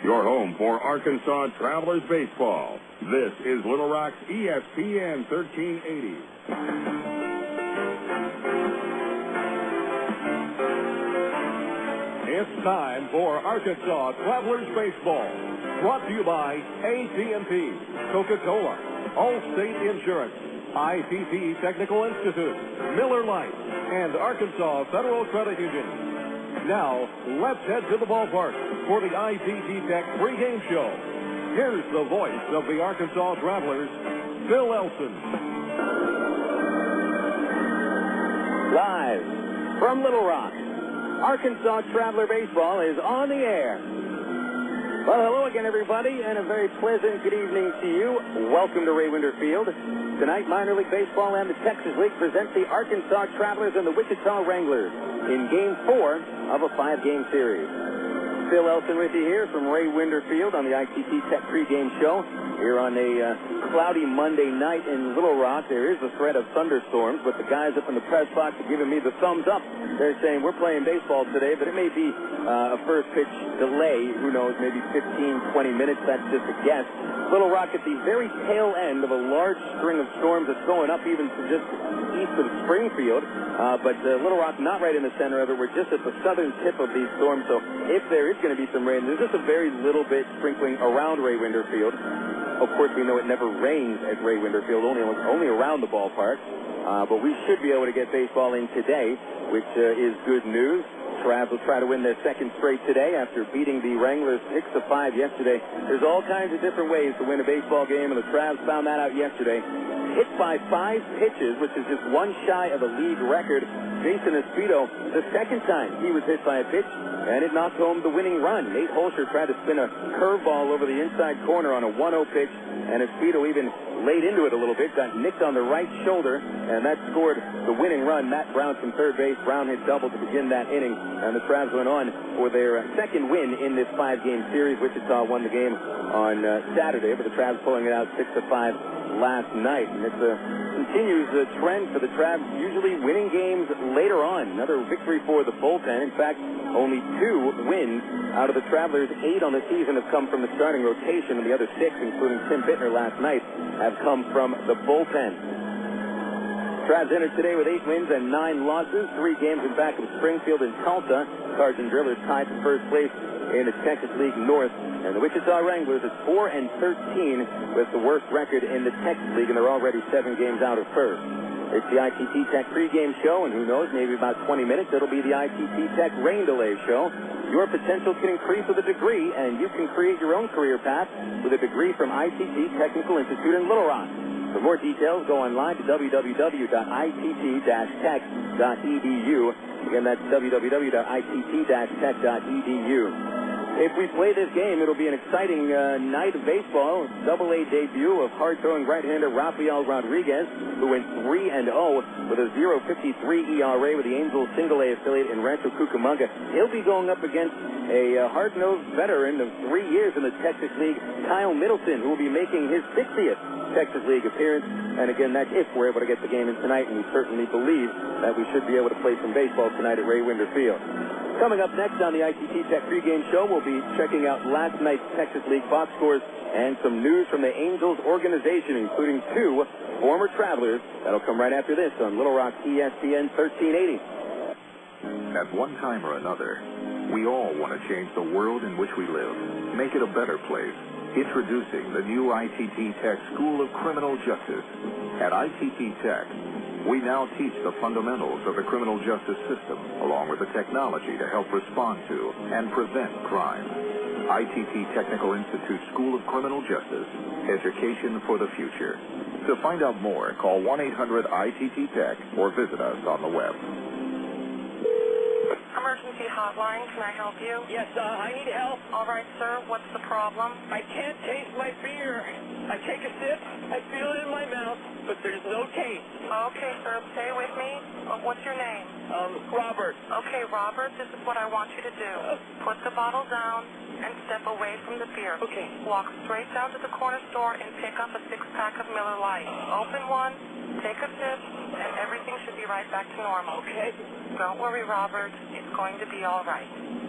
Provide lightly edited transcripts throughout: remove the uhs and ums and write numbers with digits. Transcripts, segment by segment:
your home for Arkansas Travelers baseball. This is Little Rock's ESPN 1380. It's time for Arkansas Travelers baseball. Brought to you by AT&T, Coca-Cola, Allstate Insurance, ITT Technical Institute, Miller Lite, and Arkansas Federal Credit Union. Now, let's head to the ballpark for the ITT Tech pregame show. Here's the voice of the Arkansas Travelers, Phil Elson. Live from Little Rock, Arkansas Traveler Baseball is on the air. Well, hello again, everybody, and a very pleasant good evening to you. Welcome to Ray Winder Field. Tonight, minor league baseball and the Texas League present the Arkansas Travelers and the Wichita Wranglers in Game 4 of a 5-game series. Phil Elson with you here from Ray Winder Field on the ITT Tech pregame show. Here on a cloudy Monday night in Little Rock, there is a threat of thunderstorms, but the guys up in the press box are giving me the thumbs up. They're saying we're playing baseball today, but it may be a first pitch delay. Who knows, maybe 15, 20 minutes. That's just a guess. Little Rock at the very tail end of a large string of storms that's going up even to just east of Springfield. But Little Rock not right in the center of it. We're just at the southern tip of these storms. So if there is going to be some rain, there's just a very little bit sprinkling around Ray Winder Field. Of course, we know it never rains at Ray Winder Field, only around the ballpark. But we should be able to get baseball in today, which is good news. Travs will try to win their second straight today after beating the Wranglers 6-5 yesterday. There's all kinds of different ways to win a baseball game, and the Travs found that out yesterday. Hit by 5 pitches, which is just one shy of the league record. Jason Espito, the second time he was hit by a pitch, and it knocked home the winning run. Nate Holscher tried to spin a curveball over the inside corner on a 1-0 pitch, and Espito even laid into it a little bit, got nicked on the right shoulder, and that scored the winning run. Matt Brown from third base. Brown hit double to begin that inning, and the Travs went on for their second win in this 5-game series. Wichita won the game on Saturday, but the Travs pulling it out 6-5 last night, and it continues the trend for the Travs, usually winning games later on. Another victory for the bullpen. In fact, only 2 wins out of the Travelers' 8 on the season have come from the starting rotation, and the other 6, including Tim Bittner last night, have come from the bullpen. Travs entered today with 8 wins and 9 losses, 3 games in back of Springfield and Tulsa. Cards and Drillers tied for first place in the Texas League North, and the Wichita Wranglers is 4-13 with the worst record in the Texas League, and they're already 7 games out of first. It's the ITT Tech pregame show, and who knows, maybe about 20 minutes, it'll be the ITT Tech rain delay show. Your potential can increase with a degree, and you can create your own career path with a degree from ITT Technical Institute in Little Rock. For more details, go online to www.itt-tech.edu. Again, that's www.itt-tech.edu. If we play this game, it'll be an exciting night of baseball. Double-A debut of hard-throwing right-hander Rafael Rodriguez, who went 3-0 with a 0.53 ERA with the Angels single-A affiliate in Rancho Cucamonga. He'll be going up against a hard-nosed veteran of 3 years in the Texas League, Kyle Middleton, who will be making his 60th Texas League appearance. And again, that's if we're able to get the game in tonight, and we certainly believe that we should be able to play some baseball tonight at Ray Winder Field. Coming up next on the ITT Tech pregame show, we'll be checking out last night's Texas League box scores and some news from the Angels organization, including 2 former Travelers. That'll come right after this on Little Rock ESPN 1380. At one time or another, we all want to change the world in which we live, make it a better place. Introducing the new ITT Tech School of Criminal Justice. At ITT Tech, we now teach the fundamentals of the criminal justice system, along with the technology to help respond to and prevent crime. ITT Technical Institute School of Criminal Justice, education for the future. To find out more, call 1-800-ITT-TECH or visit us on the web. Emergency hotline, can I help you? Yes, I need help. All right, sir, what's the problem? I can't taste my beer. I take a sip, I feel it in my mouth, but there's no taste. Okay, sir, stay with me. What's your name? Robert. Okay, Robert, this is what I want you to do. Put the bottle down and step away from the beer. Okay. Walk straight down to the corner store and pick up a 6-pack of Miller Lite. Open one, take a sip, and everything should be right back to normal. Okay. Don't worry, Robert. It's going to be all right.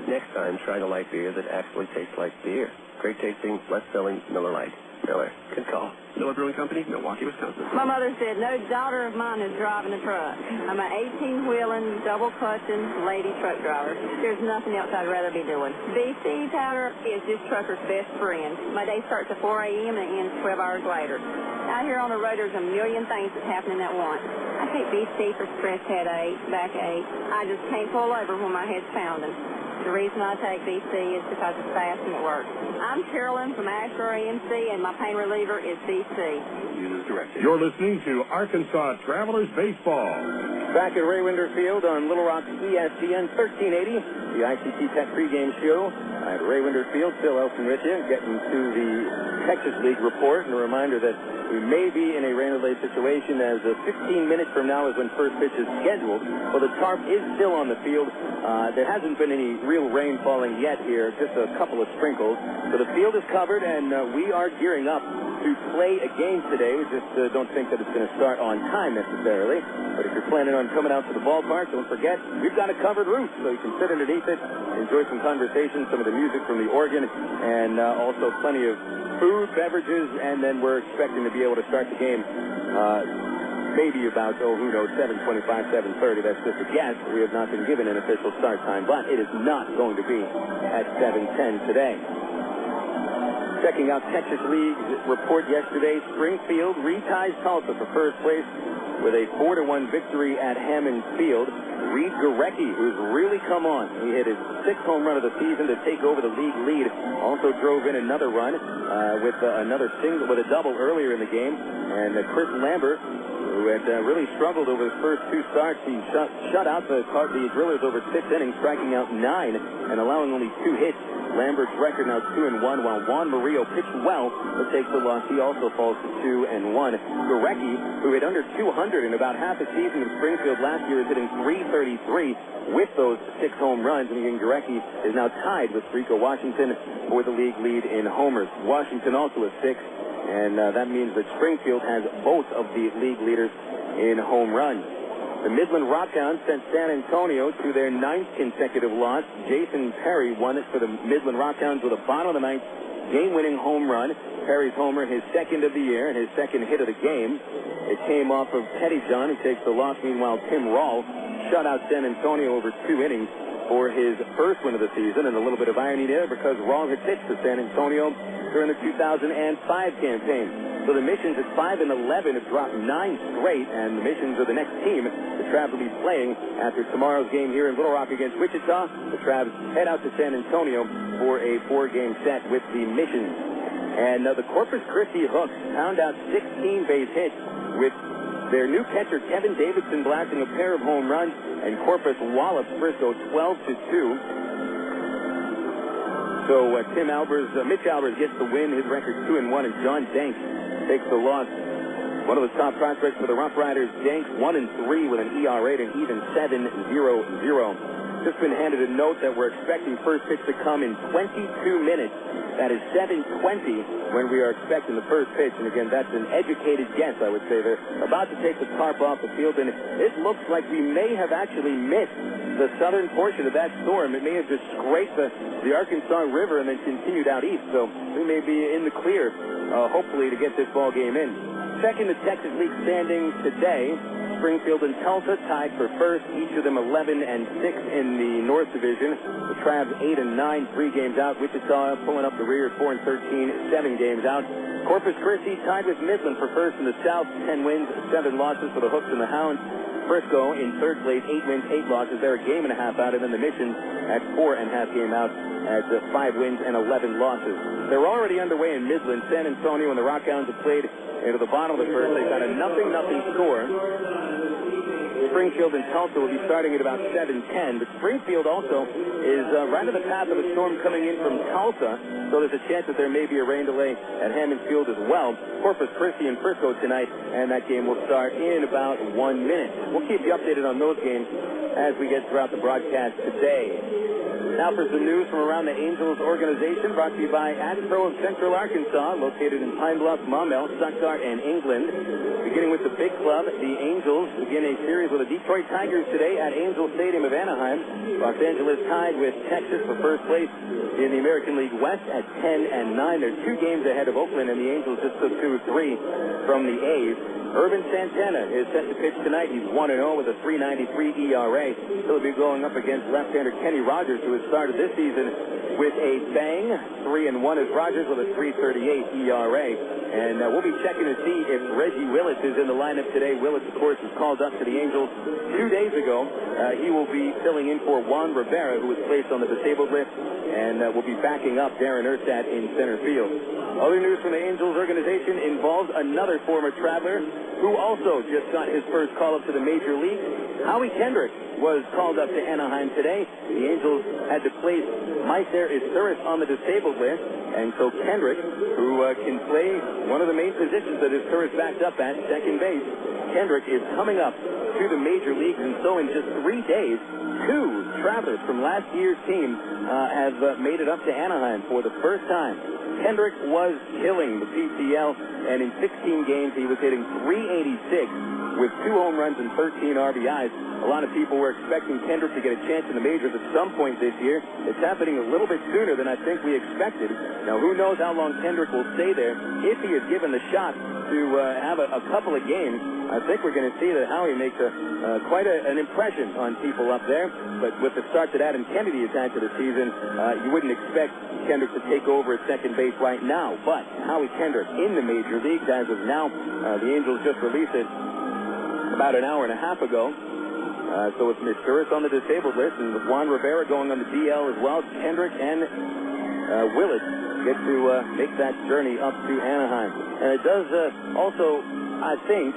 Next time, try the light beer that actually tastes like beer. Great tasting, best-selling Miller Lite. Miller. Good call. Miller Brewing Company, Milwaukee, Wisconsin. My mother said, no daughter of mine is driving a truck. I'm an 18-wheeling, double-clutching lady truck driver. There's nothing else I'd rather be doing. BC powder is this trucker's best friend. My day starts at 4 a.m. and ends 12 hours later. Out here on the road, there's a million things that's happening at once. I take BC for stress headache, backache. I just can't pull over when my head's pounding. The reason I take BC is because it's fast and it works. I'm Carolyn from Asheville, AMC, and my pain reliever is BC. You're listening to Arkansas Travelers Baseball. Back at Ray Winder Field on Little Rock's ESPN 1380, the ICT Tech pregame show at Ray Winder Field. Phil Elson with you, getting to the Texas League report, and a reminder that we may be in a rain delay situation as 15 minutes from now is when first pitch is scheduled. Well, the tarp is still on the field. There hasn't been any real rain falling yet here, just a couple of sprinkles. So the field is covered, and we are gearing up to play a game today. We just don't think that it's going to start on time necessarily. But if you're planning on coming out to the ballpark, don't forget, we've got a covered roof, so you can sit underneath it, enjoy some conversation, some of the music from the organ, and also plenty of food, beverages, and then we're expecting to be able to start the game maybe about, 7:25, 7:30. That's just a guess. We have not been given an official start time, but it is not going to be at 7:10 today. Checking out Texas League's report yesterday, Springfield reties Tulsa for first place with a 4-1 victory at Hammond Field. Reed Gurecki, who's really come on. He hit his 6th home run of the season to take over the league lead. Also drove in another run with another single, with a double earlier in the game. And Chris Lambert, who had really struggled over his first 2 starts, he shut out the Drillers over 6 innings, striking out 9 and allowing only 2 hits. Lambert's record now 2-1, while Juan Murillo pitched well but takes the loss. He also falls to 2-1. Gurecki, who hit under 200 in about half a season in Springfield last year, is hitting .333 with those 6 home runs. And again, Gurecki is now tied with Rico Washington for the league lead in homers. Washington also has 6, and that means that Springfield has both of the league leaders in home runs. The Midland Rockhounds sent San Antonio to their 9th consecutive loss. Jason Perry won it for the Midland Rockhounds with a bottom of the 9th game-winning home run. Perry's homer, his 2nd of the year, and his 2nd hit of the game. It came off of Teddy John, who takes the loss. Meanwhile, Tim Rawl shut out San Antonio over 2 innings for his first win of the season. And a little bit of irony there because Rawl had pitched to San Antonio during the 2005 campaign. So the Missions at 5-11 have dropped 9 straight, and the Missions are the next team the Travs will be playing after tomorrow's game here in Little Rock against Wichita. The Travs head out to San Antonio for a 4-game set with the Missions. And the Corpus Christi Hooks pound out 16 base hits with their new catcher Kevin Davidson blasting a pair of home runs, and Corpus wallops Frisco 12-2. So Mitch Albers gets the win. His record 2-1, and John Dank takes the loss. One of the top prospects for the Rough Riders, Dank 1-3 with an ERA and even 7-0-0. Just been handed a note that we're expecting first pitch to come in 22 minutes. That is 7:20 when we are expecting the first pitch. And again, that's an educated guess, I would say. They're about to take the tarp off the field, and it looks like we may have actually missed the southern portion of that storm. It may have just scraped the Arkansas River and then continued out east. So we may be in the clear, hopefully, to get this ball game in. Checking the Texas League standings today, Springfield and Tulsa tied for first, each of them 11-6 in the North Division. The Travs 8-9, 3 games out. Wichita pulling up the rear, 4-13, 7 games out. Corpus Christi tied with Midland for first in the South, 10 wins, 7 losses for the Hooks and the Hounds. Frisco in third place, 8 wins, 8 losses. They're a game and a half out, and then the Missions at 4.5 game out at 5 wins and 11 losses. They're already underway in Midland. San Antonio and the Rockhounds have played into the bottom of the first. They've got a 0-0 score. Springfield and Tulsa will be starting at about 7:10, but Springfield also is right in the path of a storm coming in from Tulsa, so there's a chance that there may be a rain delay at Hammond Field as well. Corpus Christi and Frisco tonight, and that game will start in about 1 minute. We'll keep you updated on those games as we get throughout the broadcast today. Now for some news from around the Angels organization, brought to you by AgPro of Central Arkansas, located in Pine Bluff, Maumelle, Stuttgart, and England. Beginning with the big club, the Angels begin a series with the Detroit Tigers today at Angel Stadium of Anaheim. Los Angeles tied with Texas for first place in the American League West at 10-9. They're 2 games ahead of Oakland, and the Angels just took 2-3 from the A's. Urban Santana is set to pitch tonight. He's 1-0 with a 3.93 ERA. He'll be going up against left-hander Kenny Rogers, who has started this season with a bang. 3-1 is Rogers with a 3.38 ERA. And we'll be checking to see if Reggie Willis is in the lineup today. Willis, of course, was called up to the Angels 2 days ago. He will be filling in for Juan Rivera, who was placed on the disabled list, and will be backing up Darren Erstad in center field. Other news from the Angels organization involves another former Traveler who also just got his first call-up to the Major League. Howie Kendrick was called up to Anaheim today. The Angels had to place Maier on the disabled list, and so Kendrick, who can play one of the main positions that Turris backed up at, second base, Kendrick is coming up to the Major Leagues, and so in just 3 days, 2 Travelers from last year's team have made it up to Anaheim for the first time. Kendrick was killing the PCL, and in 16 games he was hitting .386 with 2 home runs and 13 RBIs. A lot of people were expecting Kendrick to get a chance in the majors at some point this year. It's happening a little bit sooner than I think we expected. Now, who knows how long Kendrick will stay there. If he is given the shot to have a couple of games, I think we're going to see that Howie makes quite an impression on people up there. But with the start that Adam Kennedy has had to the season, you wouldn't expect Kendrick to take over at second base right now. But Howie Kendrick in the major leagues as of now. The Angels just released it about an hour and a half ago. So it's Mitch Turris on the disabled list, and with Juan Rivera going on the DL as well, Kendrick and Willis get to make that journey up to Anaheim. And it does also, I think,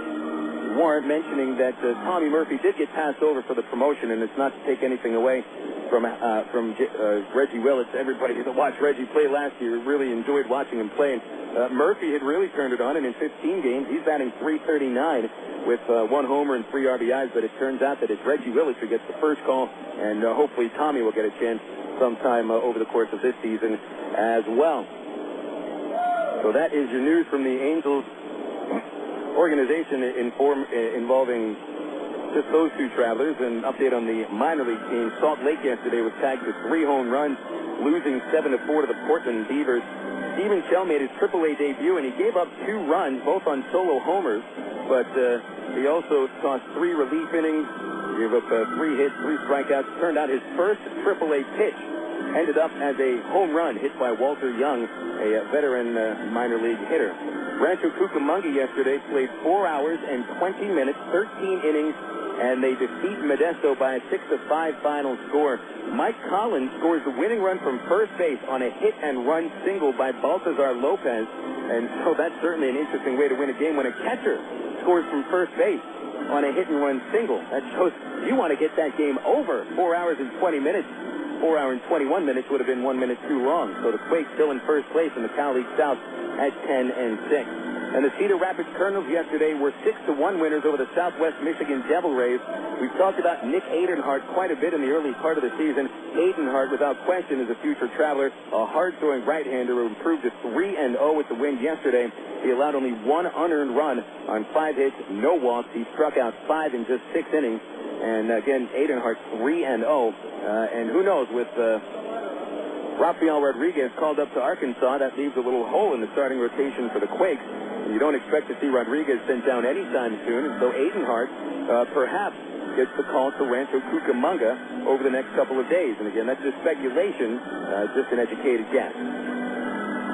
warrant mentioning that Tommy Murphy did get passed over for the promotion, and it's not to take anything away from Reggie Willis. Everybody that watched Reggie play last year really enjoyed watching him play. Murphy had really turned it on, and in 15 games, he's batting .339 with 1 homer and 3 RBIs, but it turns out that it's Reggie Willis who gets the first call, and hopefully Tommy will get a chance sometime over the course of this season as well. So that is your news from the Angels organization involving just those 2 Travelers. An update on the minor league team. Salt Lake yesterday was tagged with 3 home runs, losing 7-4 to the Portland Beavers. Stephen Shell made his AAA debut, and he gave up 2 runs, both on solo homers, but he also tossed 3 relief innings, gave up 3 hits, 3 strikeouts. Turned out his first AAA pitch ended up as a home run hit by Walter Young, a veteran minor league hitter. Rancho Cucamonga yesterday played 4 hours and 20 minutes, 13 innings, and they defeat Modesto by a 6-5 final score. Mike Collins scores the winning run from first base on a hit-and-run single by Baltazar Lopez, and so that's certainly an interesting way to win a game when a catcher scores from first base on a hit-and-run single. That shows you want to get that game over. 4 hours and 20 minutes. 4 hours and 21 minutes would have been 1 minute too long. So the Quakes still in first place in the Cal League South at 10-6. And the Cedar Rapids Colonels yesterday were 6-1 winners over the Southwest Michigan Devil Rays. We've talked about Nick Adenhart quite a bit in the early part of the season. Adenhart, without question, is a future Traveler, a hard-throwing right-hander who improved to 3-0 with the win yesterday. He allowed only 1 unearned run on 5 hits, no walks. He struck out 5 in just 6 innings. And again, Adenhart 3-0. And who knows, with Rafael Rodriguez called up to Arkansas, that leaves a little hole in the starting rotation for the Quakes. You don't expect to see Rodriguez sent down anytime soon, and so Adenhart perhaps gets the call to Rancho Cucamonga over the next couple of days. And again, that's just speculation, just an educated guess.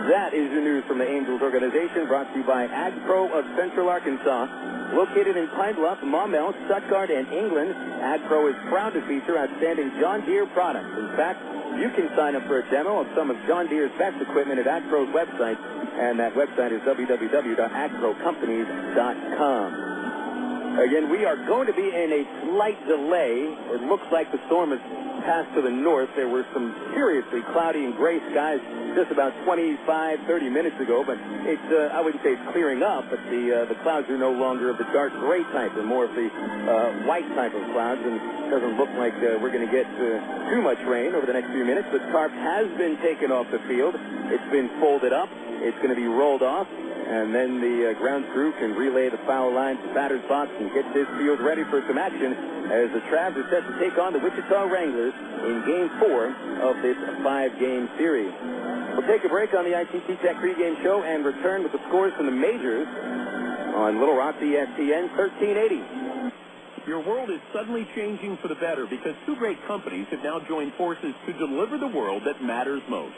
That is your news from the Angels organization, brought to you by AgPro of Central Arkansas. Located in Pine Bluff, Maumelle, Stuttgart, and England, AgPro is proud to feature outstanding John Deere products. In fact, you can sign up for a demo of some of John Deere's best equipment at AgPro's website, and that website is www.agprocompanies.com. Again, we are going to be in a slight delay. It looks like the storm has passed to the north. There were some seriously cloudy and gray skies just about 25, 30 minutes ago, but it's, I wouldn't say it's clearing up, but the clouds are no longer of the dark gray type. They're more of the white type of clouds, and it doesn't look like we're going to get too much rain over the next few minutes. The tarp has been taken off the field. It's been folded up. It's going to be rolled off, and then the ground crew can relay the foul line to batter's box and get this field ready for some action as the Travs are set to take on the Wichita Wranglers in Game 4 of this 5-game series. We'll take a break on the ITT Tech pregame show and return with the scores from the majors on Little Rock ESPN 1380. Your world is suddenly changing for the better because two great companies have now joined forces to deliver the world that matters most,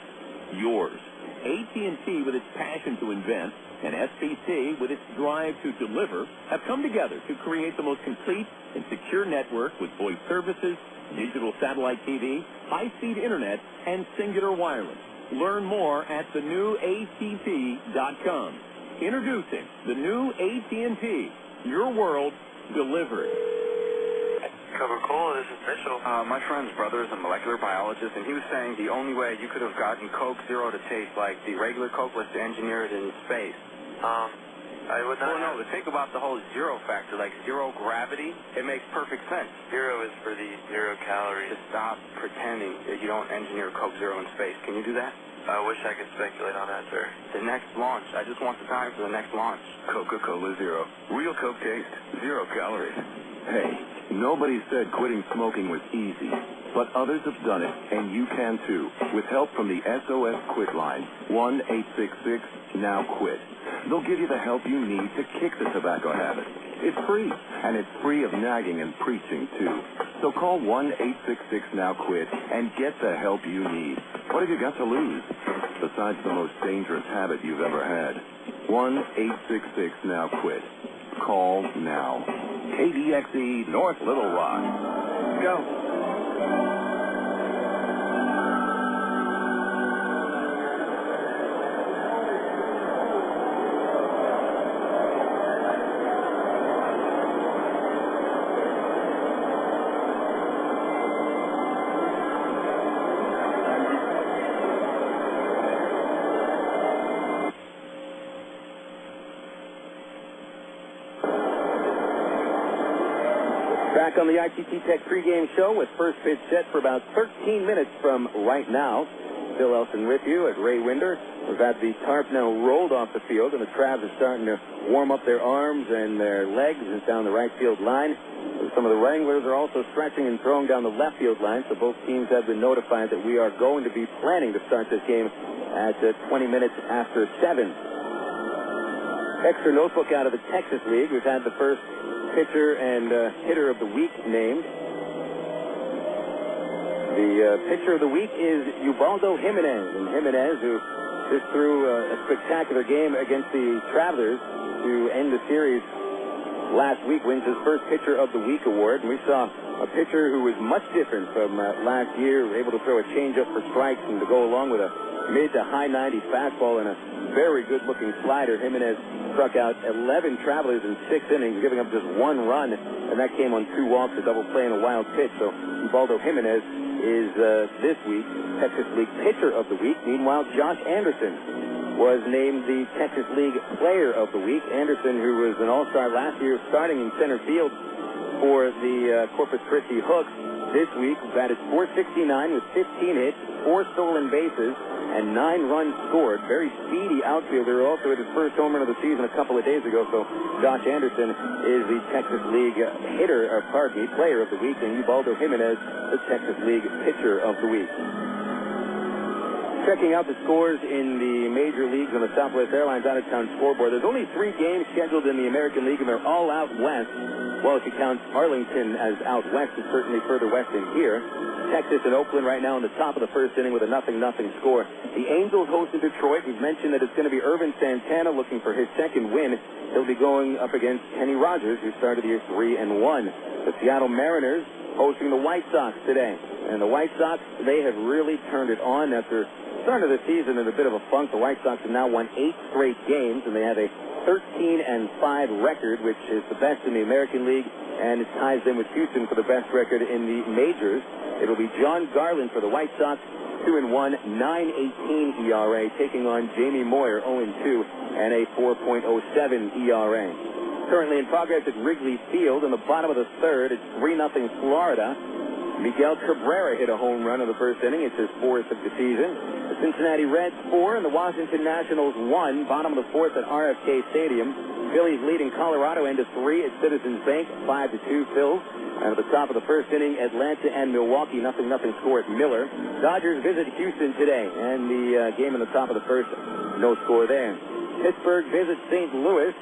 yours. AT&T, with its passion to invent, and SBC, with its drive to deliver, have come together to create the most complete and secure network with voice services, digital satellite TV, high-speed internet, and singular wireless. Learn more at thenewatt.com. Introducing the new AT&T, your world delivered. Coca-Cola, this is Mitchell. My friend's brother is a molecular biologist, and he was saying the only way you could have gotten Coke Zero to taste like the regular Coke was to engineer it in space. I would not. Well, no, think about the whole zero factor, like zero gravity. It makes perfect sense. Zero is for the 0 calories. Just stop pretending that you don't engineer Coke Zero in space. Can you do that? I wish I could speculate on that, sir. The next launch. I just want the time for the next launch. Coca-Cola Zero. Real Coke taste, 0 calories. Hey, nobody said quitting smoking was easy, but others have done it, and you can too, with help from the SOS Quit line, 1-866-NOW-QUIT. They'll give you the help you need to kick the tobacco habit. It's free, and it's free of nagging and preaching, too. So call 1-866-NOW-QUIT and get the help you need. What have you got to lose, besides the most dangerous habit you've ever had? 1-866-NOW-QUIT. Call now. KDXE, North Little Rock. Go. Back on the ITT Tech pregame show with first pitch set for about 13 minutes from right now. Bill Elson with you at Ray Winder. We've had the tarp now rolled off the field, and the Travs are starting to warm up their arms and their legs down the right field line. Some of the Wranglers are also stretching and throwing down the left field line, so both teams have been notified that we are going to be planning to start this game at 20 minutes after 7. Extra notebook out of the Texas League. We've had the first pitcher and hitter of the week named. The pitcher of the week is Ubaldo Jimenez, and Jimenez, who just threw a spectacular game against the Travelers to end the series last week, wins his first pitcher of the week award. And we saw a pitcher who was much different from last year, able to throw a changeup for strikes and to go along with a mid to high 90 fastball and a very good-looking slider. Jimenez struck out 11 Travelers in 6 innings, giving up just 1 run, and that came on 2 walks, a double play, and a wild pitch. So Ubaldo Jimenez is this week Texas League Pitcher of the Week. Meanwhile, Josh Anderson was named the Texas League Player of the Week. Anderson, who was an all-star last year, starting in center field for the Corpus Christi Hooks, this week batted .469 with 15 hits, 4 stolen bases, and 9 runs scored. Very speedy outfielder. Also hit his first home run of the season a couple of days ago. So Josh Anderson is the Texas League Player of the Week, and Ubaldo Jimenez, the Texas League Pitcher of the Week. Checking out the scores in the major leagues on the Southwest Airlines out-of-town scoreboard. There's only 3 games scheduled in the American League, and they're all out west. Well, if you count Arlington as out west, it's certainly further west than here. Texas and Oakland right now in the top of the first inning with a 0-0 score. The Angels hosting Detroit. We've mentioned that it's going to be Irvin Santana looking for his second win. He'll be going up against Kenny Rogers, who started the year 3-1. The Seattle Mariners hosting the White Sox today. And the White Sox, they have really turned it on after start of the season in a bit of a funk. The White Sox have now won 8 straight games, and they have a 13-5 record, which is the best in the American League, and it ties them with Houston for the best record in the majors. It'll be John Garland for the White Sox, 2-1, 9.18 ERA, taking on Jamie Moyer, 0-2, and a 4.07 ERA. Currently in progress at Wrigley Field in the bottom of the third. It's 3-0 Florida. Miguel Cabrera hit a home run in the first inning. It's his fourth of the season. The Cincinnati Reds 4 and the Washington Nationals 1. Bottom of the fourth at RFK Stadium. Phillies leading Colorado into 3 at Citizens Bank, 5-2 Phils. And at the top of the first inning, Atlanta and Milwaukee, 0-0 score at Miller. Dodgers visit Houston today, and the game in the top of the first, no score there. Pittsburgh visits St. Louis.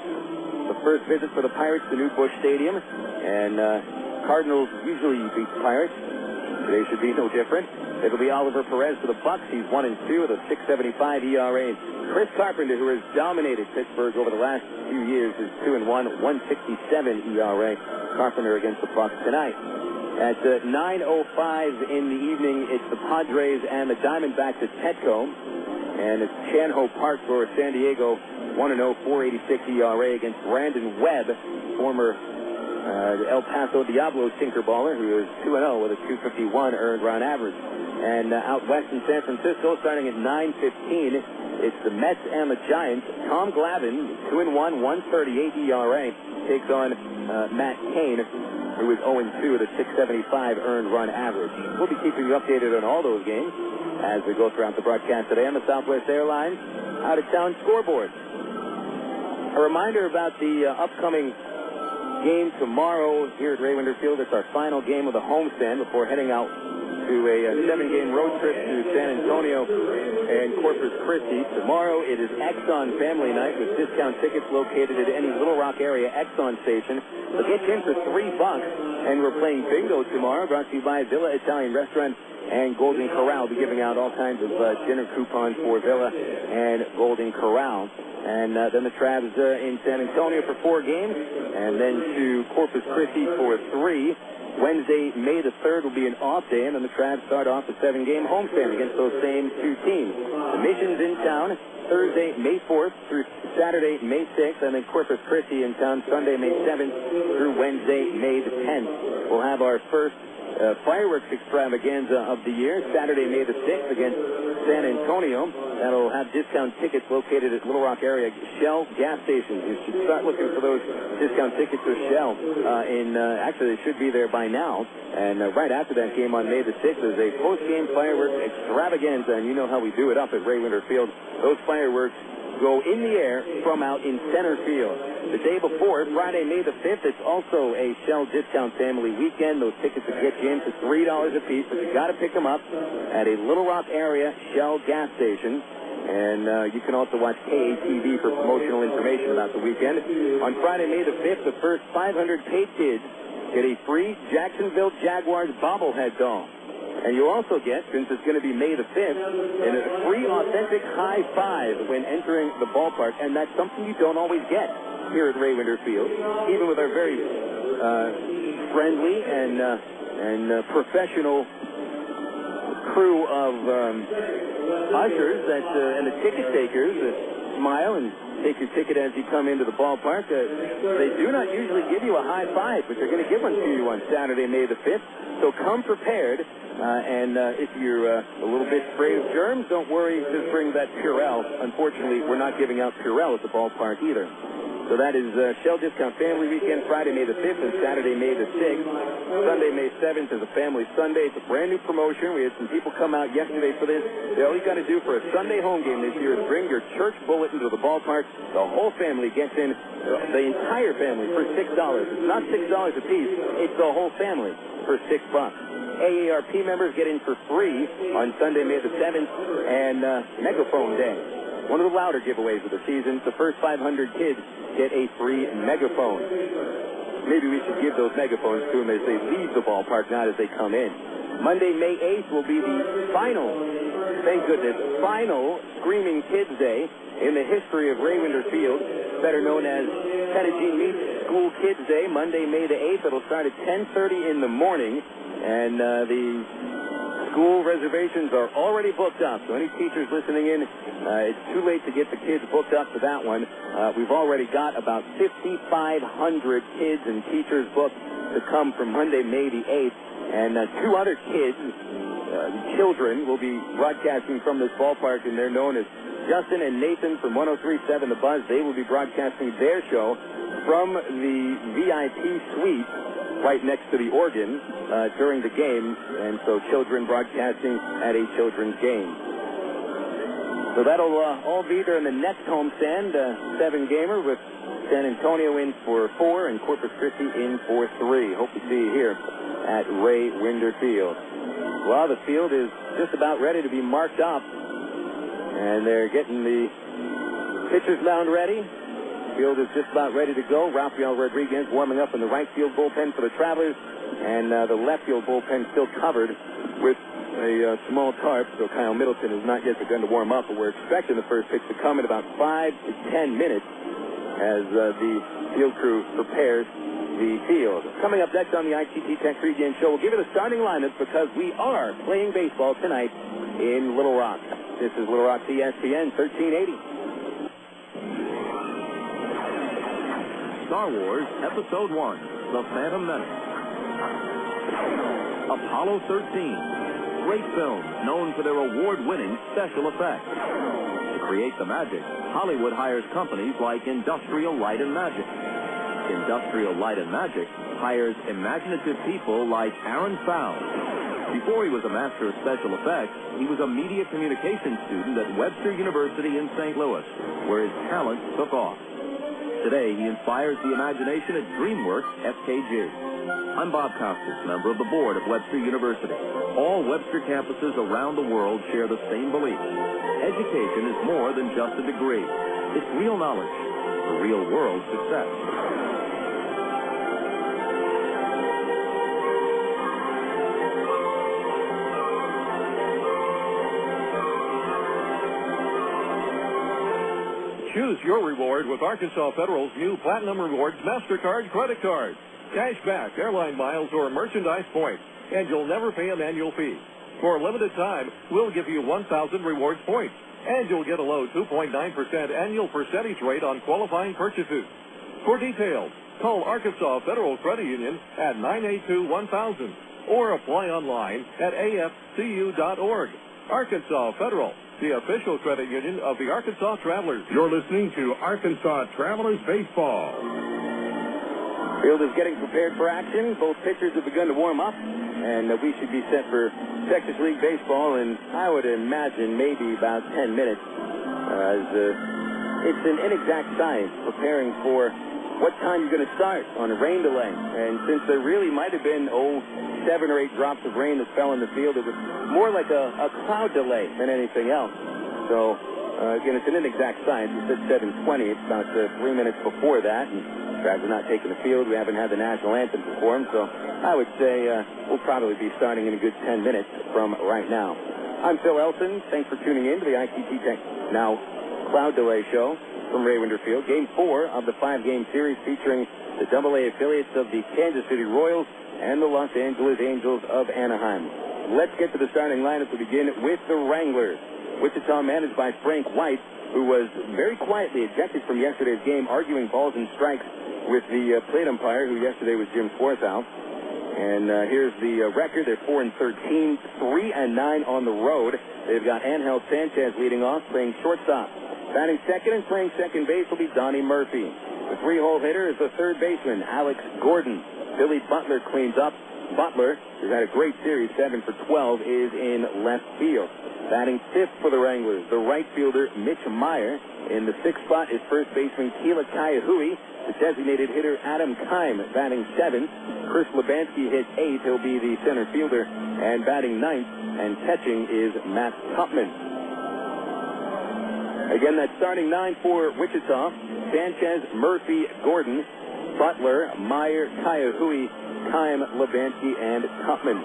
The first visit for the Pirates to New Busch Stadium. And Cardinals usually beat the Pirates. Today should be no different. It'll be Oliver Perez for the Bucks. He's 1-2 with a 6.75 ERA. Chris Carpenter, who has dominated Pittsburgh over the last few years, is 2-1, 1.67 ERA. Carpenter against the Bucks tonight. At 9:05 in the evening, it's the Padres and the Diamondbacks at Petco. And it's Chanho Park for San Diego, 1-0, 4.86 ERA against Brandon Webb, former El Paso Diablo tinkerballer, who is 2-0 with a 2.51 earned run average. And out west in San Francisco, starting at 9:15, it's the Mets and the Giants. Tom Glavine, 2-1, 1.38 ERA, takes on Matt Cain, who is 0-2 with a 6.75 earned run average. We'll be keeping you updated on all those games as we go throughout the broadcast today on the Southwest Airlines out-of-town scoreboard. A reminder about the upcoming game tomorrow here at Ray Winder Field. It's our final game of the homestand before heading out to a 7-game road trip to San Antonio and Corpus Christi. Tomorrow it is Exxon Family Night with discount tickets located at any Little Rock area Exxon station. They'll get you in for $3, and we're playing bingo tomorrow, brought to you by Villa Italian Restaurant and Golden Corral. We'll be giving out all kinds of dinner coupons for Villa and Golden Corral. And then the Travs in San Antonio for 4 games, and then to Corpus Christi for 3. Wednesday, May the 3rd, will be an off day, and then the Travs start off the 7-game homestand against those same 2 teams. The Mission's in town Thursday, May 4th through Saturday, May 6th, and then Corpus Christi in town Sunday, May 7th through Wednesday, May the 10th. We'll have our first fireworks extravaganza of the year, Saturday, May the 6th against San Antonio. That'll have discount tickets located at Little Rock area Shell gas stations. You should start looking for those discount tickets to Shell. Actually, they should be there by now. And right after that game on May the 6th is a post-game fireworks extravaganza, and you know how we do it up at Ray Winder Field. Those fireworks go in the air from out in center field. The day before, Friday, May the 5th, it's also a Shell Discount Family Weekend. Those tickets will get you in for $3 a piece, but you got to pick them up at a Little Rock area Shell gas station. And you can also watch KATV for promotional information about the weekend. On Friday, May the 5th, the first 500 paid kids get a free Jacksonville Jaguars bobblehead doll. And you also get, since it's going to be May the 5th, a free authentic high five when entering the ballpark. And that's something you don't always get here at Ray Winder Field, even with our very friendly and professional crew of ushers and the ticket takers smile and take your ticket as you come into the ballpark. They do not usually give you a high five, but they're going to give one to you on Saturday, May the 5th. So come prepared. And if you're a little bit afraid of germs, don't worry. Just bring that Purell. Unfortunately, we're not giving out Purell at the ballpark either. So that is Shell Discount Family Weekend, Friday, May the 5th, and Saturday, May the 6th. Sunday, May 7th is a Family Sunday. It's a brand new promotion. We had some people come out yesterday for this. All you got to do for a Sunday home game this year is bring your church bulletin to the ballpark. The whole family gets in, the entire family, for $6. It's not $6 a piece. It's the whole family for $6. AARP members get in for free on Sunday, May the 7th, and Megaphone Day. One of the louder giveaways of the season. The first 500 kids get a free megaphone. Maybe we should give those megaphones to them as they leave the ballpark, not as they come in. Monday, May 8th will be the final, thank goodness, final Screaming Kids Day in the history of Ray Winder Field, better known as Tennessee Meets School Kids Day. Monday, May the 8th. It'll start at 10:30 in the morning, and the School reservations are already booked up, so any teachers listening in, it's too late to get the kids booked up for that one. We've already got about 5,500 kids and teachers booked to come from Monday, May the 8th, and 2 other children will be broadcasting from this ballpark, and they're known as Justin and Nathan from 103.7 The Buzz. They will be broadcasting their show from the VIP suite right next to the organ during the game, and so children broadcasting at a children's game. So that'll all be there in the next homestand, 7-gamer with San Antonio in for 4 and Corpus Christi in for 3. Hope to see you here at Ray Winder Field. Well, the field is just about ready to be marked up, and they're getting the pitcher's mound ready. The field is just about ready to go. Rafael Rodriguez warming up in the right field bullpen for the Travelers, and the left field bullpen still covered with a small tarp, so Kyle Middleton has not yet begun to warm up, but we're expecting the first pitch to come in about 5 to 10 minutes as the field crew prepares the field. Coming up next on the ITT Tech pregame show, we'll give you the starting lineup because we are playing baseball tonight in Little Rock. This is Little Rock ESPN 1380. Star Wars Episode 1, The Phantom Menace. Apollo 13. Great films known for their award-winning special effects. To create the magic, Hollywood hires companies like Industrial Light and Magic. Industrial Light and Magic hires imaginative people like Aaron Fowle. Before he was a master of special effects, he was a media communications student at Webster University in St. Louis, where his talent took off. Today, he inspires the imagination at DreamWorks FKG. I'm Bob Costas, member of the board of Webster University. All Webster campuses around the world share the same belief. Education is more than just a degree. It's real knowledge for real-world success. Choose your reward with Arkansas Federal's new Platinum Rewards MasterCard credit card. Cash back, airline miles, or merchandise points, and you'll never pay an annual fee. For a limited time, we'll give you 1,000 rewards points, and you'll get a low 2.9% annual percentage rate on qualifying purchases. For details, call Arkansas Federal Credit Union at 982-1000 or apply online at afcu.org. Arkansas Federal, the official credit union of the Arkansas Travelers. You're listening to Arkansas Travelers Baseball. Field is getting prepared for action. Both pitchers have begun to warm up, and we should be set for Texas League Baseball in, I would imagine, maybe about 10 minutes. It's an inexact science preparing for what time you're going to start on a rain delay. And since there really might have been, 7 or 8 drops of rain that fell in the field, it was more like a cloud delay than anything else. So, again, it's an inexact science. It said 7:20. It's about 3 minutes before that. And Travelers are not taking the field. We haven't had the national anthem performed. So I would say we'll probably be starting in a good 10 minutes from right now. I'm Phil Elson. Thanks for tuning in to the ITT Tech Now Cloud Delay Show from Ray Winder Field. Game 4 of the 5-game series featuring the AA affiliates of the Kansas City Royals and the Los Angeles Angels of Anaheim. Let's get to the starting lineup to begin with the Wranglers. Wichita managed by Frank White, who was very quietly ejected from yesterday's game, arguing balls and strikes with the plate umpire, who yesterday was Jim Swarthout. And here's the record. They're 4-13, 3-9 on the road. They've got Ángel Sánchez leading off, playing shortstop. Batting second and playing second base will be Donnie Murphy. The 3-hole hitter is the third baseman, Alex Gordon. Billy Butler cleans up. Butler, who's had a great series, 7 for 12, is in left field. Batting fifth for the Wranglers, the right fielder, Mitch Maier. In the sixth spot is first baseman Kila Ka'aihue. The designated hitter, Adam Keim, batting seventh. Chris Lebansky hits eighth. He'll be the center fielder. And batting ninth and catching is Matt Tupman. Again, that starting 9 for Wichita: Sanchez, Murphy, Gordon, Butler, Maier, Ka'aihue, Keim, Lebansky, and Tupman.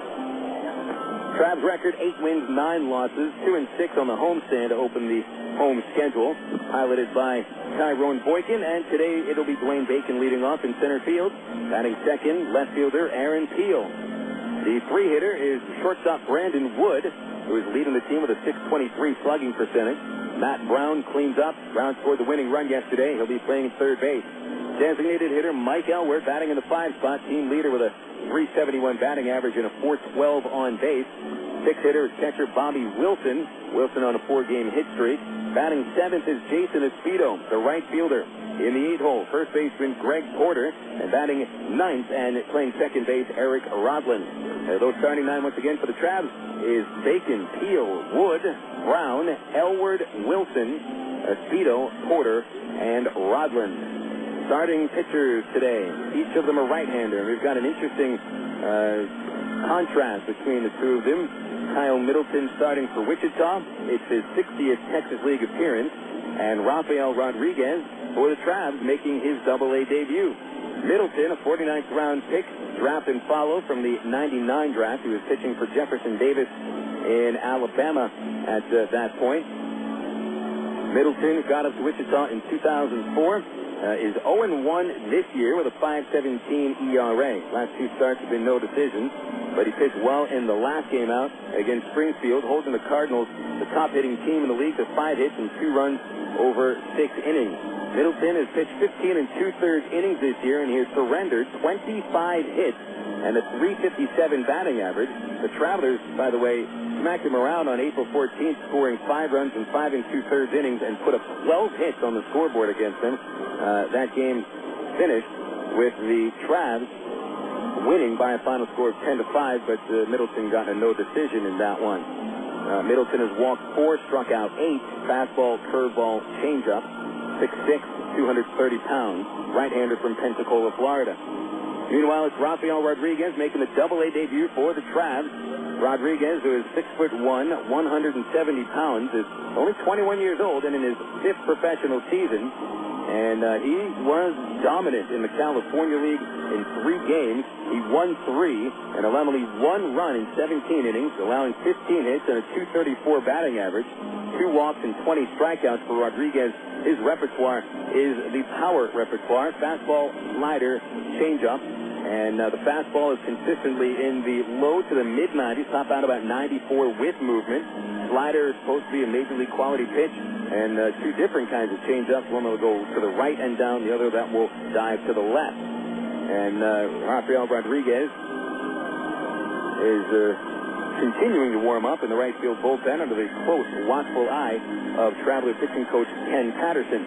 Trav's record: 8 wins, 9 losses, 2-6 on the homestand to open the home schedule. Piloted by Tyrone Boykin, and today it'll be Dwayne Bacon leading off in center field. Batting second, left fielder Aaron Peel. The three-hitter is shortstop Brandon Wood, who is leading the team with a .623 slugging percentage. Matt Brown cleans up. Brown scored the winning run yesterday. He'll be playing third base. Designated hitter Mike Elward batting in the 5 spot. Team leader with a .371 batting average and a .412 on base. Sixth hitter is catcher Bobby Wilson. Wilson on a 4-game hit streak. Batting 7th is Jason Espedo, the right fielder. In the 8-hole, first baseman Greg Porter, and batting 9th and playing second base Eric Rodland. Those starting 9 once again for the Travs is Bacon, Peel, Wood, Brown, Elward, Wilson, Espedo, Porter, and Rodland. Starting pitchers today, each of them a right-hander. We've got an interesting contrast between the two of them. Kyle Middleton starting for Wichita. It's his 60th Texas League appearance. And Rafael Rodriguez for the Travs making his AA debut. Middleton, a 49th round pick, draft and follow from the 99 draft. He was pitching for Jefferson Davis in Alabama at that point. Middleton got up to Wichita in 2004. Is 0-1 this year with a .517 ERA. Last 2 starts have been no decisions, but he pitched well in the last game out against Springfield, holding the Cardinals, the top-hitting team in the league, to 5 hits and 2 runs over 6 innings. Middleton has pitched 15 2/3 innings this year, and he has surrendered 25 hits and a .357 batting average. The Travelers, by the way, smacked him around on April 14th, scoring 5 runs in 5 2/3 innings and put up 12 hits on the scoreboard against him. That game finished with the Travs winning by a final score of 10-5, but Middleton got a no decision in that one. Middleton has walked 4, struck out 8, fastball, curveball, changeup, 6'6", 230 pounds, right-hander from Pensacola, Florida. Meanwhile, it's Rafael Rodriguez making the AA debut for the Travs. Rodriguez, who is 6'1", 170 pounds, is only 21 years old and in his 5th professional season. And he was dominant in the California League in 3 games. He won 3 and allowed only 1 run in 17 innings, allowing 15 hits and a .234 batting average, 2 walks and 20 strikeouts for Rodriguez. His repertoire is the power repertoire, fastball, slider, changeup. And the fastball is consistently in the low to the mid-90s, top out about 94 with movement. Slider is supposed to be a major league quality pitch, and 2 different kinds of changeups. One will go to the right and down, the other that will dive to the left. And Rafael Rodriguez is continuing to warm up in the right field bullpen under the close, watchful eye of Traveler pitching coach Ken Patterson.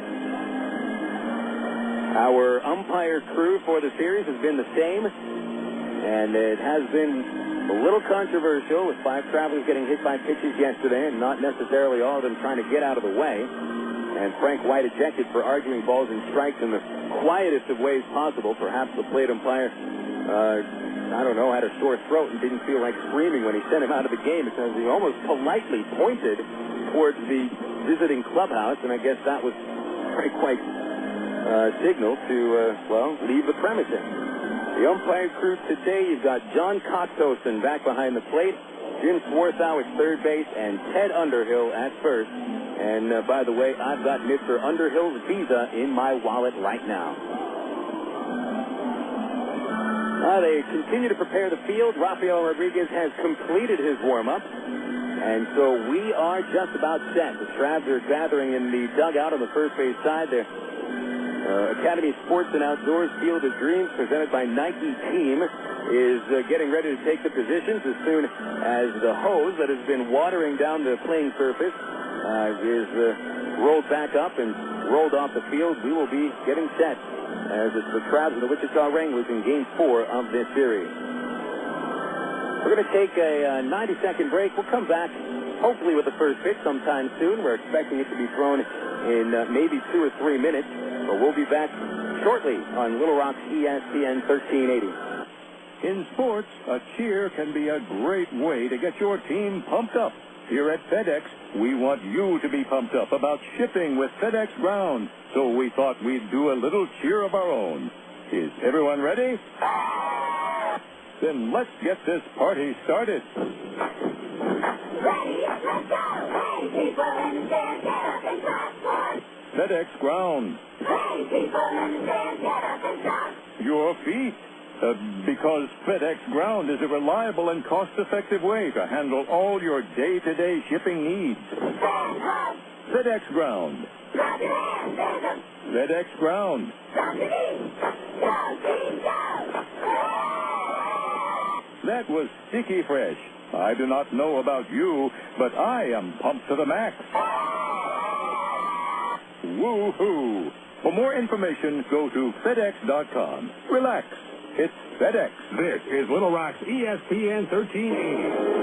Our umpire crew for the series has been the same, and it has been a little controversial with 5 Travelers getting hit by pitches yesterday and not necessarily all of them trying to get out of the way. And Frank White ejected for arguing balls and strikes in the quietest of ways possible. Perhaps the plate umpire, had a sore throat and didn't feel like screaming when he sent him out of the game, because he almost politely pointed towards the visiting clubhouse, and I guess that was Frank White's signal to, leave the premises. The umpire crew today, you've got John Coxtosen back behind the plate, Jim Swarthow at third base, and Ted Underhill at first. And, by the way, I've got Mr. Underhill's visa in my wallet right now. They continue to prepare the field. Rafael Rodriguez has completed his warm-up. And so we are just about set. The Travs are gathering in the dugout on the first base side there. Academy Sports and Outdoors Field of Dreams, presented by Nike Team, is getting ready to take the positions as soon as the hose that has been watering down the playing surface is rolled back up and rolled off the field. We will be getting set as it's the Travs and the Wichita Wranglers in Game 4 of this series. We're going to take a 90-second break. We'll come back hopefully with the first pitch sometime soon. We're expecting it to be thrown in maybe 2 or 3 minutes. But we'll be back shortly on Little Rock's ESPN 1380. In sports, a cheer can be a great way to get your team pumped up. Here at FedEx, we want you to be pumped up about shipping with FedEx Ground. So we thought we'd do a little cheer of our own. Is everyone ready? Then let's get this party started. Ready, let's go! Hey, people in the stand, get up and clap. FedEx Ground. Hey, people in the stand, get up and clap. Your feet. Because FedEx Ground is a reliable and cost-effective way to handle all your day-to-day shipping needs. FedEx Ground. FedEx Ground. That was Sticky Fresh. I do not know about you, but I am pumped to the max. Woo-hoo! For more information, go to FedEx.com. Relax. It's FedEx. This is Little Rock's ESPN 1380.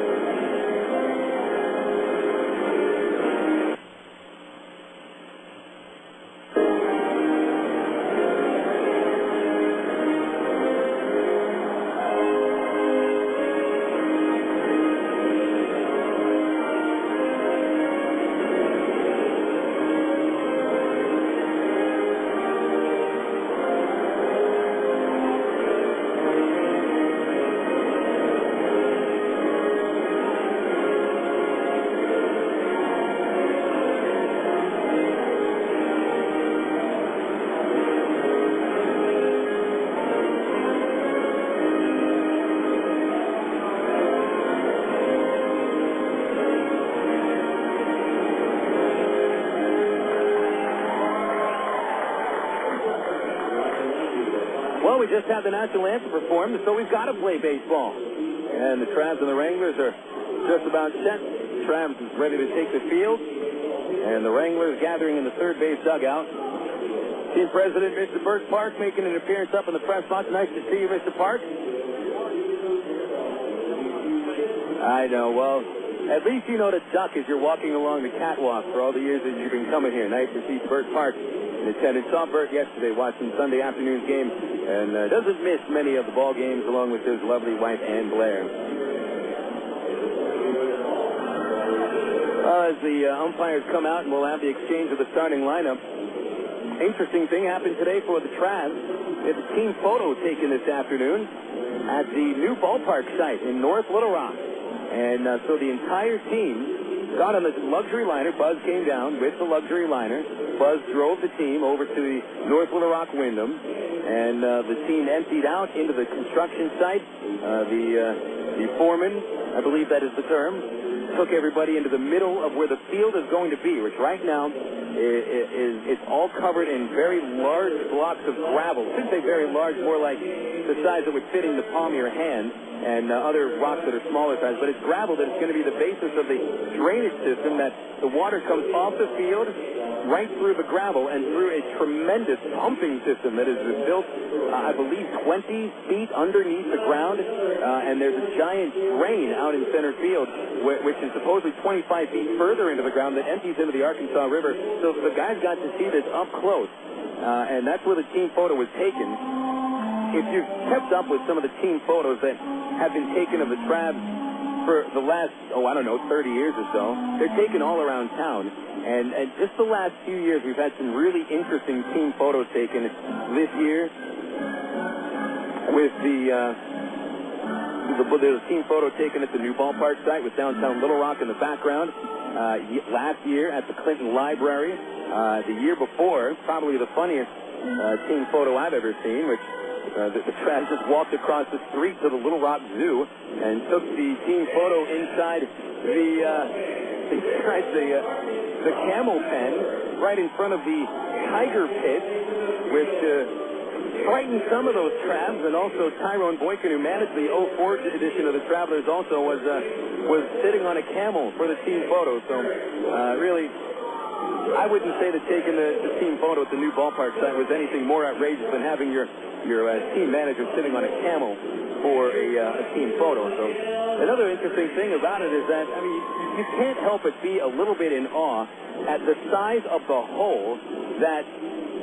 Well, we just had the national anthem performed, so we've got to play baseball. And the Travs and the Wranglers are just about set. Travs is ready to take the field, and the Wranglers gathering in the third base dugout. Team President, Mr. Burt Park, making an appearance up in the press box. Nice to see you, Mr. Park. I know. Well, at least you know to duck as you're walking along the catwalk for all the years that you've been coming here. Nice to see Burt Park in attendance. Saw Burt yesterday watching Sunday afternoon's game, and doesn't miss many of the ball games along with his lovely wife, Ann Blair. As the umpires come out and we'll have the exchange of the starting lineup. Interesting thing happened today for the Travs. It's a team photo taken this afternoon at the new ballpark site in North Little Rock. And so the entire team got on the luxury liner. Buzz came down with the luxury liner. Buzz drove the team over to the North Little Rock Wyndham. And the team emptied out into the construction site. The foreman, I believe that is the term, took everybody into the middle of where the field is going to be, which right now it's all covered in very large blocks of gravel. I shouldn't say very large, more like the size that would fit in the palm of your hand, and other rocks that are smaller size. But it's gravel that is going to be the basis of the drainage system, that the water comes off the field, right through the gravel, and through a tremendous pumping system that is built, I believe, 20 feet underneath the ground. And there's a giant drain out in center field, which is supposedly 25 feet further into the ground, that empties into the Arkansas River. So the guys got to see this up close. And that's where the team photo was taken. If you've kept up with some of the team photos that have been taken of the Travs for the last, 30 years or so, they're taken all around town. And just the last few years, we've had some really interesting team photos taken. This year, with there's a team photo taken at the new ballpark site with downtown Little Rock in the background. Last year at the Clinton Library. The year before, probably the funniest team photo I've ever seen, which the Travs just walked across the street to the Little Rock Zoo and took the team photo inside the camel pen, right in front of the tiger pit, which frightened some of those Travs. And also Tyrone Boykin, who managed the 04 edition of the Travelers, also was sitting on a camel for the team photo. So really, I wouldn't say that taking the team photo at the new ballpark site was anything more outrageous than having your team manager sitting on a camel for a team photo. So another interesting thing about it is that, you can't help but be a little bit in awe at the size of the hole that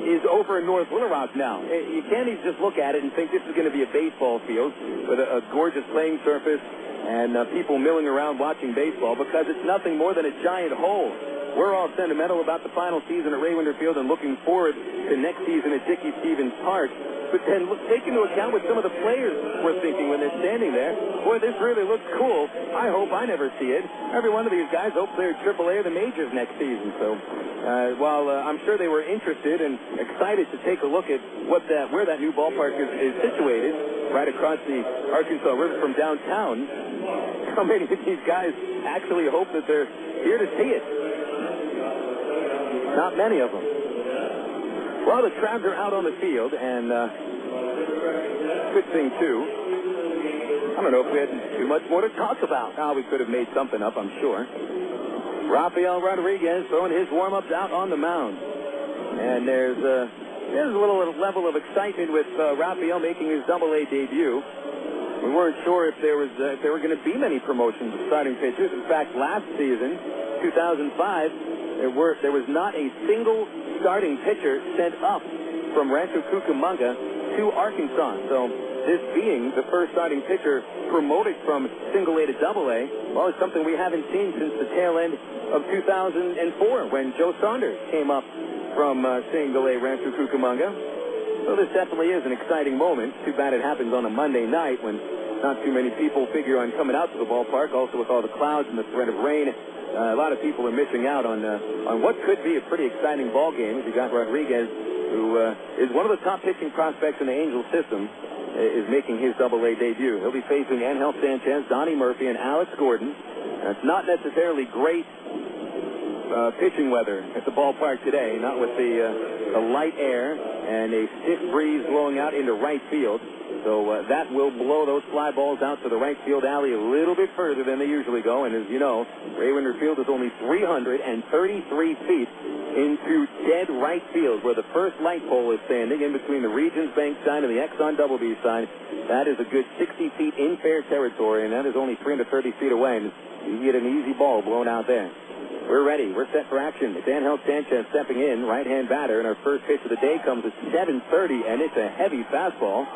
is over in North Little Rock now. You can't even just look at it and think this is going to be a baseball field with a gorgeous playing surface and people milling around watching baseball, because it's nothing more than a giant hole. we're all sentimental about the final season at Ray Winder Field and looking forward to next season at Dickey Stevens Park. But then take into account what some of the players were thinking when they're standing there. Boy, this really looks cool. I hope I never see it. Every one of these guys hopes they're AAA or the majors next season. So while I'm sure they were interested and excited to take a look at where that new ballpark is situated, right across the Arkansas River from downtown, how many of these guys actually hope that they're here to see it? Not many of them. Well, the Travs are out on the field, and good thing, too. I don't know if we had too much more to talk about. Now, we could have made something up, I'm sure. Rafael Rodriguez throwing his warm-ups out on the mound. And there's a little level of excitement with Rafael making his Double-A debut. We weren't sure if there were going to be many promotions of starting pitchers. In fact, last season, 2005, there was not a single starting pitcher sent up from Rancho Cucamonga to Arkansas. So this being the first starting pitcher promoted from single A to double A, well, it's something we haven't seen since the tail end of 2004 when Joe Saunders came up from single A Rancho Cucamonga. So this definitely is an exciting moment. Too bad it happens on a Monday night when not too many people figure on coming out to the ballpark. Also with all the clouds and the threat of rain, a lot of people are missing out on what could be a pretty exciting ball game. You got Rodriguez, who is one of the top pitching prospects in the Angels system, is making his Double-A debut. He'll be facing Ángel Sánchez, Donnie Murphy, and Alex Gordon. It's not necessarily great pitching weather at the ballpark today, not with the light air and a stiff breeze blowing out into right field. So that will blow those fly balls out to the right field alley a little bit further than they usually go. And as you know, Ray Winder Field is only 333 feet into dead right field, where the first light pole is standing in between the Regions Bank sign and the Exxon Double B sign. That is a good 60 feet in fair territory, and that is only 330 feet away. And you get an easy ball blown out there. We're ready. We're set for action. It's Ángel Sánchez stepping in, right-hand batter, and our first pitch of the day comes at 7:30, and it's a heavy fastball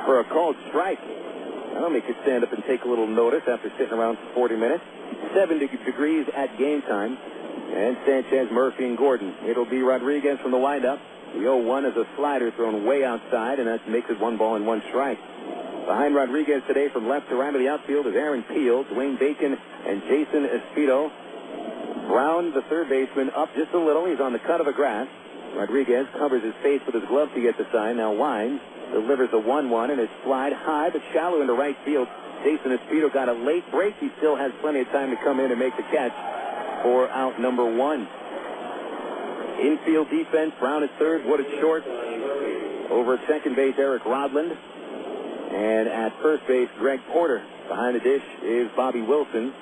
for a called strike. That'll make you stand up and take a little notice after sitting around for 40 minutes. 70 degrees at game time. And Sanchez, Murphy, and Gordon. It'll be Rodriguez from the windup. The 0-1 is a slider thrown way outside, and that makes it 1 ball and 1 strike. Behind Rodriguez today from left to right of the outfield is Aaron Peel, Dwayne Bacon, and Jason Espino. Brown, the third baseman, up just a little. He's on the cut of the grass. Rodriguez covers his face with his glove to get the sign. Now winds, delivers a 1-1, and it's flied high but shallow into right field. Jason Espino got a late break. He still has plenty of time to come in and make the catch for out number 1. Infield defense, Brown at third, Wood at short. Over at second base, Eric Rodland. And at first base, Greg Porter. Behind the dish is Bobby Wilson.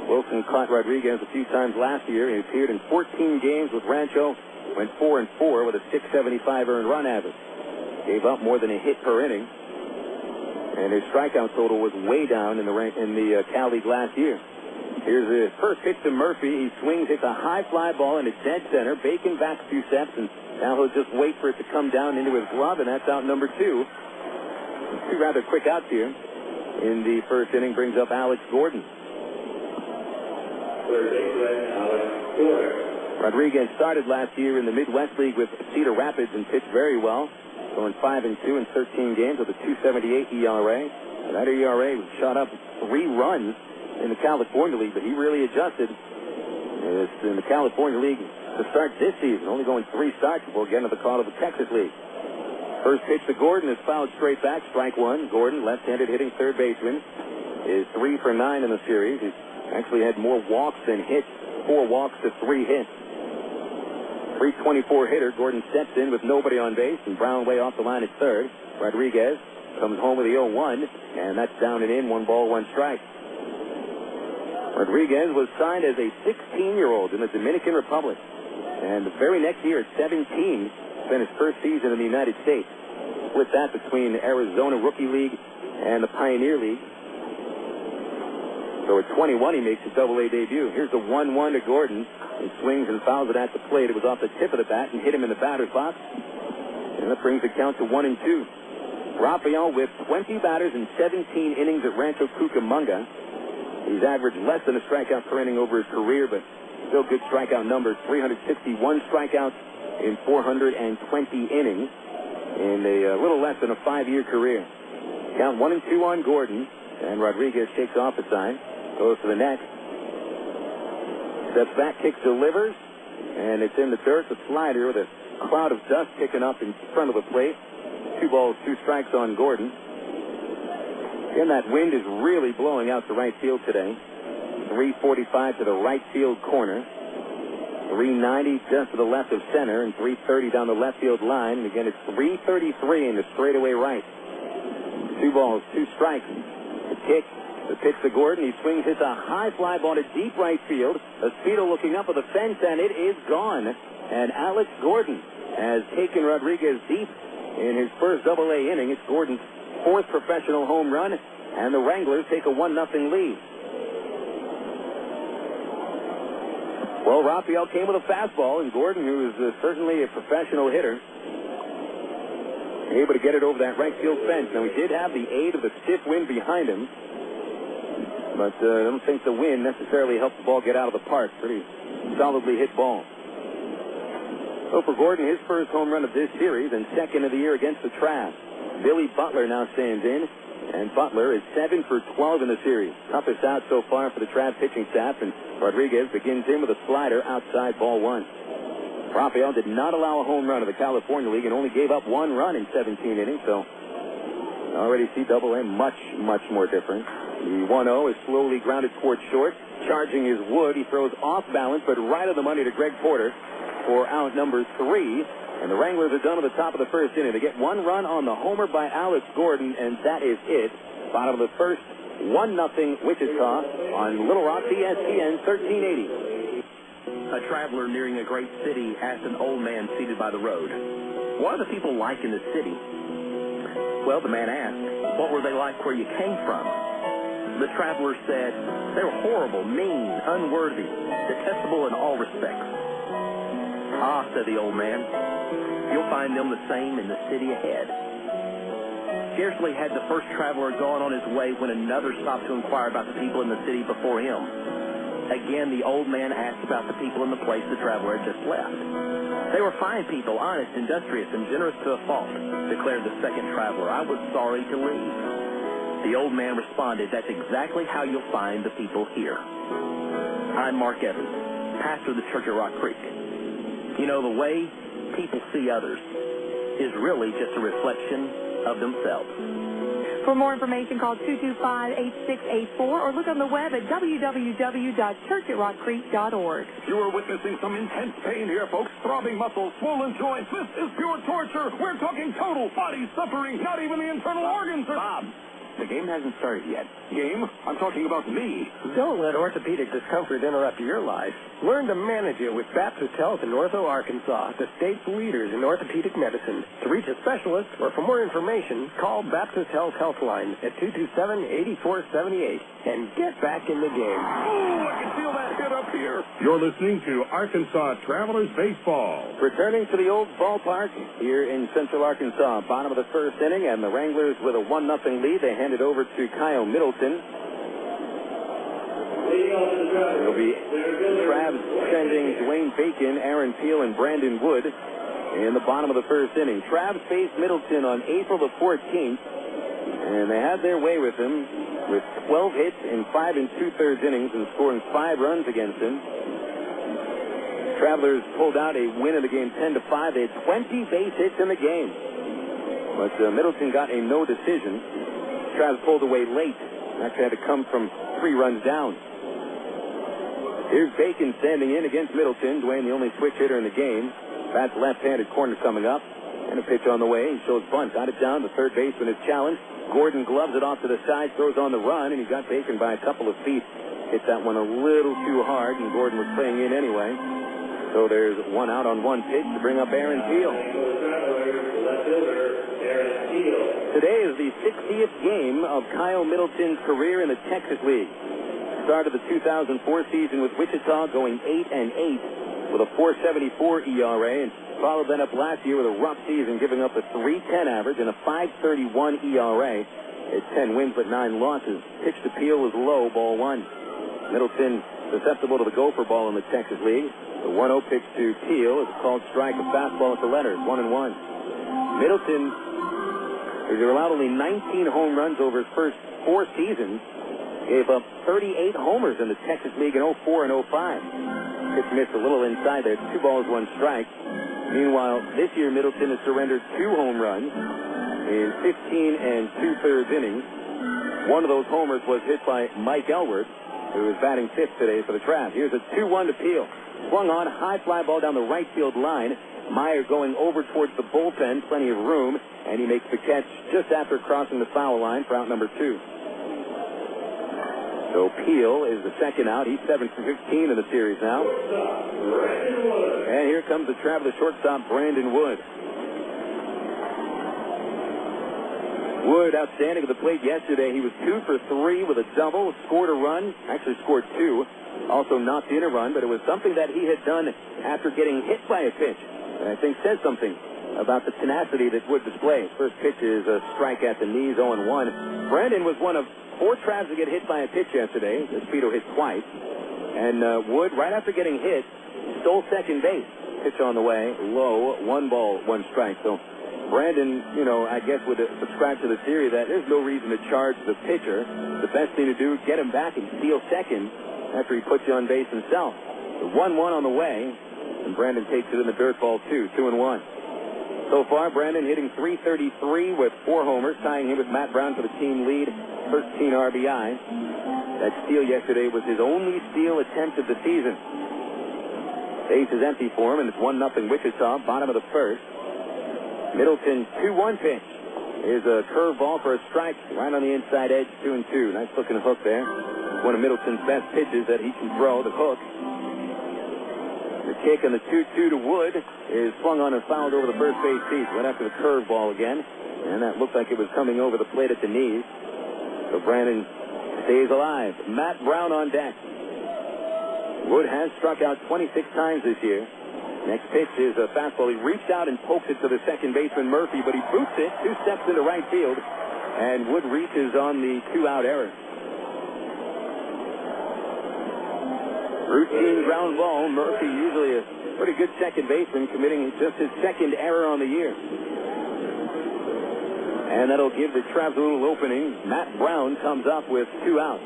Wilson caught Rodriguez a few times last year. He appeared in 14 games with Rancho. Went 4-4 with a .675 earned run average. Gave up more than a hit per inning. And his strikeout total was way down in the Cal League last year. Here's the first pitch to Murphy. He swings, hits a high fly ball into dead center. Bacon back a few steps, and now he'll just wait for it to come down into his glove, and that's out number 2. 2 rather quick outs here in the first inning brings up Alex Gordon. Rodriguez started last year in the Midwest League with Cedar Rapids and pitched very well, going 5-2 in 13 games with a .278 ERA. That ERA was shot up 3 runs in the California League, but he really adjusted in the California League to start this season, only going 3 starts before getting to the call of the Texas League. First pitch to Gordon is fouled straight back, strike 1. Gordon, left-handed hitting third baseman, is 3 for 9 in the series. He's actually had more walks than hits, 4 walks to 3 hits. 324 hitter. Gordon steps in with nobody on base, and Brown way off the line at third. Rodriguez comes home with the 0-1, and that's down and in, 1 ball, 1 strike. Rodriguez was signed as a 16-year-old in the Dominican Republic, and the very next year at 17, spent his first season in the United States. With that between the Arizona Rookie League and the Pioneer League. So at 21, he makes his Double-A debut. Here's the 1-1 to Gordon. He swings and fouls it at the plate. It was off the tip of the bat and hit him in the batter's box. And that brings the count to 1-2. Rafael with 20 batters and 17 innings at Rancho Cucamonga. He's averaged less than a strikeout per inning over his career, but Still good strikeout numbers, 361 strikeouts in 420 innings in a little less than a 5-year career. Count 1-2 on Gordon, and Rodriguez shakes off the side, goes to the next. Steps back, kicks, delivers, and it's in the dirt. The slider with a cloud of dust kicking up in front of the plate. 2 balls, 2 strikes on Gordon. And that wind is really blowing out to right field today. 345 to the right field corner. 390 just to the left of center, and 330 down the left field line. And again, it's 333 in the straightaway right. 2 balls, 2 strikes. The kick, the pitch to Gordon. He swings, hits a high fly ball to deep right field. Espedo looking up at the fence, and it is gone. And Alex Gordon has taken Rodriguez deep in his first Double-A inning. It's Gordon's 4th professional home run, and the Wranglers take a 1-0 lead. Well, Rafael came with a fastball, and Gordon, who is certainly a professional hitter, able to get it over that right field fence. Now, he did have the aid of the stiff wind behind him, but I don't think the wind necessarily helped the ball get out of the park. Pretty solidly hit ball. So for Gordon, his first home run of this series and second of the year against the Travs. Billy Butler now stands in, and Butler is 7 for 12 in the series. Toughest out so far for the Travs pitching staff, and Rodriguez begins in with a slider outside ball 1. Rafael did not allow a home run to the California League and only gave up 1 run in 17 innings, so already see Double-A much, much more different. The 1-0 is slowly grounded towards short. Charging is Wood. He throws off balance, but right of the money to Greg Porter for out number 3. And the Wranglers are done at the top of the first inning. They get 1 run on the homer by Alex Gordon, and that is it. Bottom of the first, 1-0 Wichita on Little Rock, ESPN 1380. A traveler nearing a great city asked an old man seated by the road, "What are the people like in the city?" Well, the man asked, "What were they like where you came from?" The traveler said, "They were horrible, mean, unworthy, detestable in all respects." "Ah," said the old man, "you'll find them the same in the city ahead." Scarcely had the first traveler gone on his way when another stopped to inquire about the people in the city before him. Again, the old man asked about the people in the place the traveler had just left. "They were fine people, honest, industrious, and generous to a fault," declared the second traveler. "I was sorry to leave." The old man responded, "That's exactly how you'll find the people here." I'm Mark Evans, pastor of the Church at Rock Creek. You know, the way people see others is really just a reflection of themselves. For more information, call 225-8684 or look on the web at www.churchatrockcreek.org. You are witnessing some intense pain here, folks. Throbbing muscles, swollen joints. This is pure torture. We're talking total body suffering. Not even the internal organs are... Bob, the game hasn't started yet. Game? I'm talking about me. Don't let orthopedic discomfort interrupt your life. Learn to manage it with Baptist Health in Ortho, Arkansas, the state's leaders in orthopedic medicine. To reach a specialist or for more information, call Baptist Health Helpline at 227-8478 and get back in the game. Oh, I can feel that hit up here. You're listening to Arkansas Travelers Baseball. Returning to the old ballpark here in Central Arkansas, bottom of the first inning, and the Wranglers with a 1-0 lead. They hand it over to Kyle Middleton. It'll be Travs sending Dwayne Bacon, Aaron Peel, and Brandon Wood in the bottom of the first inning. Travs faced Middleton on April the 14th, and they had their way with him with 12 hits in 5 2/3 innings and scoring 5 runs against him. Travelers pulled out a win in the game 10-5. They had 20 base hits in the game, but Middleton got a no decision. Travs pulled away late. Actually had to come from 3 runs down. Here's Bacon standing in against Middleton. Dwayne, the only switch hitter in the game. That's left-handed corner coming up. And a pitch on the way. He shows bunt. Got it down. The third baseman is challenged. Gordon gloves it off to the side, throws on the run, and he got Bacon by a couple of feet. Hit that one a little too hard, and Gordon was playing in anyway. So there's 1 out on 1 pitch to bring up Aaron Peel. Today is the 60th game of Kyle Middleton's career in the Texas League. Started the 2004 season with Wichita going 8-8 with a 4.74 ERA, and followed that up last year with a rough season, giving up a 3.10 average and a 5.31 ERA. It's 10 wins but 9 losses. Pitch to Peel was low, ball 1. Middleton susceptible to the gopher ball in the Texas League. The 1-0 pitch to Peel is a called strike, a fastball at the letters, 1-1. Middleton, who's allowed only 19 home runs over his first 4 seasons, gave up 38 homers in the Texas League in 04 and 05. Pitch missed a little inside there, 2 balls, 1 strike. Meanwhile, this year Middleton has surrendered 2 home runs in 15 and 2/3 innings. One of those homers was hit by Mike Elworth, who is batting 5th today for the Travs. Here's a 2-1 to Peel. Swung on, high fly ball down the right field line. Maier going over towards the bullpen, plenty of room, and he makes the catch just after crossing the foul line for out number 2. So Peel is the second out. He's 7 for 15 in the series now. And here comes the Traveler shortstop, Brandon Wood. Wood outstanding at the plate yesterday. He was 2 for 3 with a double, scored a run, actually scored 2, also knocked in a run, but it was something that he had done after getting hit by a pitch. And I think says something about the tenacity that Wood displays. First pitch is a strike at the knees, 0-1. Brandon was one of 4 Travs to get hit by a pitch yesterday. Speedo hit twice. And Wood, right after getting hit, stole second base. Pitch on the way, low, 1 ball, 1 strike. So Brandon, I guess would subscribe to the theory that there's no reason to charge the pitcher. The best thing to do, get him back and steal second after he puts you on base himself. The 1-1 on the way, and Brandon takes it in the dirt ball 2-1. So far, Brandon hitting .333 with 4 homers, tying him with Matt Brown for the team lead, 13 RBI. That steal yesterday was his only steal attempt of the season. Base is empty for him, and it's 1-0 Wichita, bottom of the first. Middleton 2-1 pitch is a curveball for a strike right on the inside edge, 2-2. Nice looking hook there. One of Middleton's best pitches that he can throw, the hook. The kick on the 2-2 to Wood is swung on and fouled over the first base piece. Went after the curveball again, and that looked like it was coming over the plate at the knees. So Brandon stays alive. Matt Brown on deck. Wood has struck out 26 times this year. Next pitch is a fastball. He reached out and pokes it to the second baseman, Murphy, but he boots it 2 steps into right field, and Wood reaches on the 2-out error. Routine ground ball. Murphy, usually a pretty good second baseman, committing just his second error on the year. And that'll give the Travs a little opening. Matt Brown comes up with 2 outs.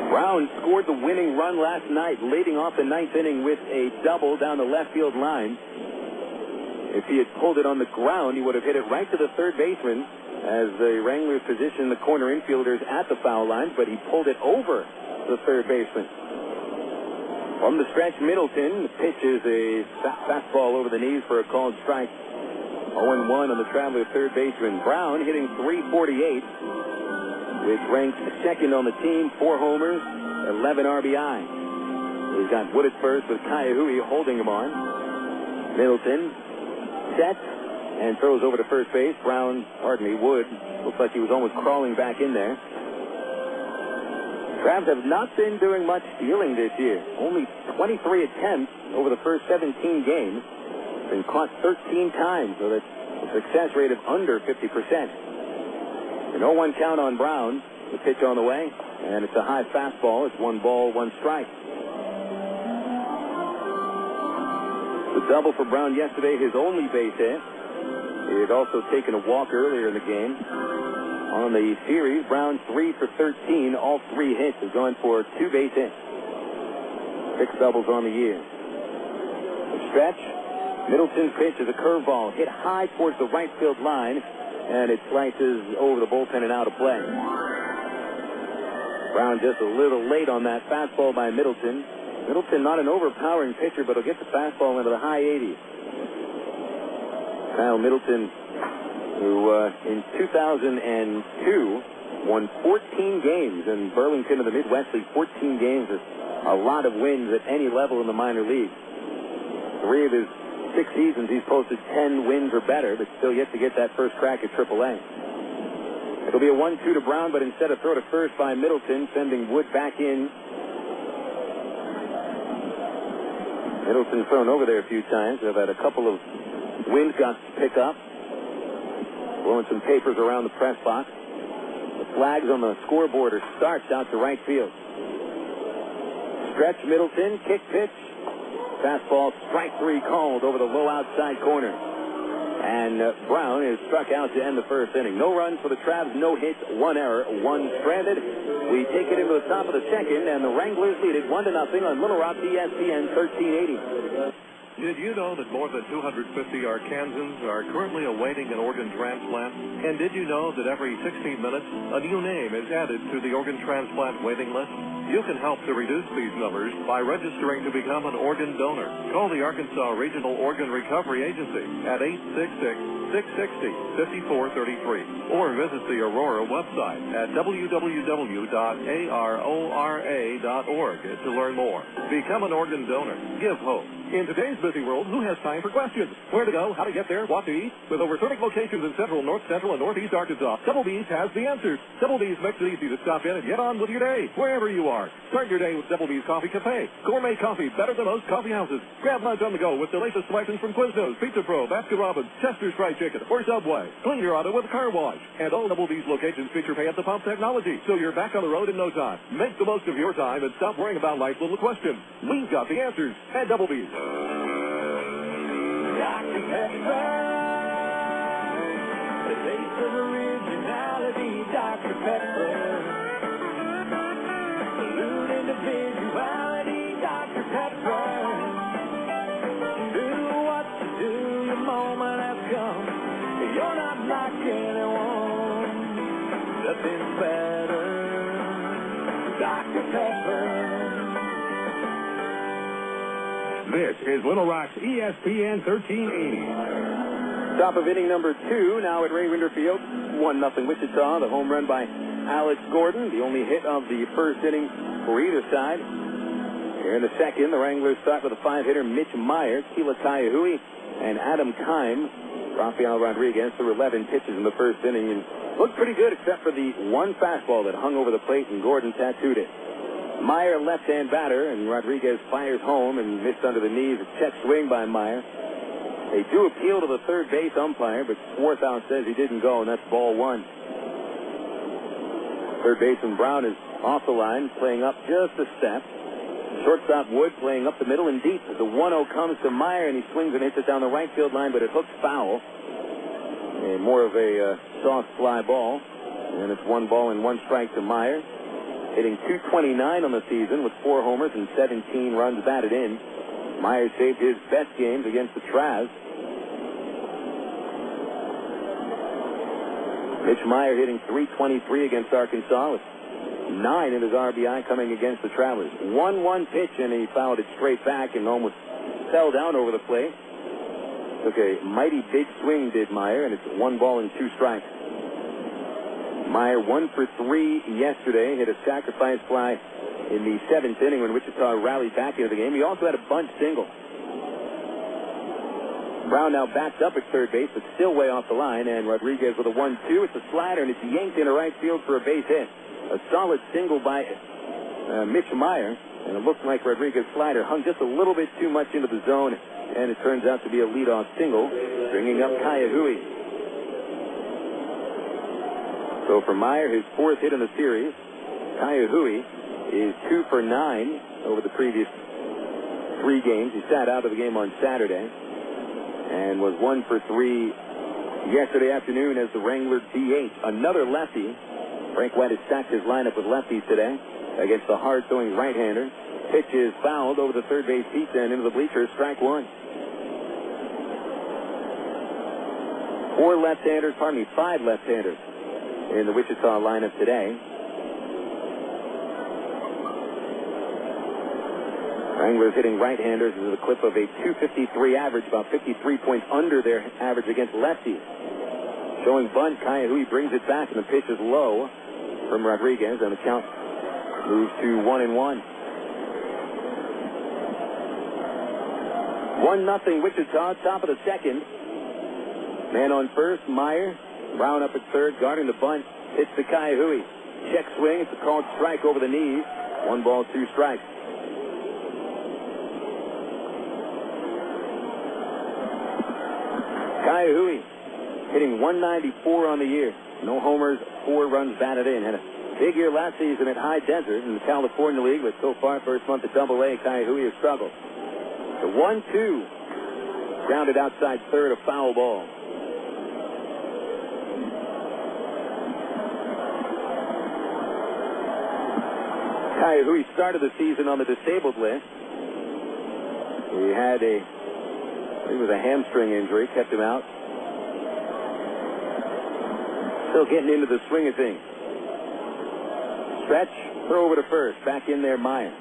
Brown scored the winning run last night, leading off the 9th inning with a double down the left field line. If he had pulled it on the ground, he would have hit it right to the third baseman as the Wranglers positioned the corner infielders at the foul line, but he pulled it over the third baseman. From the stretch, Middleton, the pitch is a fastball over the knees for a called strike. 0-1 on the Traveler third baseman. Brown hitting .348, which ranks second on the team, 4 homers, 11 RBI. He's got Wood at first with Ka'aihue holding him on. Middleton sets and throws over to first base. Wood looks like he was almost crawling back in there. Travs have not been doing much stealing this year. Only 23 attempts over the first 17 games. Been caught 13 times, so that's a success rate of under 50%. An 0-1 count on Brown. The pitch on the way, and it's a high fastball. It's 1 ball, 1 strike. The double for Brown yesterday, his only base hit. He had also taken a walk earlier in the game. On the series, Brown 3 for 13. All 3 hits have gone for 2 base hits. 6 doubles on the year. The stretch. Middleton's pitch is a curveball hit high towards the right field line, and it slices over the bullpen and out of play. Brown just a little late on that fastball by Middleton. Middleton not an overpowering pitcher, but he'll get the fastball into the high 80s. Kyle Middleton, who in 2002 won 14 games in Burlington of the Midwest League. 14 games is a lot of wins at any level in the minor league. 3 of his 6 seasons, he's posted 10 wins or better, but still yet to get that first crack at AAA. It'll be a 1-2 to Brown, but instead of throw to first by Middleton, sending Wood back in. Middleton thrown over there a few times. They've had a couple of wind gusts pick up, blowing some papers around the press box. The Flags on the scoreboard are starts out to right field. Stretch Middleton, kick pitch. Fastball, strike 3 called over the low outside corner. And Brown is struck out to end the first inning. No runs for the Travs, no hits, 1 error, 1 stranded. We take it into the top of the second, and the Wranglers lead it 1-0 on Little Rock, ESPN 1380. Did you know that more than 250 Arkansans are currently awaiting an organ transplant? And did you know that every 16 minutes, a new name is added to the organ transplant waiting list? You can help to reduce these numbers by registering to become an organ donor. Call the Arkansas Regional Organ Recovery Agency at 866-660-5433 or visit the Aurora website at www.arora.org to learn more. Become an organ donor. Give hope. In today's busy world, who has time for questions? Where to go, how to get there, what to eat? With over 30 locations in Central, North Central, and Northeast Arkansas, Double B's has the answers. Double B's makes it easy to stop in and get on with your day, wherever you are. Start your day with Double B's Coffee Cafe. Gourmet coffee, better than most coffee houses. Grab lunch on the go with delicious selections from Quiznos, Pizza Pro, Baskin Robbins, Chester's Fried Chicken, or Subway. Clean your auto with a car wash. And all Double B's locations feature pay-at-the-pump technology, so you're back on the road in no time. Make the most of your time and stop worrying about life's little questions. We've got the answers at Double B's. Dr. Pepper, the taste of originality, Dr. Pepper. Salute individuality, Dr. Pepper. Do what you do, your moment has come. You're not like anyone, nothing better, Dr. Pepper. This is Little Rock's ESPN 1380. Top of inning number 2 now at Ray Winder Field. 1-0 Wichita. The home run by Alex Gordon, the only hit of the first inning for either side. Here in the second, the Wranglers start with a 5-hitter, Mitch Maier, Kila Ka'aihue, and Adam Kime. Rafael Rodriguez threw 11 pitches in the first inning and looked pretty good except for the one fastball that hung over the plate and Gordon tattooed it. Maier, left-hand batter, and Rodriguez fires home and missed under the knees. A check swing by Maier. They do appeal to the third base umpire, but Swarthout says he didn't go, and that's ball 1. Third baseman Brown is off the line, playing up just a step. Shortstop Wood playing up the middle and deep. The 1-0 comes to Maier, and he swings and hits it down the right field line, but it hooks foul. And more of a soft fly ball. And it's 1 ball and 1 strike to Maier. Hitting .229 on the season with 4 homers and 17 runs batted in. Maier saved his best games against the Travs. Mitch Maier hitting .323 against Arkansas with 9 in his RBI coming against the Travelers. 1-1 pitch, and he fouled it straight back and almost fell down over the plate. Took a mighty big swing, did Maier, and it's 1 ball and 2 strikes. Maier 1 for 3 yesterday, hit a sacrifice fly in the 7th inning when Wichita rallied back into the game. He also had a bunt single. Brown now backs up at third base, but still way off the line, and Rodriguez with a 1-2. It's a slider, and it's yanked into right field for a base hit. A solid single by Mitch Maier, and it looked like Rodriguez's slider hung just a little bit too much into the zone, and it turns out to be a leadoff single, bringing up Ka'aihue. So for Maier, his 4th hit in the series. Ka'aihue is 2 for 9 over the previous 3 games. He sat out of the game on Saturday and was 1 for 3 yesterday afternoon as the Wrangler DH. Another lefty. Frank White has stacked his lineup with lefties today against the hard-throwing right-hander. Pitch is fouled over the third base pizza and into the bleachers. Strike 1. 5 left-handers in the Wichita lineup today. Wranglers hitting right-handers is a clip of a .253 average, about 53 points under their average against lefties. Showing bunt, Ka'aihue brings it back, and the pitch is low from Rodriguez, and the count moves to 1-1. 1-0 Wichita, top of the second. Man on first, Maier. Brown up at third, guarding the bunt. Hits to Ka'aihue. Check swing. It's a called strike over the knees. 1 ball, 2 strikes. Ka'aihue hitting .194 on the year. No homers, 4 runs batted in. Had a big year last season at High Desert in the California League, but so far, first month at Double-A, Ka'aihue has struggled. The 1-2. Grounded outside third, a foul ball. Ka'aihue started the season on the disabled list. He had it was a hamstring injury, kept him out. Still getting into the swing of things. Stretch, throw over to first. Back in there, Maier.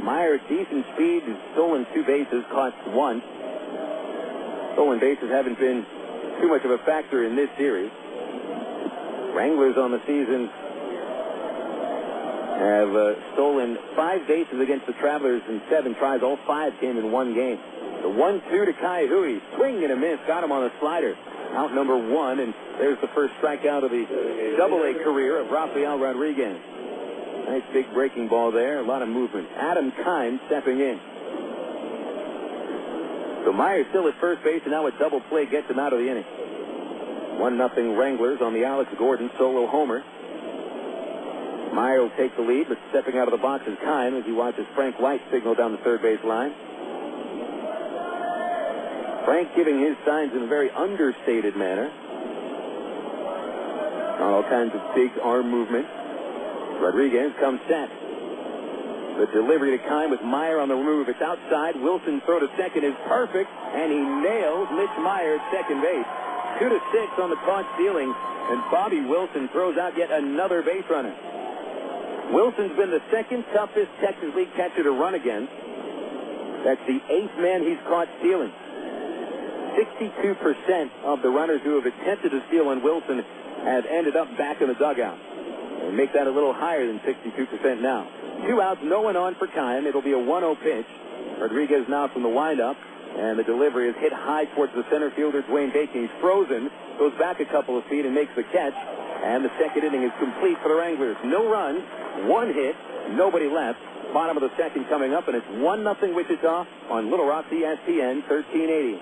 Maier, decent speed, has stolen 2 bases, caught 1. Stolen bases haven't been too much of a factor in this series. Wranglers on the season have stolen 5 bases against the Travelers in 7 tries. All 5 came in 1 game. The 1-2 to Ka'aihue. Swing and a miss. Got him on a slider. Out number 1, and there's the first strikeout of the Double-A career of Rafael Rodriguez. Nice big breaking ball there. A lot of movement. Adam Kime stepping in. So Maier still at first base, and now a double play gets him out of the inning. 1-0 Wranglers on the Alex Gordon solo homer. Maier will take the lead, but stepping out of the box is Kime as he watches Frank White signal down the third base line. Frank giving his signs in a very understated manner. All kinds of big arm movement. Rodriguez comes set. The delivery to Kime with Maier on the move. It's outside. Wilson's throw to second is perfect, and he nails Mitch Maier at second base. 2-6 on the caught stealing, and Bobby Wilson throws out yet another base runner. Wilson's been the second toughest Texas League catcher to run against. That's the 8th man he's caught stealing. 62% of the runners who have attempted to steal on Wilson have ended up back in the dugout. And make that a little higher than 62% now. 2 outs, no one on for Kime. It'll be a 1-0 pitch. Rodriguez now from the windup, and the delivery is hit high towards the center fielder, Dwayne Bacon. He's frozen, goes back a couple of feet and makes the catch. And the second inning is complete for the Wranglers. No runs, 1 hit, nobody left. Bottom of the second coming up, and it's 1-0 Wichita on Little Rock ESPN 1380.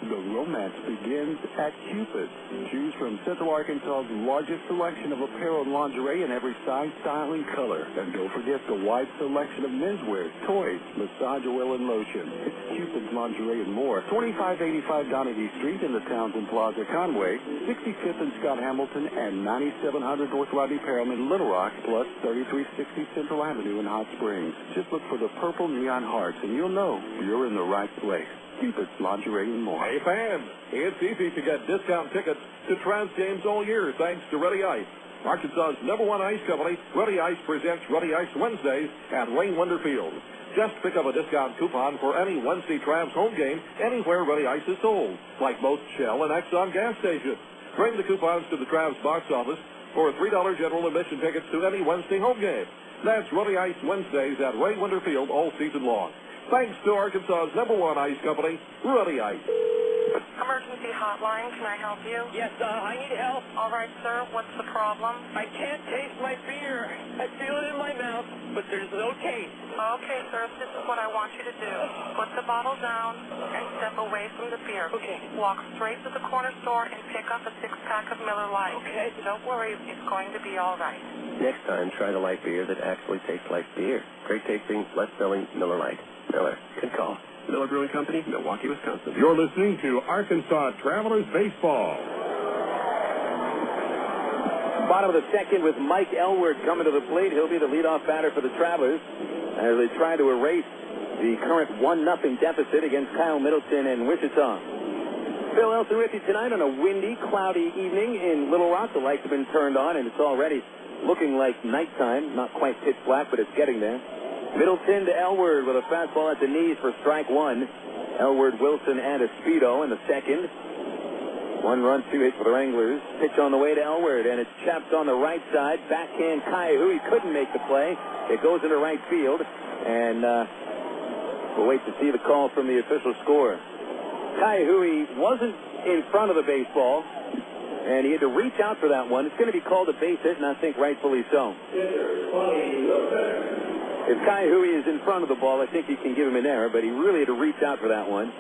The romance begins at Cupid's. Choose from Central Arkansas's largest selection of apparel and lingerie in every size, style, and color. And don't forget the wide selection of menswear, toys, massage oil, and lotion. It's Cupid's Lingerie and more. 2585 Donaghy Street in the Townsend Plaza, Conway, 65th and Scott Hamilton, and 9700 North Rodney Perham in Little Rock, plus 3360 Central Avenue in Hot Springs. Just look for the purple neon hearts, and you'll know you're in the right place. Cupid's Lingerie and more. Hey, fans, it's easy to get discount tickets to Travs games all year thanks to Ready Ice. Arkansas's #1 ice company, Ready Ice presents Ready Ice Wednesdays at Wayne Winder Field. Just pick up a discount coupon for any Wednesday Travs home game anywhere Ready Ice is sold, like most Shell and Exxon gas stations. Bring the coupons to the Travs box office for $3 general admission tickets to any Wednesday home game. That's Ready Ice Wednesdays at Wayne Winder Field all season long. Thanks to Arkansas's #1 ice company, Ready Ice. Emergency hotline, can I help you? Yes, I need help. All right, sir, what's the problem? I can't taste my beer. I feel it in my mouth, but there's no taste. Okay, sir, this is what I want you to do. Put the bottle down and step away from the beer. Okay. Walk straight to the corner store and pick up a 6-pack of Miller Lite. Okay. Don't worry, it's going to be all right. Next time, try the light beer that actually tastes like beer. Great tasting, less selling Miller Lite. Miller, good call. Miller Brewing Company, Milwaukee, Wisconsin. You're listening to Arkansas Travelers Baseball. Bottom of the second with Mike Elward coming to the plate. He'll be the leadoff batter for the Travelers as they try to erase the current 1-0 deficit against Kyle Middleton and Wichita. Phil Elson with you tonight on a windy, cloudy evening in Little Rock. The lights have been turned on, and it's already looking like nighttime. Not quite pitch black, but it's getting there. Middleton to Elward with a fastball at the knees for strike 1. Elward, Wilson, and Espedo in the second. 1 run, 2 hits for the Wranglers. Pitch on the way to Elward, and it's chapped on the right side. Backhand Ka'aihue. He couldn't make the play. It goes into right field, and we'll wait to see the call from the official score. Ka'aihue wasn't in front of the baseball, and he had to reach out for that one. It's going to be called a base hit, and I think rightfully so. If Ka'aihue is in front of the ball, I think you can give him an error, but he really had to reach out for that one.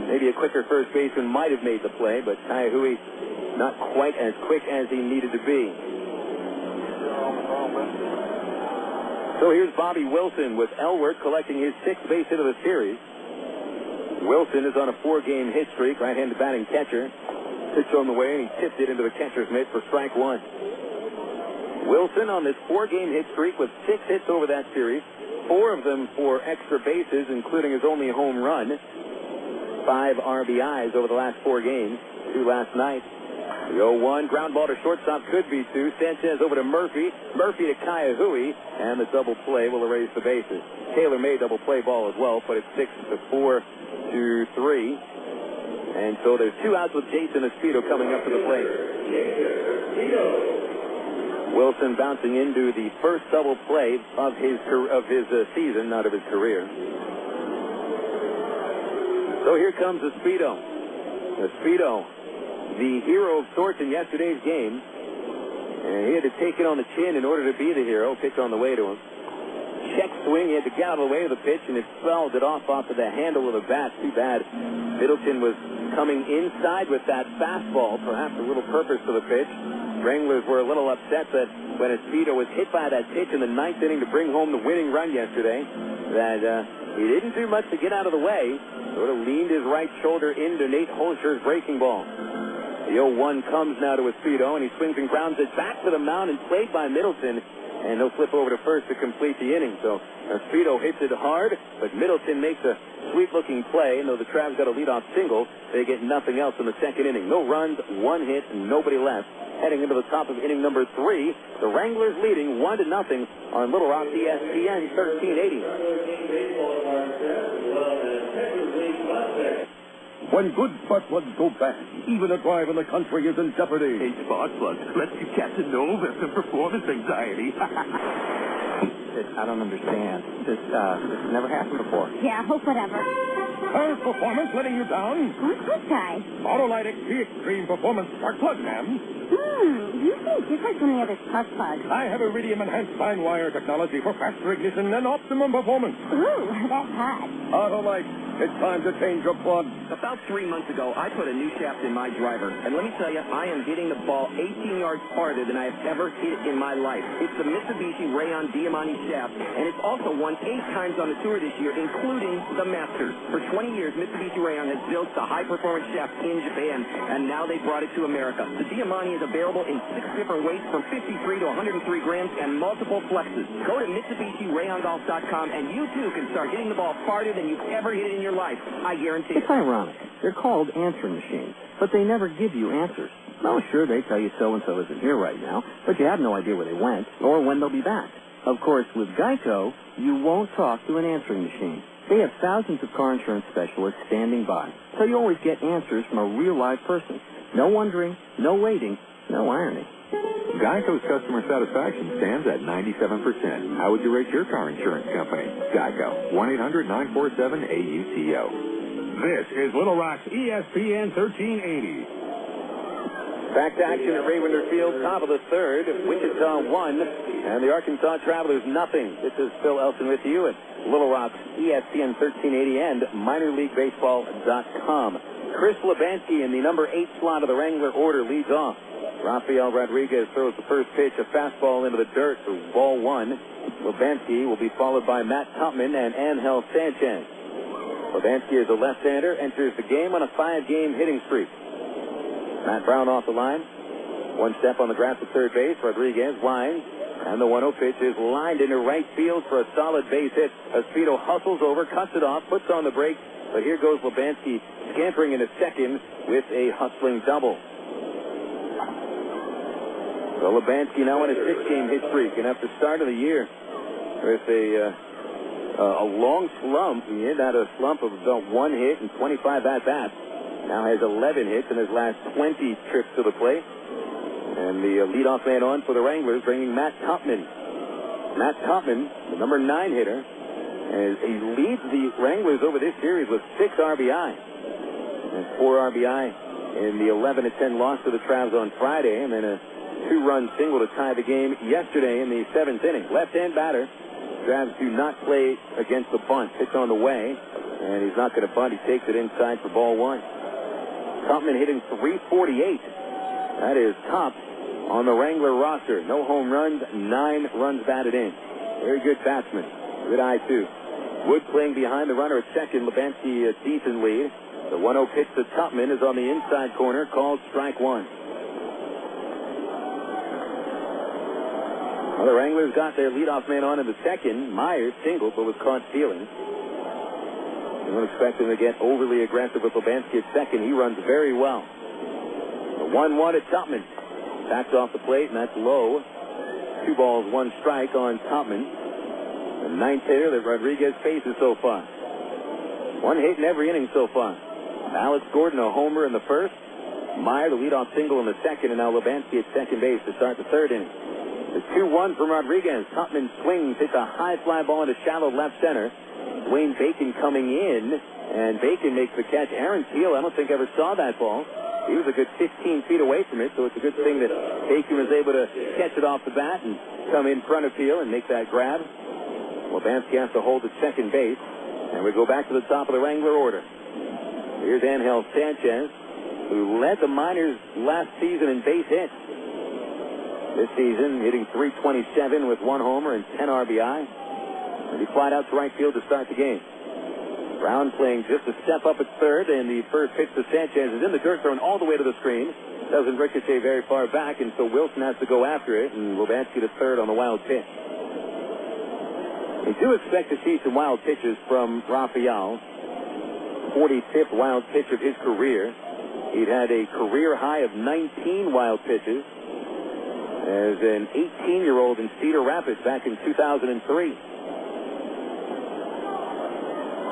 Maybe a quicker first baseman might have made the play, but Ka'aihue not quite as quick as he needed to be. So here's Bobby Wilson with Elwert collecting his 6th base hit of the series. Wilson is on a 4-game hit streak, right-handed batting catcher. Pitch on the way, and he tipped it into the catcher's mitt for strike 1. Wilson on this 4-game hit streak with 6 hits over that series, 4 of them for extra bases, including his only home run. 5 RBIs over the last 4 games, 2 last night. The 0-1, ground ball to shortstop, could be 2. Sanchez over to Murphy. Murphy to Ka'aihue, and the double play will erase the bases. Taylor made double play ball as well, put it 6-4 to 3. And so there's 2 outs with Jason Espedo coming up to the plate. Wilson bouncing into the first double play of his season, not of his career. So here comes Espedo. Espedo, the hero of sorts in yesterday's game. And he had to take it on the chin in order to be the hero. Pitch on the way to him. Check swing. He had to get out of the way of the pitch, and it fouled it off of the handle of the bat. Too bad. Middleton was coming inside with that fastball, perhaps a little purpose to the pitch. Wranglers were a little upset that when Espedo was hit by that pitch in the 9th inning to bring home the winning run yesterday, that he didn't do much to get out of the way. Sort of leaned his right shoulder into Nate Holscher's breaking ball. The 0-1 comes now to Espedo, and he swings and grounds it back to the mound and played by Middleton, and he'll flip over to first to complete the inning. So Espedo hits it hard, but Middleton makes a sweet-looking play, and though the Travs got a leadoff single, they get nothing else in the 2nd inning. No runs, 1 hit, and nobody left. Heading into the top of inning number 3, the Wranglers leading 1-0 on Little Rock ESPN 1380. When good spark plugs go bad, even a drive in the country is in jeopardy. Hey, spark plugs, let's you catch a nerve and performance anxiety. I don't understand. This never happened before. Yeah, whatever. Her performance letting you down? What's this guy? Autolite XP Extreme Performance Spark Plug, ma'am. You seem different from the other spark plugs. I have iridium-enhanced fine wire technology for faster ignition and optimum performance. Ooh, that's hot. Autolite, it's time to change your plug. About 3 months ago, I put a new shaft in my driver, and let me tell you, I am hitting the ball 18 yards farther than I have ever hit in my life. It's the Mitsubishi Rayon Diamante shaft, and it's also won 8 times on the tour this year, including the Masters. For 20 years, Mitsubishi Rayon has built the high-performance shaft in Japan, and now they brought it to America. The Diamante is available in 6 different weights from 53 to 103 grams and multiple flexes. Go to MitsubishiRayonGolf.com, and you too can start hitting the ball farther than you've ever hit it in your life. I guarantee. It's ironic. They're called answering machines, but they never give you answers. Oh, sure, they tell you so-and-so isn't here right now, but you have no idea where they went or when they'll be back. Of course, with Geico, you won't talk to an answering machine. They have thousands of car insurance specialists standing by, so you always get answers from a real live person. No wondering, no waiting, no irony. Geico's customer satisfaction stands at 97%. How would you rate your car insurance company? Geico, 1-800-947-AUTO. This is Little Rock's ESPN 1380. Back to action at Rawinder Field, top of the 3rd. Wichita 1, and the Arkansas Travelers nothing. This is Phil Elson with you at Little Rock's ESPN 1380 and minorleaguebaseball.com. Chris Lebansky in the number 8 slot of the Wrangler order leads off. Rafael Rodriguez throws the first pitch, a fastball into the dirt for ball 1. Lebansky will be followed by Matt Tupman and Ángel Sánchez. Lebansky is a left-hander, enters the game on a 5-game hitting streak. Matt Brown off the line. One step on the grass at third base. Rodriguez winds, and the 1-0 pitch is lined into right field for a solid base hit. Espedo hustles over, cuts it off, puts on the brakes, but here goes Lebansky scampering into second with a hustling double. So Lebansky now on a 6-game hit streak, and after the start of the year with a long slump, he had a slump of about 1 hit and 25 at-bats. Now has 11 hits in his last 20 trips to the plate. And the leadoff man on for the Wranglers, bringing Matt Tupman. Matt Tupman, the number 9 hitter, and he leads the Wranglers over this series with 6 RBI. And 4 RBI in the 11-10 loss to the Travs on Friday, and then a 2-run single to tie the game yesterday in the 7th inning. Left-hand batter. Travs do not play against the bunt. Pitch on the way, and he's not going to bunt. He takes it inside for ball 1. Tupman hitting .348. That is top on the Wrangler roster. No home runs, 9 runs batted in. Very good batsman. Good eye, too. Wood playing behind the runner at second. Lebansky a decent lead. The 1-0 pitch to Tupman is on the inside corner, called strike one. Well, the Wranglers got their leadoff man on in the second. Maier singled, but was caught stealing. You don't expect him to get overly aggressive with Lebansky at second. He runs very well. The 1-1 at Tupman. Backed off the plate, and that's low. 2 balls, 1 strike on Tupman. The 9th hitter that Rodriguez faces so far. 1 hit in every inning so far. Alex Gordon a homer in the first. Maier the leadoff single in the second, and now Lebansky at second base to start the third inning. The 2-1 from Rodriguez. Tupman swings, hits a high fly ball into shallow left center. Dwayne Bacon coming in, and Bacon makes the catch. Aaron Teal, I don't think ever saw that ball. He was a good 15 feet away from it, so it's a good thing that Bacon was able to catch it off the bat and come in front of Teal and make that grab. Lebansky has to hold at second base, and we go back to the top of the Wrangler order. Here's Ángel Sánchez, who led the minors last season in base hits. This season, hitting .327 with 1 homer and 10 RBI. And he flied out to right field to start the game. Brown playing just a step up at third, and the first pitch to Sánchez is in the dirt, thrown all the way to the screen. Doesn't ricochet very far back, and so Wilson has to go after it, and Lebansky to third on the wild pitch. We do expect to see some wild pitches from Rafael. 45th wild pitch of his career. He'd had a career high of 19 wild pitches as an 18-year-old in Cedar Rapids back in 2003.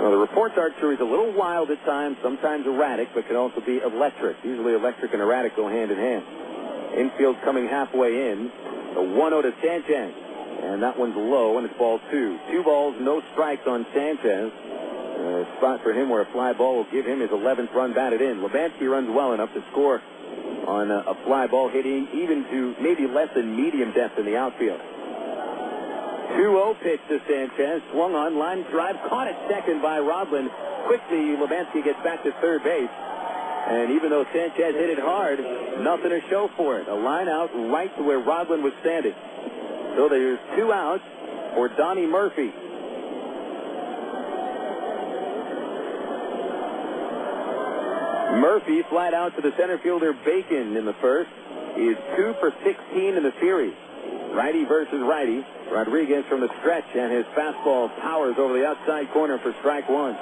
Well, the reports are true. He's a little wild at times, sometimes erratic, but can also be electric. Usually electric and erratic go hand in hand. Infield coming halfway in. The 1-0 to Sánchez. And that one's low, and it's ball 2. 2 balls, no strikes on Sánchez. A spot for him where a fly ball will give him his 11th run batted in. Lebansky runs well enough to score on a fly ball hitting even to maybe less than medium depth in the outfield. 2-0 pitch to Sánchez. Swung on, line drive, caught at second by Rodlin. Quickly, Lebansky gets back to third base. And even though Sánchez hit it hard, nothing to show for it. A line out right to where Rodlin was standing. So there's 2 outs for Donnie Murphy. Murphy flied out to the center fielder Bacon in the first. He is 2 for 16 in the series. Righty versus righty. Rodriguez from the stretch, and his fastball powers over the outside corner for strike 1.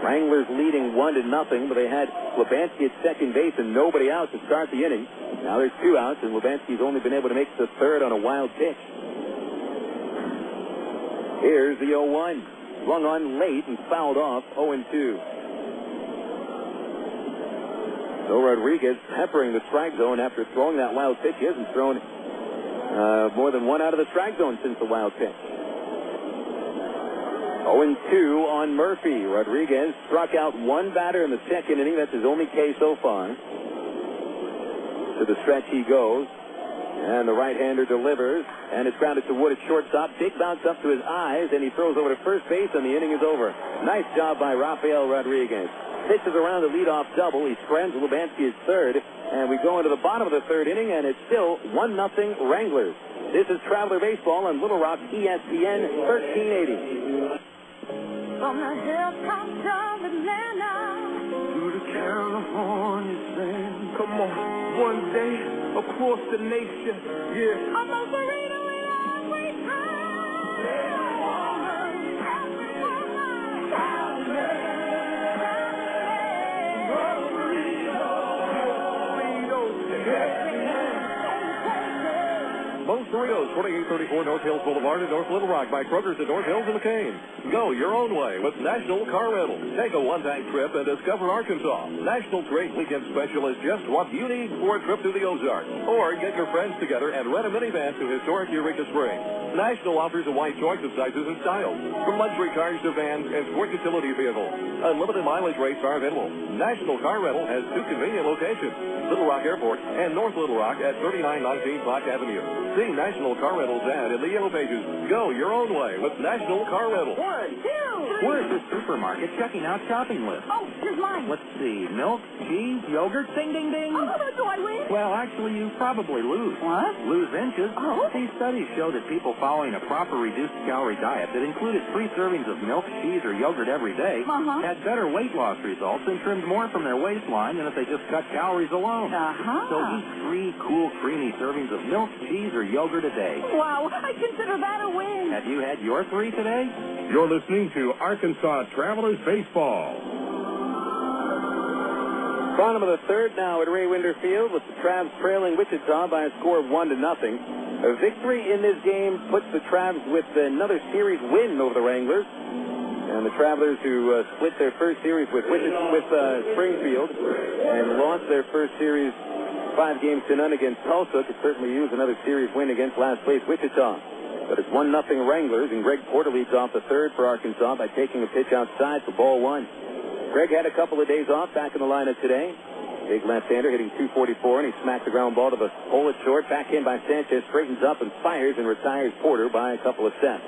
Wranglers leading 1-0, but they had Lebansky at second base and nobody out to start the inning. Now there's 2 outs, and Lebansky's only been able to make the third on a wild pitch. Here's the 0-1. Swung on late and fouled off, 0-2. So Rodriguez peppering the strike zone after throwing that wild pitch. He hasn't thrown more than 1 out of the strike zone since the wild pitch. 0-2 on Murphy. Rodriguez struck out 1 batter in the second inning. That's his only K so far. To the stretch he goes. And the right-hander delivers. And it's grounded to Wood at shortstop. Big bounce up to his eyes, and he throws over to first base, and the inning is over. Nice job by Rafael Rodriguez. Pitches around the leadoff double. He scrambles Lebansky at third. And we go into the bottom of the third inning, and it's still 1-0 Wranglers. This is Traveler Baseball on Little Rock, ESPN 1380. From the hilltops of Atlanta to the California sand. Come on, one day across the nation, yeah. I'm a burrito in every Most Burritos, 2834 North Hills Boulevard in North Little Rock by Kroger's at North Hills and McCain. Go your own way with National Car Rental. Take a one-tank trip and discover Arkansas. National's great weekend special is just what you need for a trip to the Ozarks. Or get your friends together and rent a minivan to historic Eureka Springs. National offers a wide choice of sizes and styles, from luxury cars to vans and sport utility vehicles. Unlimited mileage rates are available. National Car Rental has 2 convenient locations, Little Rock Airport and North Little Rock at 3919 Park Avenue. See National Car Rental's ad in the yellow pages. Go your own way with National Car Rental. 1, 2, 3. the supermarket checking out shopping lists. Oh, here's mine. Let's see. Milk, cheese, yogurt, ding, ding, ding. Oh, do I win? Well, actually, you probably lose. What? Lose inches. Oh. These studies show that people following a proper reduced-calorie diet that included 3 servings of milk, cheese, or yogurt every day had better weight loss results and trimmed more from their waistline than if they just cut calories alone. So eat 3 cool, creamy servings of milk, cheese, or yogurt a day. Wow, I consider that a win. Have you had your 3 today? You're listening to Arkansas Travelers Baseball. Bottom of the third now at Ray Winder Field with the Travs trailing Wichita by a score of 1-0. A victory in this game puts the Travs with another series win over the Wranglers. And the Travelers, who split their first series with Springfield and lost their first series 5-0 against Tulsa, could certainly use another series win against last place Wichita. But it's 1-0 Wranglers, and Greg Porter leads off the third for Arkansas by taking a pitch outside for ball 1. Greg had a couple of days off, back in the lineup today. Big left-hander hitting .244, and he smacked the ground ball to the hole at short. Back in by Sanchez, straightens up and fires and retires Porter by a couple of steps.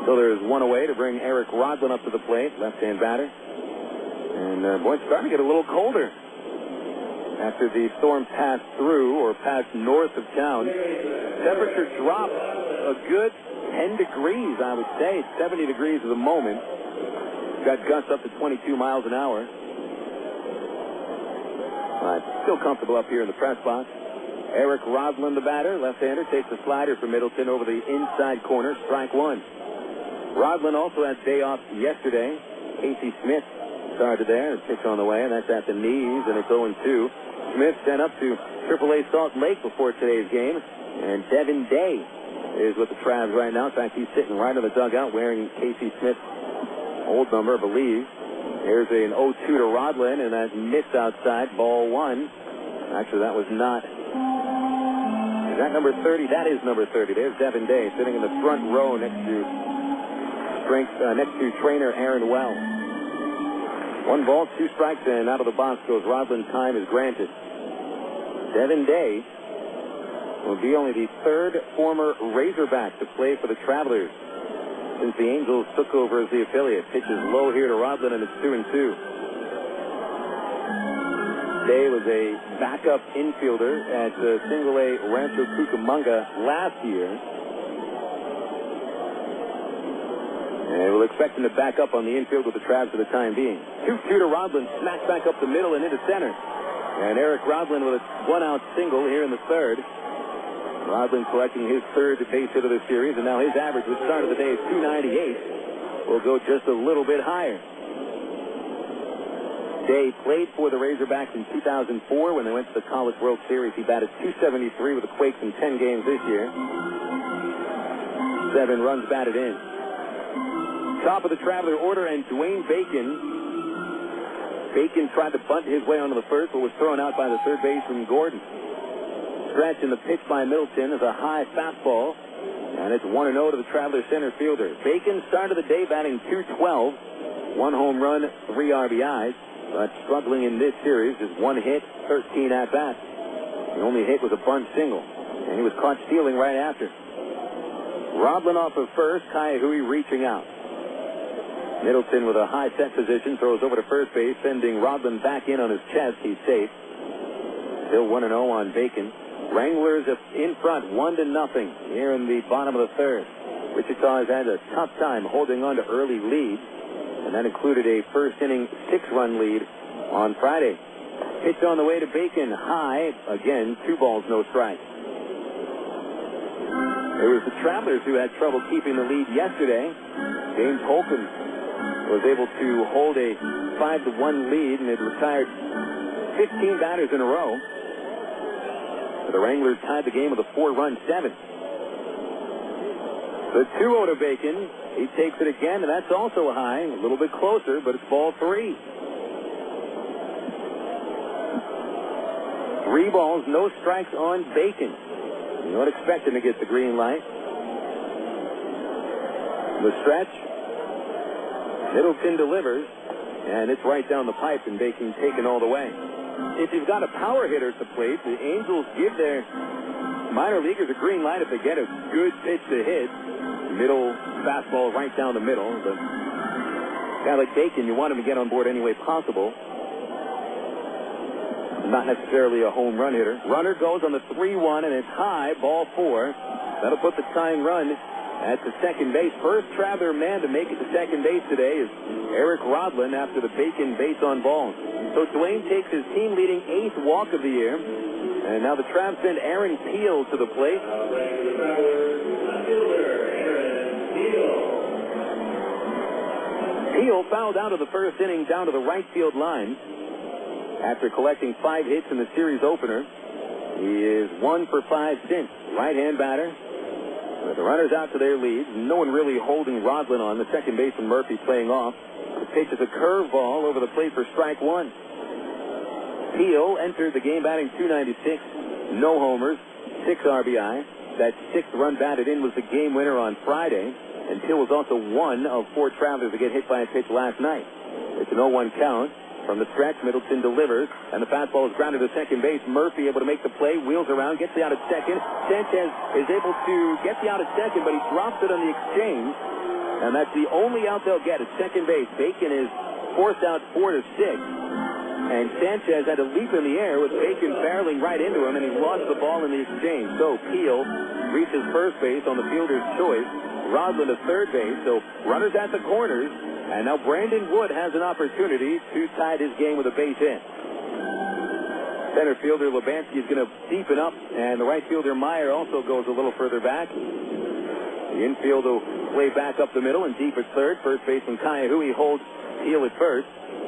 So there's one away to bring Eric Rodlin up to the plate, left-hand batter. And boy, it's starting to get a little colder. After the storm passed through, or passed north of town, temperature dropped a good 10 degrees, I would say. It's 70 degrees at the moment. Got gusts up to 22 miles an hour. Still comfortable up here in the press box. Eric Rodlin, the batter, left-hander, takes a slider for Middleton over the inside corner, strike 1. Rodlin also had day off yesterday. Casey Smith started there, a pitch on the way, and that's at the knees, and it's 0-2. Smith sent up to AAA Salt Lake before today's game, and Devin Day is with the Travs right now. In fact, he's sitting right in the dugout wearing Casey Smith's old number, I believe. There's an 0-2 to Rodlin, and that missed outside, ball 1. Actually, that was not. Is that number 30? That is number 30. There's Devin Day sitting in the front row next to trainer Aaron Wells. 1 ball, 2 strikes, and out of the box goes Rodlin. Time is granted. Devin Day will be only the 3rd former Razorback to play for the Travelers since the Angels took over as the affiliate. Pitches low here to Rodlin, and it's 2-2. Day was a backup infielder at Single-A Rancho Cucamonga last year. And we'll expect him to back up on the infield with the Travs for the time being. 2-2 to Rodlin, smacks back up the middle and into center. And Eric Rodlin with a 1-out single here in the third. Rodlin collecting his 3rd base hit of the series, and now his average, which started the day at .298, will go just a little bit higher. Day played for the Razorbacks in 2004 when they went to the College World Series. He batted .273 with the Quakes in 10 games this year. 7 runs batted in. Top of the Traveler order, and Dwayne Bacon. Bacon tried to bunt his way onto the first, but was thrown out by the third baseman Gordon. Scratch in the pitch by Middleton is a high fastball, and it's 1-0 to the Traveler center fielder. Bacon started the day batting .212, 1 home run, 3 RBIs, but struggling in this series is 1 hit, 13 at-bats. The only hit was a bunt single, and he was caught stealing right after. Rodlin off of first, Ka'aihue reaching out. Middleton with a high set position throws over to first base, sending Rodlin back in on his chest. He's safe. Still 1-0 on Bacon. Wranglers in front, 1-0 here in the bottom of the third. Wichita has had a tough time holding on to early leads, and that included a first-inning 6-run lead on Friday. Pitch on the way to Bacon, high, again, 2 balls, no strikes. It was the Travelers who had trouble keeping the lead yesterday. James Holcomb was able to hold a 5-1 lead, and it retired 15 batters in a row. The Wranglers tied the game with a 4-run 7th. The 2-0 to Bacon. He takes it again, and that's also high. A little bit closer, but it's ball 3. 3 balls, no strikes on Bacon. You don't expect him to get the green light. The stretch. Middleton delivers, and it's right down the pipe, and Bacon taken all the way. If you've got a power hitter at the plate, the Angels give their minor leaguers a green light if they get a good pitch to hit. Middle fastball right down the middle. But guy like Bacon, you want him to get on board any way possible. Not necessarily a home run hitter. Runner goes on the 3-1, and it's high, ball 4. That'll put the tying run at the second base. First Traveler man to make it to second base today is Eric Rodlin after the Bacon base on ball. So Dwayne takes his team-leading 8th walk of the year. And now the Travs send Aaron Peel to the plate. Peel fouled out of the first inning down to the right field line. After collecting 5 hits in the series opener, he is 1 for 5 since. Right-hand batter. With the runners out to their leads, no one really holding Rodlin on. The second baseman Murphy playing off. The pitch is a curveball over the plate for strike 1. Peel entered the game batting .296, no homers, 6 RBI. That 6th run batted in was the game winner on Friday, and Peel was also one of 4 Travelers to get hit by a pitch last night. It's an 0-1 count. From the stretch, Middleton delivers, and the fastball is grounded to second base. Murphy able to make the play, wheels around, gets the out at second. Sanchez is able to get the out at second, but he drops it on the exchange, and that's the only out they'll get at second base. Bacon is forced out 4-6, and Sanchez had to leap in the air with Bacon barreling right into him, and he lost the ball in the exchange. So Peel reaches first base on the fielder's choice. Rodlin to third base, so runners at the corners. And now Brandon Wood has an opportunity to tie this game with a base hit. Center fielder Lubanski is going to deepen up, and the right fielder Maier also goes a little further back. The infield will play back up the middle and deep at third. First baseman Ka'aihue holds Peel at first.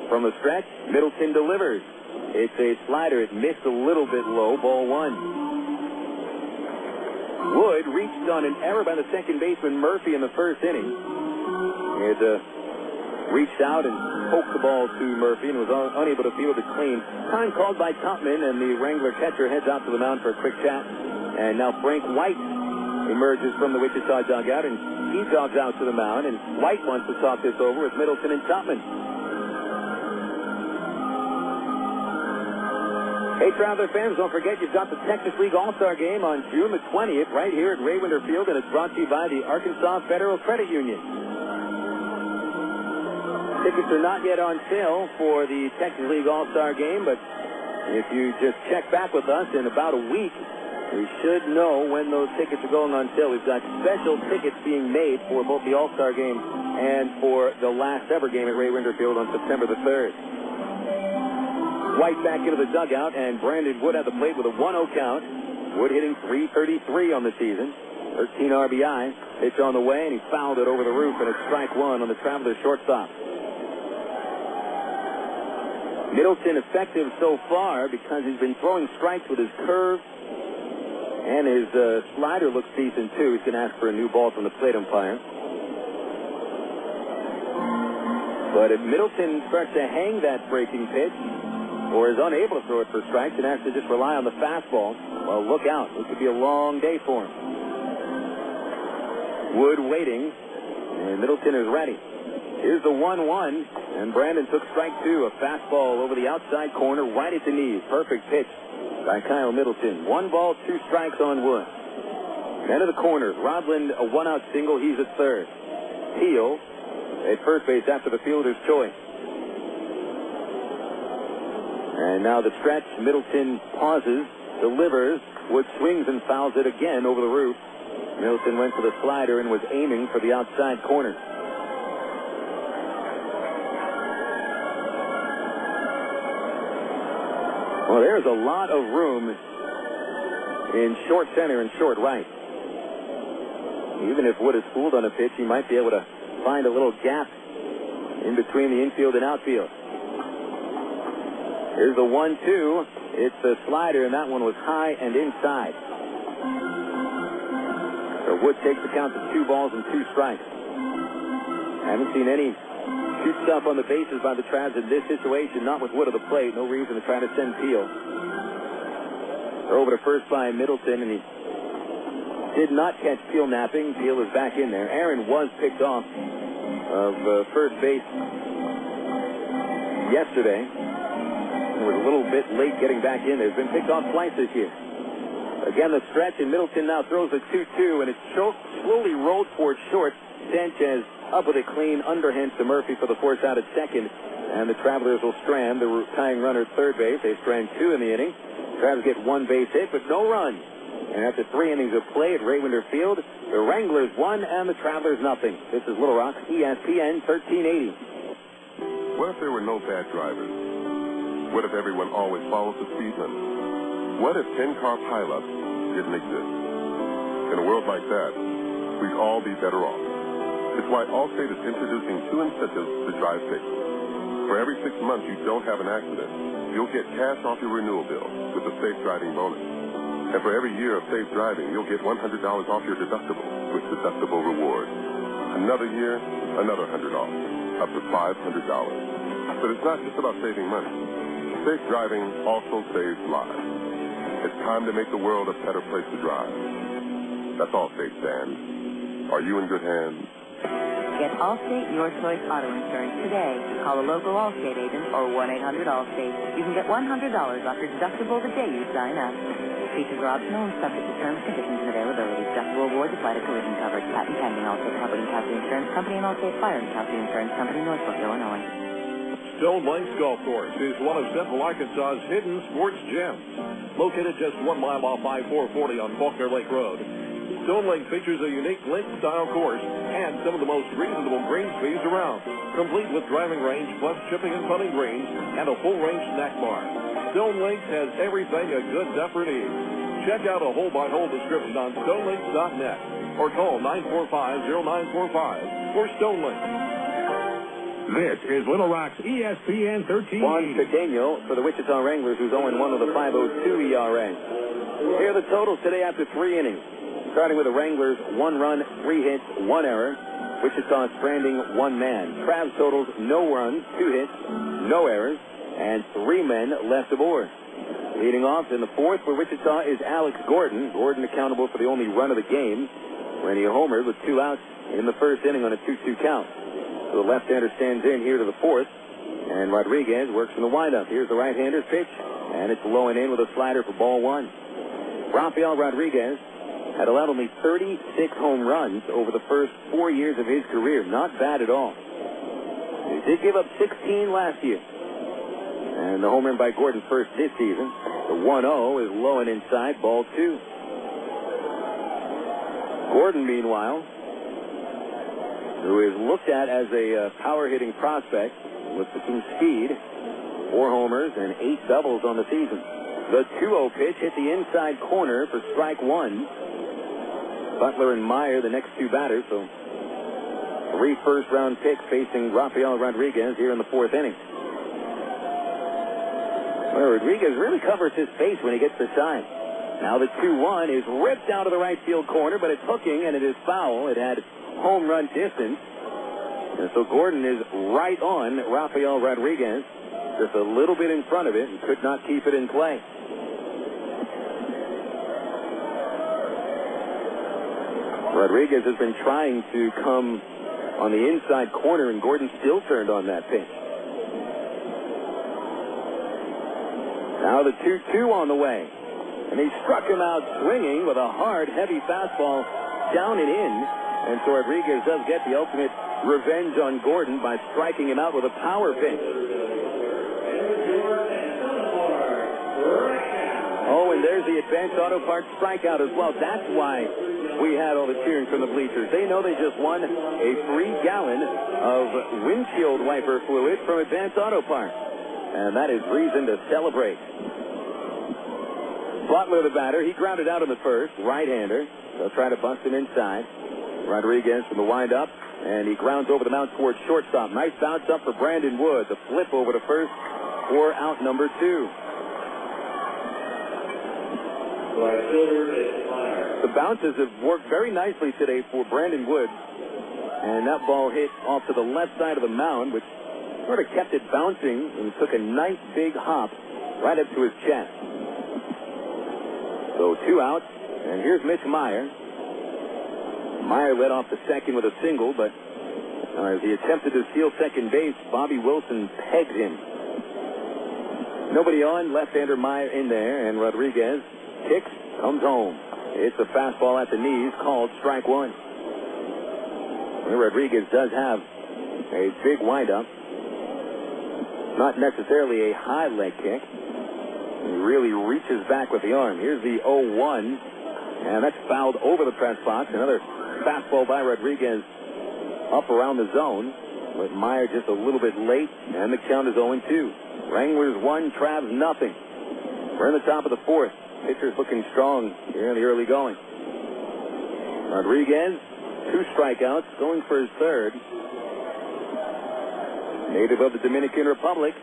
From the stretch, Middleton delivers. It's a slider. It missed a little bit low. Ball 1. Wood reached on an error by the second baseman Murphy in the first inning. He had reached out and poked the ball to Murphy and was unable to field it clean. Time called by Tupman, and the Wrangler catcher heads out to the mound for a quick chat. And now Frank White emerges from the Wichita dugout, and he jogs out to the mound, and White wants to talk this over with Middleton and Tupman. Hey, Traveler fans, don't forget you've got the Texas League All-Star Game on June the 20th right here at Raywinder Field, and it's brought to you by the Arkansas Federal Credit Union. Tickets are not yet on sale for the Texas League All-Star Game, but if you just check back with us in about a week, we should know when those tickets are going on sale. We've got special tickets being made for both the All-Star Game and for the last ever game at Raywinder Field on September the 3rd. White back into the dugout, and Brandon Wood at the plate with a 1-0 count. Wood hitting .333 on the season. 13 RBI. Pitch on the way, and he fouled it over the roof, and it's strike 1 on the Travelers shortstop. Middleton effective so far because he's been throwing strikes with his curve, and his slider looks decent too. He's going to ask for a new ball from the plate umpire. But if Middleton starts to hang that breaking pitch, or is unable to throw it for strikes and has to just rely on the fastball, well, look out. It could be a long day for him. Wood waiting, and Middleton is ready. Here's the 1-1, and Brandon took strike 2, a fastball over the outside corner, right at the knees. Perfect pitch by Kyle Middleton. 1 ball, 2 strikes on Wood. End of the corners. Rodlin, a 1-out single. He's at third. Peel at first base after the fielder's choice. And now the stretch. Middleton pauses, delivers. Wood swings and fouls it again over the roof. Middleton went to the slider and was aiming for the outside corner. Well, there's a lot of room in short center and short right. Even if Wood is fooled on a pitch, he might be able to find a little gap in between the infield and outfield. Here's the 1-2. It's a slider, and that one was high and inside. So Wood takes the count to 2 balls and 2 strikes. I haven't seen any shoot stuff on the bases by the Travs in this situation, not with Wood at the plate. No reason to try to send Peel. They're over to first by Middleton, and he did not catch Peel napping. Peel is back in there. Aaron was picked off of first base yesterday. He was a little bit late getting back in there. He's been picked off twice this year. Again, the stretch, and Middleton now throws a 2-2, and it's slowly rolled towards short. Sanchez up with a clean underhand to Murphy for the force out at second. And the Travelers will strand the tying runner at third base. They strand 2 in the inning. Travers get 1 base hit, but no runs. And after 3 innings of play at Raywinder Field, the Wranglers won and the Travelers nothing. This is Little Rock's ESPN 1380. What if there were no bad drivers? What if everyone always follows the speed limit? What if 10-car pileups didn't exist? In a world like that, we'd all be better off. It's why Allstate is introducing 2 incentives to drive safe. For every 6 months you don't have an accident, you'll get cash off your renewal bill with the Safe Driving bonus. And for every year of safe driving, you'll get $100 off your deductible with Deductible Rewards. Another year, another $100 off, up to $500. But it's not just about saving money. Safe driving also saves lives. It's time to make the world a better place to drive. That's Allstate stands. Are you in good hands? Get Allstate Your Choice Auto Insurance today. Call a local Allstate agent or 1-800-ALLSTATE. You can get $100 off your deductible the day you sign up. Features are optional and subject to terms, conditions, and availability. Deductible awards apply to collision coverage. Patent pending. Allstate Property and Casualty Insurance Company and Allstate Fire and Casualty Insurance Company, Northbrook, Illinois. Stone Lakes Golf Course is one of Central Arkansas's hidden sports gems. Located just 1 mile off I-440 on Faulkner Lake Road, Stone Lake features a unique link-style course and some of the most reasonable green speeds around, complete with driving range plus chipping and putting greens and a full-range snack bar. Stone Lakes has everything a good duffer needs. Check out a hole-by-hole description on stonelakes.net or call 945-0945 for Stone Lakes. This is Little Rock's ESPN 1380. Juan Pequeño for the Wichita Wranglers, who's 0-1 with a 5.02 ERA. Here are the totals today after 3 innings. Starting with the Wranglers, 1 run, 3 hits, 1 error. Wichita stranding 1 man. Travs totals, no runs, 2 hits, no errors, and 3 men left aboard. Leading off in the 4th for Wichita is Alex Gordon. Gordon accountable for the only run of the game when he homered with 2 outs in the 1st inning on a 2-2 count. So the left-hander stands in here to the 4th, and Rodriguez works in the windup. Here's the right-hander's pitch, and it's low and in with a slider for ball 1. Rafael Rodriguez had allowed only 36 home runs over the first 4 years of his career. Not bad at all. He did give up 16 last year. And the home run by Gordon first this season. The 1-0 is low and inside, ball 2. Gordon, meanwhile, who is looked at as a power-hitting prospect with some speed, 4 homers and 8 doubles on the season. The 2-0 pitch hit the inside corner for strike 1. Butler and Maier, the next 2 batters, so 3 first-round picks facing Rafael Rodriguez here in the 4th inning. Well, Rodriguez really covers his face when he gets the sign. Now the 2-1 is ripped out of the right field corner, but it's hooking, and it is foul. It had home run distance. And so Gordon is right on Rafael Rodriguez, just a little bit in front of it, and could not keep it in play. Rodriguez has been trying to come on the inside corner, and Gordon still turned on that pitch. Now the 2-2 on the way. And he struck him out swinging with a hard, heavy fastball down and in. And so Rodriguez does get the ultimate revenge on Gordon by striking him out with a power pitch. Oh, and there's the Advanced Auto Parts strikeout as well. That's why we had all the cheering from the bleachers. They know they just won a free gallon of windshield wiper fluid from Advanced Auto Parts. And that is reason to celebrate. Butler, the batter, he grounded out in the first, right-hander. They'll try to bust him inside. Rodriguez from the windup, and he grounds over the mound towards shortstop. Nice bounce up for Brandon Wood. The flip over to first for out number 2. The bounces have worked very nicely today for Brandon Wood. And that ball hit off to the left side of the mound, which sort of kept it bouncing and took a nice big hop right up to his chest. So 2 outs, and here's Mitch Maier. Maier led off the second with a single, but as he attempted to steal second base, Bobby Wilson pegged him. Nobody on, left-hander Maier in there, and Rodriguez kicks, comes home. It's a fastball at the knees, called strike 1. Rodriguez does have a big windup. Not necessarily a high leg kick. He really reaches back with the arm. Here's the 0-1. And that's fouled over the press box. Another fastball by Rodriguez up around the zone. With Maier just a little bit late. And the count is 0-2. Wranglers 1, Travs nothing. We're in the top of the fourth. Pitcher's looking strong here in the early going. Rodriguez, 2 strikeouts, going for his third. Native of the Dominican Republic,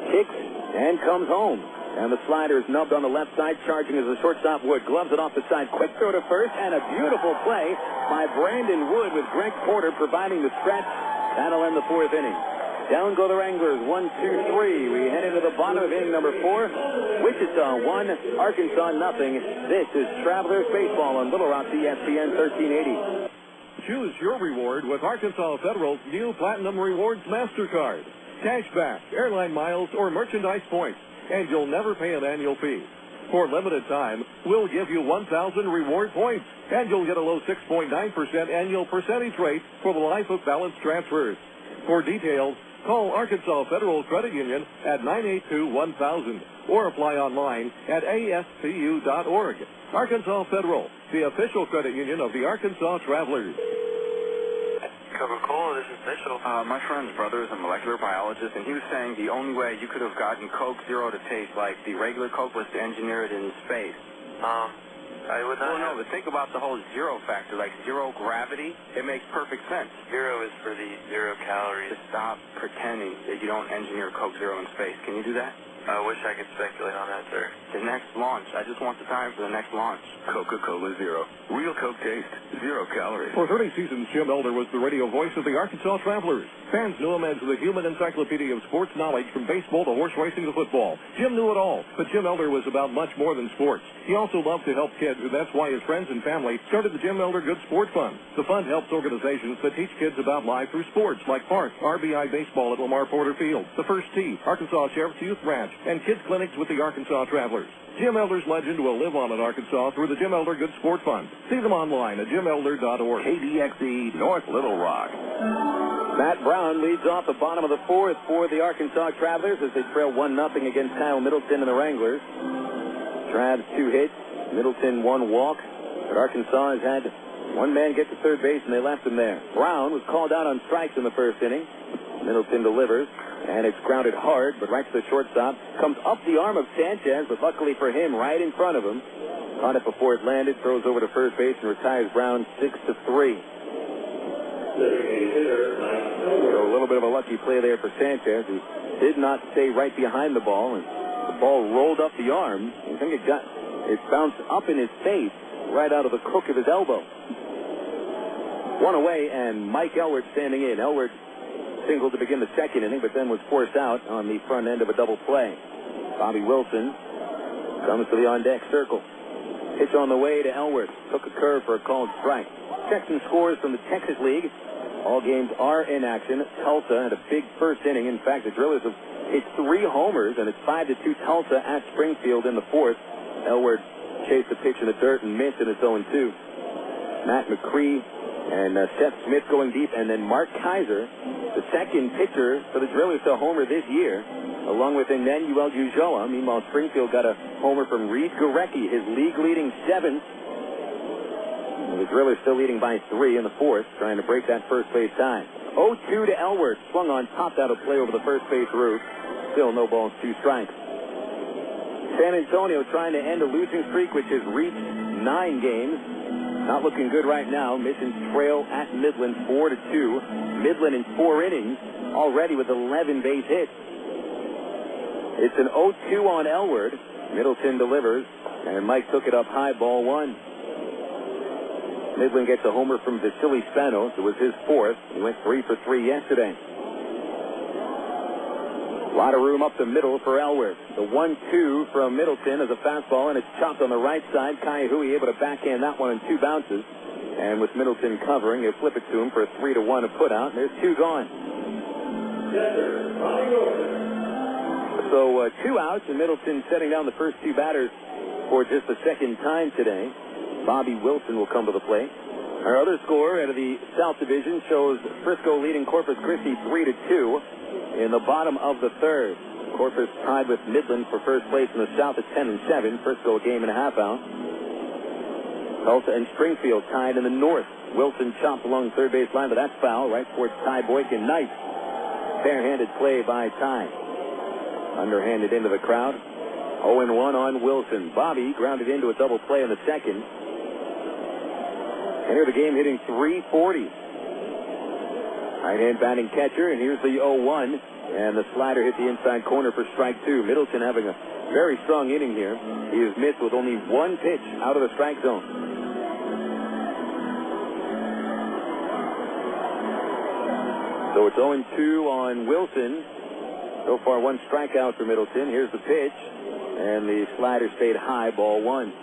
kicks and comes home. And the slider is nubbed on the left side, charging as the shortstop Wood gloves it off the side. Quick throw to first, and a beautiful play by Brandon Wood with Greg Porter providing the stretch. That'll end the fourth inning. Down go the Wranglers, 1, 2, 3. We head into the bottom of inning number 4. Wichita 1, Arkansas nothing. This is Travelers Baseball on Little Rock, ESPN 1380. Choose your reward with Arkansas Federal's new Platinum Rewards MasterCard. Cashback, airline miles, or merchandise points, and you'll never pay an annual fee. For limited time, we'll give you 1,000 reward points, and you'll get a low 6.9% annual percentage rate for the life of balance transfers. For details, call Arkansas Federal Credit Union at 982-1000 or apply online at ascu.org. Arkansas Federal, the official credit union of the Arkansas Travelers. Coca-Cola, this is Mitchell. My friend's brother is a molecular biologist, and he was saying the only way you could have gotten Coke Zero to taste like the regular Coke was to engineer it in space. I would not. Well, no, but think about the whole zero factor, like zero gravity. It makes perfect sense. Zero is for the 0 calories. Just stop pretending that you don't engineer Coke Zero in space. Can you do that? I wish I could speculate on that, sir. The next launch. I just want the time for the next launch. Coca-Cola Zero. Real Coke taste. 0 calories. For 30 seasons, Jim Elder was the radio voice of the Arkansas Travelers. Fans knew him as the human encyclopedia of sports knowledge from baseball to horse racing to football. Jim knew it all, but Jim Elder was about much more than sports. He also loved to help kids, and that's why his friends and family started the Jim Elder Good Sport Fund. The fund helps organizations that teach kids about life through sports, like Park, RBI Baseball at Lamar Porter Field, the First Tee, Arkansas Sheriff's Youth Ranch, and kids clinics with the Arkansas Travelers. Jim Elder's legend will live on in Arkansas through the Jim Elder Good Sport Fund. See them online at jimelder.org. KDXE North Little Rock. Matt Brown leads off the bottom of the fourth for the Arkansas Travelers as they trail 1-0 against Kyle Middleton and the Wranglers. Travs 2 hits, Middleton 1 walk, but Arkansas has had one man get to third base and they left him there. Brown was called out on strikes in the first inning. Middleton delivers, and it's grounded hard, but right to the shortstop. Comes up the arm of Sanchez, but luckily for him, right in front of him. Caught it before it landed, throws over to first base, and retires Brown 6-3. So a little bit of a lucky play there for Sanchez, who did not stay right behind the ball, and the ball rolled up the arm. I think it bounced up in his face, right out of the crook of his elbow. One away, and Mike Elward standing in. Elward singled to begin the second inning, but then was forced out on the front end of a double play. Bobby Wilson comes to the on-deck circle. Pitch on the way to Elward. Took a curve for a called strike. Texan scores from the Texas League. All games are in action. Tulsa had a big first inning. In fact, the Drillers have hit 3 homers, and it's 5-2 Tulsa at Springfield in the fourth. Elward chased the pitch in the dirt and missed, and it's 0-2. Matt McCree and Seth Smith going deep, and then Mark Kaiser, the second pitcher for the Drillers to homer this year, along with Emmanuel Ujoa. Meanwhile, Springfield got a homer from Reed Gurecki, his league-leading 7th. The Drillers still leading by 3 in the fourth, trying to break that first base tie. 0-2 to Elward. Swung on, popped out a play over the first base roof. Still no balls, 2 strikes. San Antonio trying to end a losing streak, which has reached 9 games. Not looking good right now. Missions trail at Midland 4-2. Midland in 4 innings, already with 11 base hits. It's an 0-2 on Elward. Middleton delivers, and Mike took it up high, ball 1. Midland gets a homer from Vasily Spanos. It was his 4th. He went 3 for 3 yesterday. A lot of room up the middle for Elward. The 1-2 from Middleton is a fastball, and it's chopped on the right side. Ka'aihue able to backhand that one in 2 bounces. And with Middleton covering, they flip it to him for a 3-1 to put out. There's 2 gone. So 2 outs, and Middleton setting down the first 2 batters for just the second time today. Bobby Wilson will come to the plate. Our other score out of the South Division shows Frisco leading Corpus Christi 3-2 in the bottom of the third. Corpus tied with Midland for first place in the South at 10-7. Frisco a game and a half out. Tulsa and Springfield tied in the North. Wilson chopped along the third base line, but that's foul right towards Ty Boykin. Nice fair-handed play by Ty. Underhanded into the crowd. 0-1 on Wilson. Bobby grounded into a double play in the second. Enter the game hitting .340. Right-hand batting catcher, and here's the 0-1. And the slider hit the inside corner for strike two. Middleton having a very strong inning here. He is missed with only one pitch out of the strike zone. So it's 0-2 on Wilson. So far, one strikeout for Middleton. Here's the pitch. And the slider stayed high, ball one.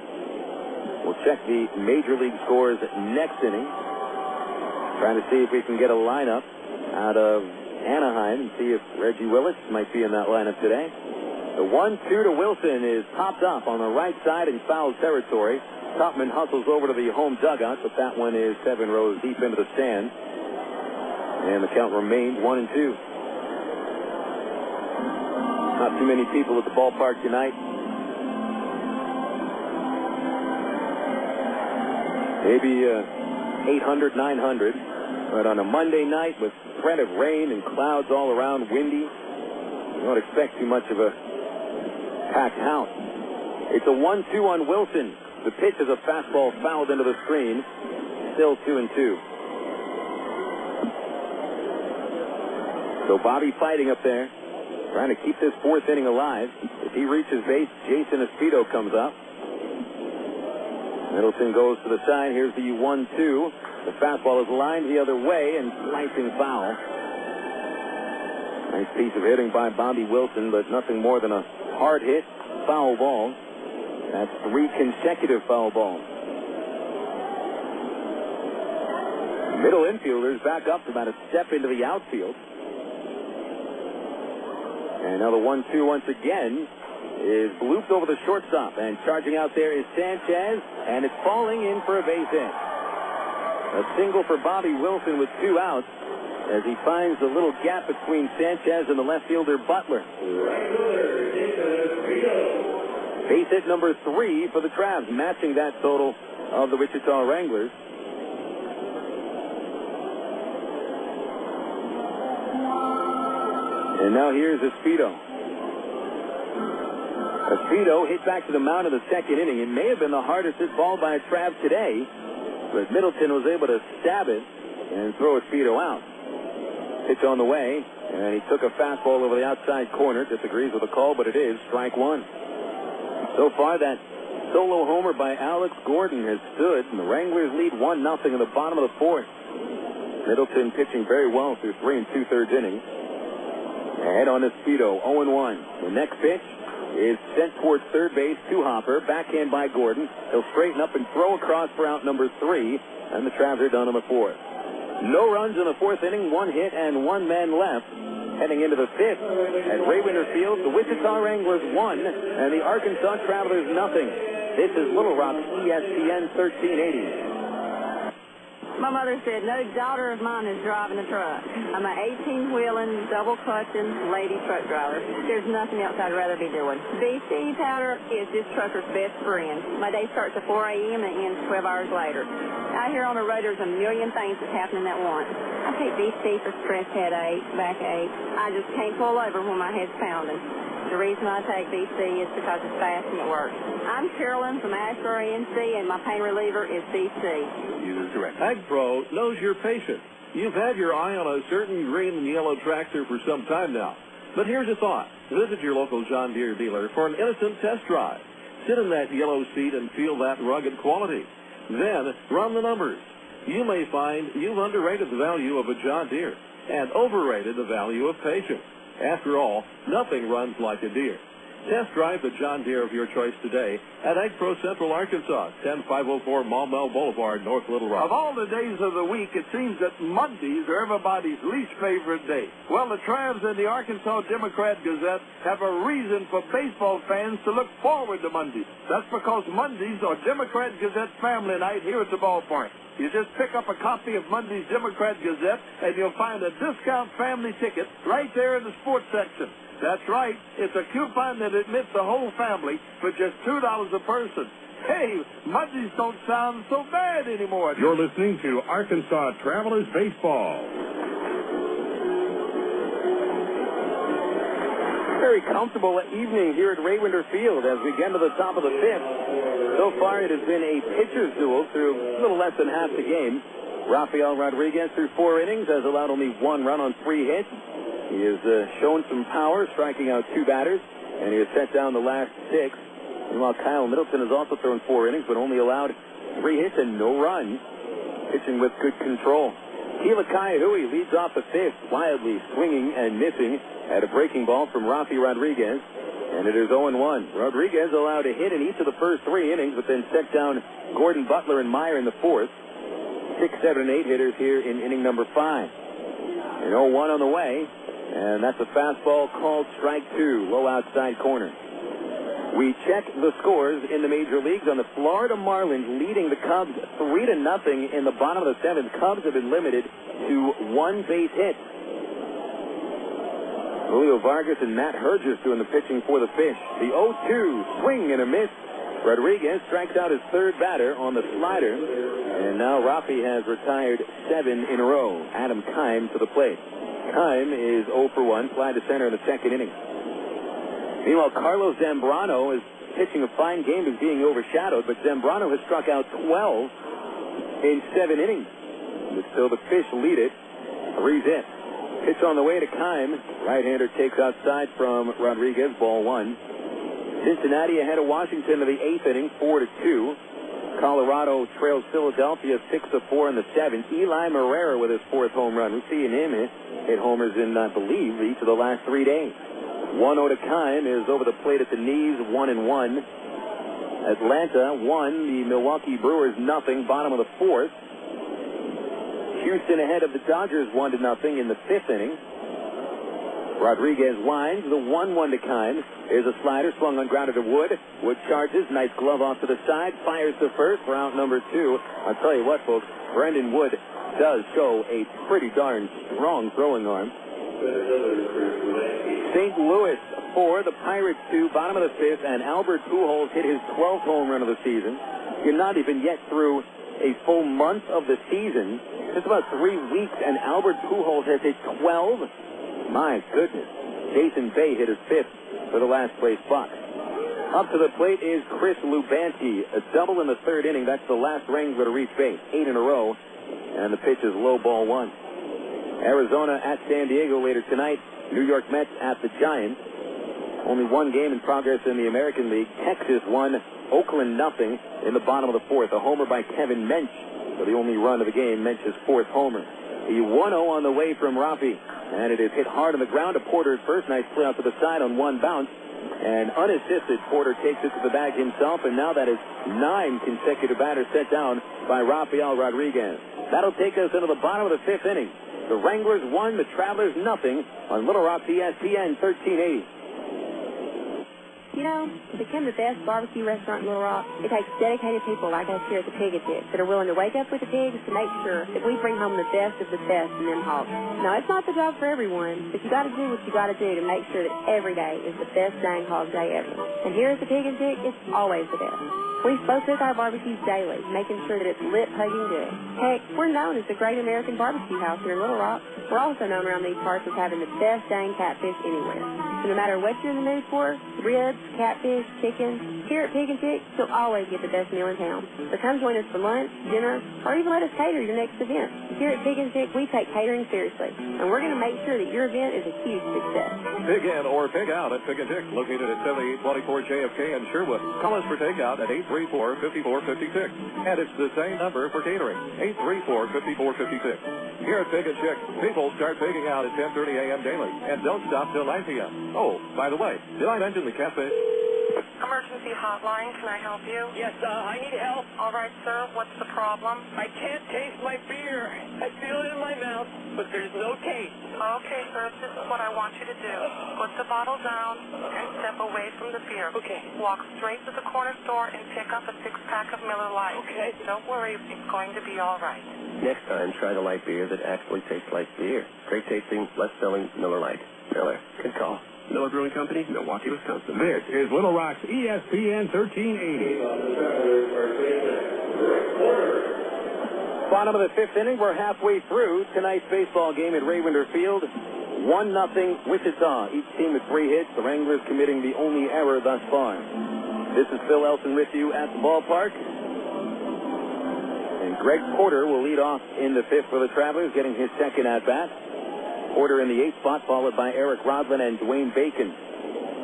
We'll check the Major League scores next inning. Trying to see if we can get a lineup out of Anaheim and see if Reggie Willis might be in that lineup today. The 1-2 to Wilson is popped up on the right side in foul territory. Tupman hustles over to the home dugout, but that one is 7 rows deep into the stand. And the count remains 1-2. Not too many people at the ballpark tonight. Maybe 800, 900. But on a Monday night with threat of rain and clouds all around, windy, you don't expect too much of a packed house. It's a 1-2 on Wilson. The pitch is a fastball fouled into the screen. Still 2-2. So Bobby fighting up there, trying to keep this fourth inning alive. If he reaches base, Jason Espedo comes up. Middleton goes to the side. Here's the 1-2. The fastball is lined the other way and slicing foul. Nice piece of hitting by Bobby Wilson, but nothing more than a hard hit foul ball. That's 3 consecutive foul balls. Middle infielders back up to about a step into the outfield. And now the 1-2 once again is looped over the shortstop, and charging out there is Sanchez, and it's falling in for a base hit. A single for Bobby Wilson with 2 outs as he finds the little gap between Sanchez and the left fielder Butler. Base hit number 3 for the Travs, matching that total of the Wichita Wranglers. And now here's Espedo. Espedo hit back to the mound in the second inning. It may have been the hardest hit ball by a Trav today, but Middleton was able to stab it and throw Espedo out. Pitch on the way, and he took a fastball over the outside corner. Disagrees with the call, but it is strike one. So far, that solo homer by Alex Gordon has stood, and the Wranglers lead 1-0 in the bottom of the fourth. Middleton pitching very well through 3 2/3 innings. Ahead on Espedo, 0-1. The next pitch is sent towards third base to Hopper. Backhand by Gordon. He'll straighten up and throw across for out number 3, and the Travs are done on the fourth. No runs in the fourth inning, 1 hit and 1 man left. Heading into the fifth at Ray Winter Field, the Wichita Wranglers 1 and the Arkansas Travelers 0. This is Little Rock, ESPN 1380. My mother said, no daughter of mine is driving a truck. I'm an 18-wheeling, double-clutching lady truck driver. There's nothing else I'd rather be doing. BC powder is this trucker's best friend. My day starts at 4 a.m. and ends 12 hours later. Out here on the road, there's a million things that's happening at once. I take BC for stress, headache, backache. I just can't pull over when my head's pounding. The reason I take BC is because it's fast and it works. I'm Carolyn from Asheboro, NC, and my pain reliever is BC. Use direct. AgPro knows you're patient. You've had your eye on a certain green and yellow tractor for some time now. But here's a thought. Visit your local John Deere dealer for an innocent test drive. Sit in that yellow seat and feel that rugged quality. Then run the numbers. You may find you've underrated the value of a John Deere and overrated the value of patience. After all, nothing runs like a Deere. Test drive the John Deere of your choice today at AgPro Central Arkansas, 10504 Maumelle Boulevard, North Little Rock. Of all the days of the week, it seems that Mondays are everybody's least favorite day. Well, the Travs and the Arkansas Democrat-Gazette have a reason for baseball fans to look forward to Mondays. That's because Mondays are Democrat-Gazette family night here at the ballpark. You just pick up a copy of Monday's Democrat Gazette, and you'll find a discount family ticket right there in the sports section. That's right. It's a coupon that admits the whole family for just $2 a person. Hey, Mondays don't sound so bad anymore. You're listening to Arkansas Travelers Baseball. Very comfortable evening here at Raywinder Field as we get to the top of the fifth. So far, it has been a pitcher's duel through a little less than half the game. Rafael Rodriguez, through 4 innings, has allowed only 1 run on 3 hits. He has shown some power, striking out 2 batters, and he has set down the last 6. Meanwhile, Kyle Middleton has also thrown 4 innings, but only allowed 3 hits and no runs, pitching with good control. Kila Ka'aihue leads off the 5th, wildly swinging and missing at a breaking ball from Rafael Rodriguez, and it is 0-1. Rodriguez allowed a hit in each of the first 3 innings, but then set down Gordon, Butler, and Maier in the 4th. 6, 7, and 8 hitters here in inning number 5. And 0-1 on the way, and that's a fastball called strike 2, low outside corner. We check the scores in the major leagues on the Florida Marlins leading the Cubs 3-0 in the bottom of the 7th. Cubs have been limited to 1 base hit. Julio Vargas and Matt Herges doing the pitching for the Fish. The 0-2 swing and a miss. Rodriguez strikes out his 3rd batter on the slider. And now Rafi has retired 7 in a row. Adam Keim to the plate. Keim is 0 for 1, fly to center in the 2nd inning. Meanwhile, Carlos Zambrano is pitching a fine game, is being overshadowed, but Zambrano has struck out 12 in 7 innings. But still the Fish lead it 3-0. Pitch on the way to Keim. Right-hander takes outside from Rodriguez, ball 1. Cincinnati ahead of Washington in the 8th inning, 4-2. Colorado trails Philadelphia 6-4 in the 7th. Eli Morera with his 4th home run. We've seen him hit homers in, I believe, each of the last 3 days. 1-0 to Keim is over the plate at the knees, 1-1. Atlanta 1, the Milwaukee Brewers 0, bottom of the 4th. Houston ahead of the Dodgers 1-0 in the 5th inning. Rodriguez winds the 1-1 to Keim. Here's a slider swung on grounded to Wood. Wood charges, nice glove off to the side, fires to first for out number 2. I'll tell you what, folks, Brendan Wood does show a pretty darn strong throwing arm. St. Louis 4, the Pirates 2, bottom of the 5th, and Albert Pujols hit his 12th home run of the season. You're not even yet through a full month of the season. Just about 3 weeks, and Albert Pujols has hit 12. My goodness. Jason Bay hit his 5th for the last place Buck. Up to the plate is Chris Lubanski, a double in the 3rd inning. That's the last Wrangler to reach base, 8 in a row, and the pitch is low, ball 1. Arizona at San Diego later tonight. New York Mets at the Giants. Only 1 game in progress in the American League. Texas 1, Oakland 0 in the bottom of the 4th. A homer by Kevin Mench for the only run of the game, Mench's 4th homer. The 1-0 on the way from Rafi, and it is hit hard on the ground to Porter at first. Nice play out to the side on 1 bounce. And unassisted, Porter takes it to the bag himself, and now that is 9 consecutive batters set down by Rafael Rodriguez. That'll take us into the bottom of the 5th inning. The Wranglers 1, the Travelers 0 on Little Rock ESPN 1380. You know, to become the best barbecue restaurant in Little Rock, it takes dedicated people like us here at the Pig and Tick that are willing to wake up with the pigs to make sure that we bring home the best of the best in them hogs. Now, it's not the job for everyone, but you got to do what you got to do to make sure that every day is the best dang hog day ever. And here at the Pig and Tick, it's always the best. We both cook our barbecues daily, making sure that it's lit, hugging good. Heck, we're known as the Great American Barbecue House here in Little Rock. We're also known around these parts as having the best dang catfish anywhere. So no matter what you're in the mood for, ribs, catfish, chicken, here at Pig and Tick, you'll always get the best meal in town. So come join us for lunch, dinner, or even let us cater your next event. Here at Pig and Tick, we take catering seriously, and we're going to make sure that your event is a huge success. Pig in or pig out at Pig and Tick, located at 7824 JFK in Sherwood. Call us for takeout at 834-5456. And it's the same number for catering, 834-5456. Here at Pig and Tick, people start pigging out at 10:30 a.m. daily and don't stop till 9 p.m. Oh, by the way, did I mention the cafe? Emergency hotline, can I help you? Yes, I need help. All right, sir, what's the problem? I can't taste my beer. I feel it in my mouth, but there's no taste. Okay, sir, this is what I want you to do. Put the bottle down and step away from the beer. Okay. Walk straight to the corner store and pick up a 6-pack of Miller Lite. Okay. Don't worry, it's going to be all right. Next time, try the light beer that actually tastes like beer. Great tasting, less filling Miller Lite. Miller, good call. Miller Brewing Company, Milwaukee, Wisconsin. This is Little Rock's ESPN 1380. Bottom of the fifth inning. We're halfway through tonight's baseball game at Rawinder Field. 1-0 Wichita. Each team with 3 hits. The Wranglers committing the only error thus far. This is Phil Elson with you at the ballpark. And Greg Porter will lead off in the fifth for the Travelers, getting his second at-bat. Porter in the 8th spot, followed by Eric Rodlin and Dwayne Bacon.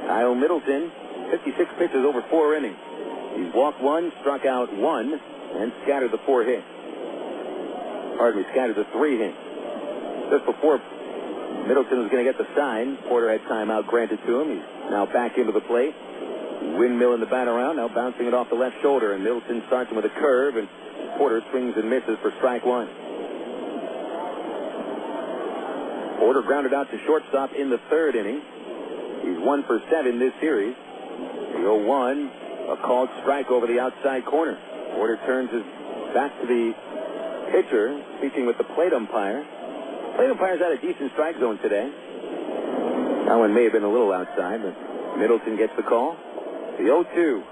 Kyle Middleton, 56 pitches over 4 innings. He's walked 1, struck out 1, and scattered the 4 hits. Scattered the 3 hits. Just before Middleton was going to get the sign, Porter had timeout granted to him. He's now back into the plate. Windmill in the bat around, now bouncing it off the left shoulder, and Middleton starts him with a curve, and Porter swings and misses for strike 1. Porter grounded out to shortstop in the 3rd inning. He's 1 for 7 this series. The 0-1, a called strike over the outside corner. Porter turns his back to the pitcher, speaking with the plate umpire. Plate umpire's had a decent strike zone today. That one may have been a little outside, but Middleton gets the call. The 0-2,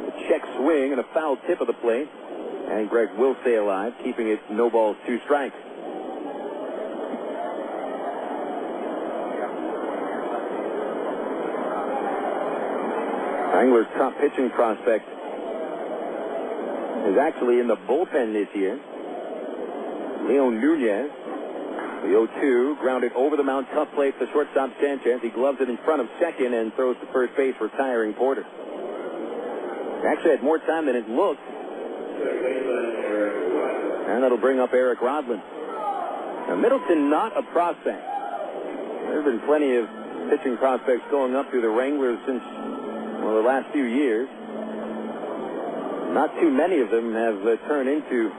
a check swing and a foul tip of the plate. And Greg will stay alive, keeping it no balls, 2 strikes. Wranglers' top pitching prospect is actually in the bullpen this year. Leon Nunez. The 0-2 grounded over the mound, tough play for shortstop Sanchez. He gloves it in front of second and throws to first base, retiring Porter. Actually had more time than it looked. And that'll bring up Eric Rodlin. Now, Middleton, not a prospect. There have been plenty of pitching prospects going up through the Wranglers since the last few years. Not too many of them have turned into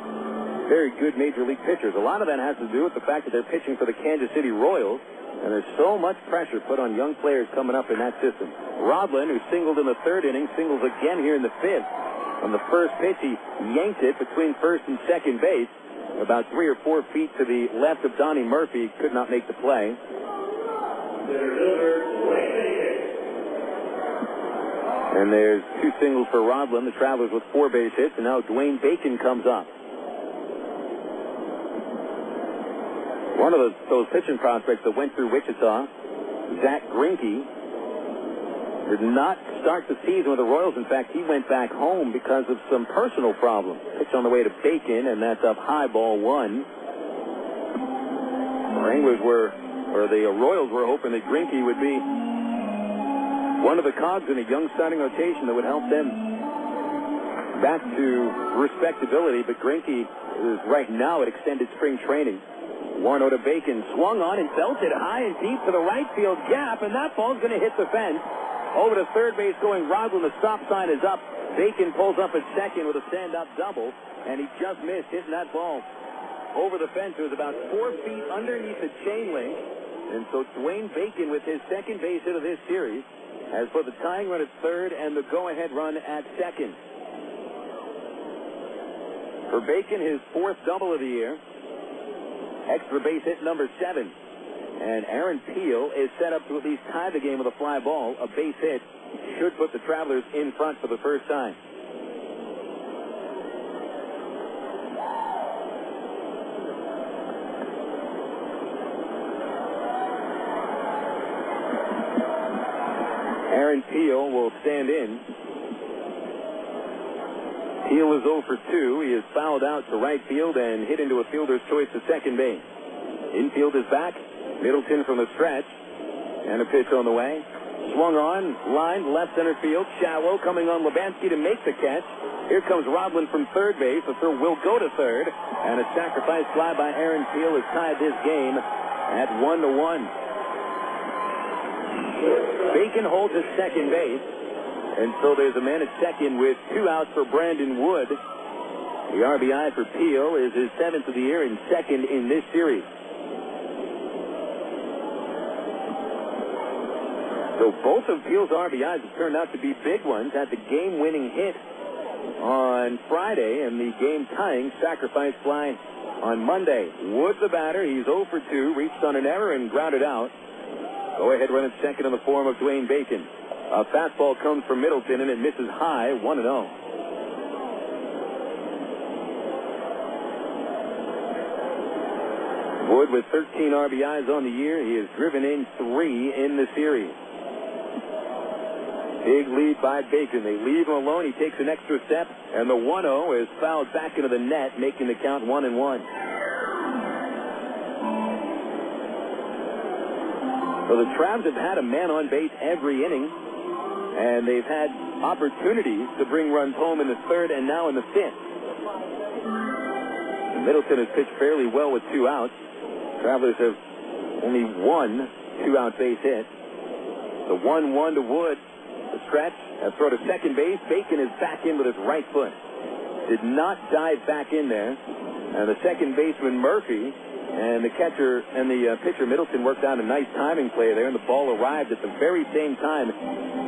very good major league pitchers. A lot of that has to do with the fact that they're pitching for the Kansas City Royals, and there's so much pressure put on young players coming up in that system. Rodlin, who singled in the 3rd inning, singles again here in the 5th. On the first pitch, he yanked it between first and second base, about 3 or 4 feet to the left of Donnie Murphy. Could not make the play. And there's 2 singles for Rodlin, the Travelers with 4 base hits, and now Dwayne Bacon comes up. One of those pitching prospects that went through Wichita, Zach Greinke, did not start the season with the Royals. In fact, he went back home because of some personal problems. Pitch on the way to Bacon, and that's up high, ball 1. The Royals were hoping that Greinke would be one of the cogs in a young starting rotation that would help them back to respectability. But Greinke is right now at extended spring training. 1-0 to Bacon, swung on and belted high and deep to the right field gap, and that ball's going to hit the fence. Over to third base going Rodlin. The stop sign is up. Bacon pulls up at second with a stand-up double, and he just missed hitting that ball over the fence. It was about 4 feet underneath the chain link, and so Dwayne Bacon, with his second base hit of this series, has put the tying run at third and the go-ahead run at second. For Bacon, his 4th double of the year. Extra base hit number 7. And Aaron Peel is set up to at least tie the game with a fly ball. A base hit should put the Travelers in front for the first time. Aaron Peel will stand in. Peel is 0 for 2. He is fouled out to right field and hit into a fielder's choice to second base. Infield is back. Middleton from the stretch. And a pitch on the way. Swung on, lined left center field. Shallow coming on Lebansky to make the catch. Here comes Rodlin from third base. The throw will go to third. And a sacrifice fly by Aaron Peel has tied this game at 1-1. Bacon holds at second base. And so there's a man at second with 2 outs for Brandon Wood. The RBI for Peel is his 7th of the year and second in this series. So both of Peel's RBIs have turned out to be big ones. Had the game-winning hit on Friday and the game-tying sacrifice fly on Monday. Wood, the batter, he's 0 for 2, reached on an error and grounded out. Go-ahead run at second in the form of Dwayne Bacon. A fastball comes from Middleton and it misses high, 1-0. Wood with 13 RBIs on the year. He has driven in 3 in the series. Big lead by Bacon. They leave him alone. He takes an extra step, and the 1-0 is fouled back into the net, making the count 1-1. So the Travs have had a man on base every inning, and they've had opportunities to bring runs home in the 3rd and now in the 5th. Middleton has pitched fairly well with 2 outs. Travelers have only 1 2-out base hit. The 1-1 to Wood. The stretch, a throw to second base. Bacon is back in with his right foot. Did not dive back in there. And the second baseman, Murphy, and the catcher and the pitcher, Middleton, worked out a nice timing play there, and the ball arrived at the very same time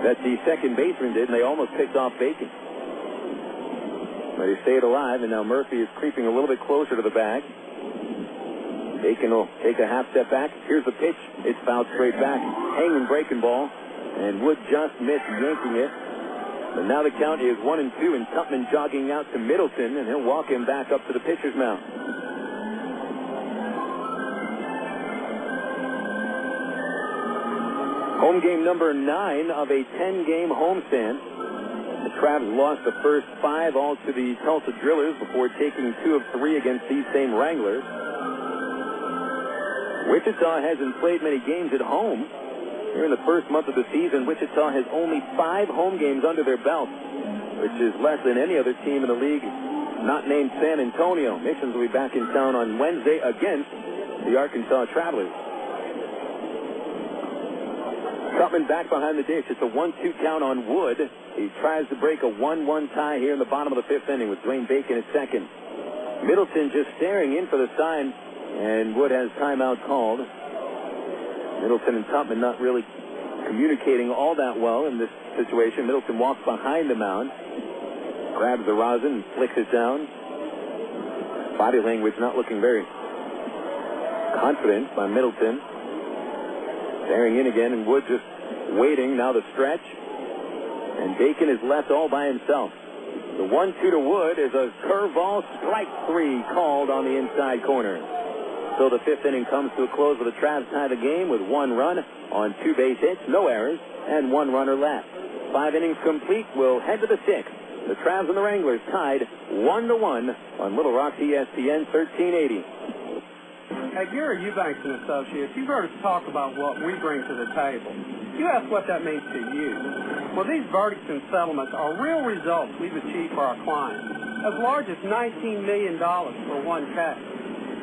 that the second baseman did, and they almost picked off Bacon. But he stayed alive, and now Murphy is creeping a little bit closer to the bag. Bacon will take a half step back. Here's the pitch. It's fouled straight back. Hanging breaking ball. And Wood just missed yanking it. But now the count is 1-2, and Tupman jogging out to Middleton, and he'll walk him back up to the pitcher's mound. Home game number 9 of a 10-game homestand. The Travs lost the first 5 all to the Tulsa Drillers before taking 2 of 3 against these same Wranglers. Wichita hasn't played many games at home. Here in the first month of the season, Wichita has only 5 home games under their belt, which is less than any other team in the league not named San Antonio. Nixons will be back in town on Wednesday against the Arkansas Travelers. Tupman back behind the dish. It's a 1-2 count on Wood. He tries to break a 1-1 tie here in the bottom of the 5th inning with Dwayne Bacon at second. Middleton just staring in for the sign, and Wood has timeout called. Middleton and Tupman not really communicating all that well in this situation. Middleton walks behind the mound, grabs the rosin, and flicks it down. Body language not looking very confident by Middleton. Staring in again, and Wood just waiting. Now the stretch. And Bacon is left all by himself. The 1-2 to Wood is a curveball, strike 3 called on the inside corner. So the 5th inning comes to a close with the Travs tie the game with 1 run on 2 base hits, no errors, and 1 runner left. 5 innings complete. We'll head to the 6th. The Travs and the Wranglers tied 1-1 on Little Rock ESPN 1380. At Gary Eubanks & Associates, you've heard us talk about what we bring to the table. You ask what that means to you. Well, these verdicts and settlements are real results we've achieved for our clients, as large as $19 million for one case.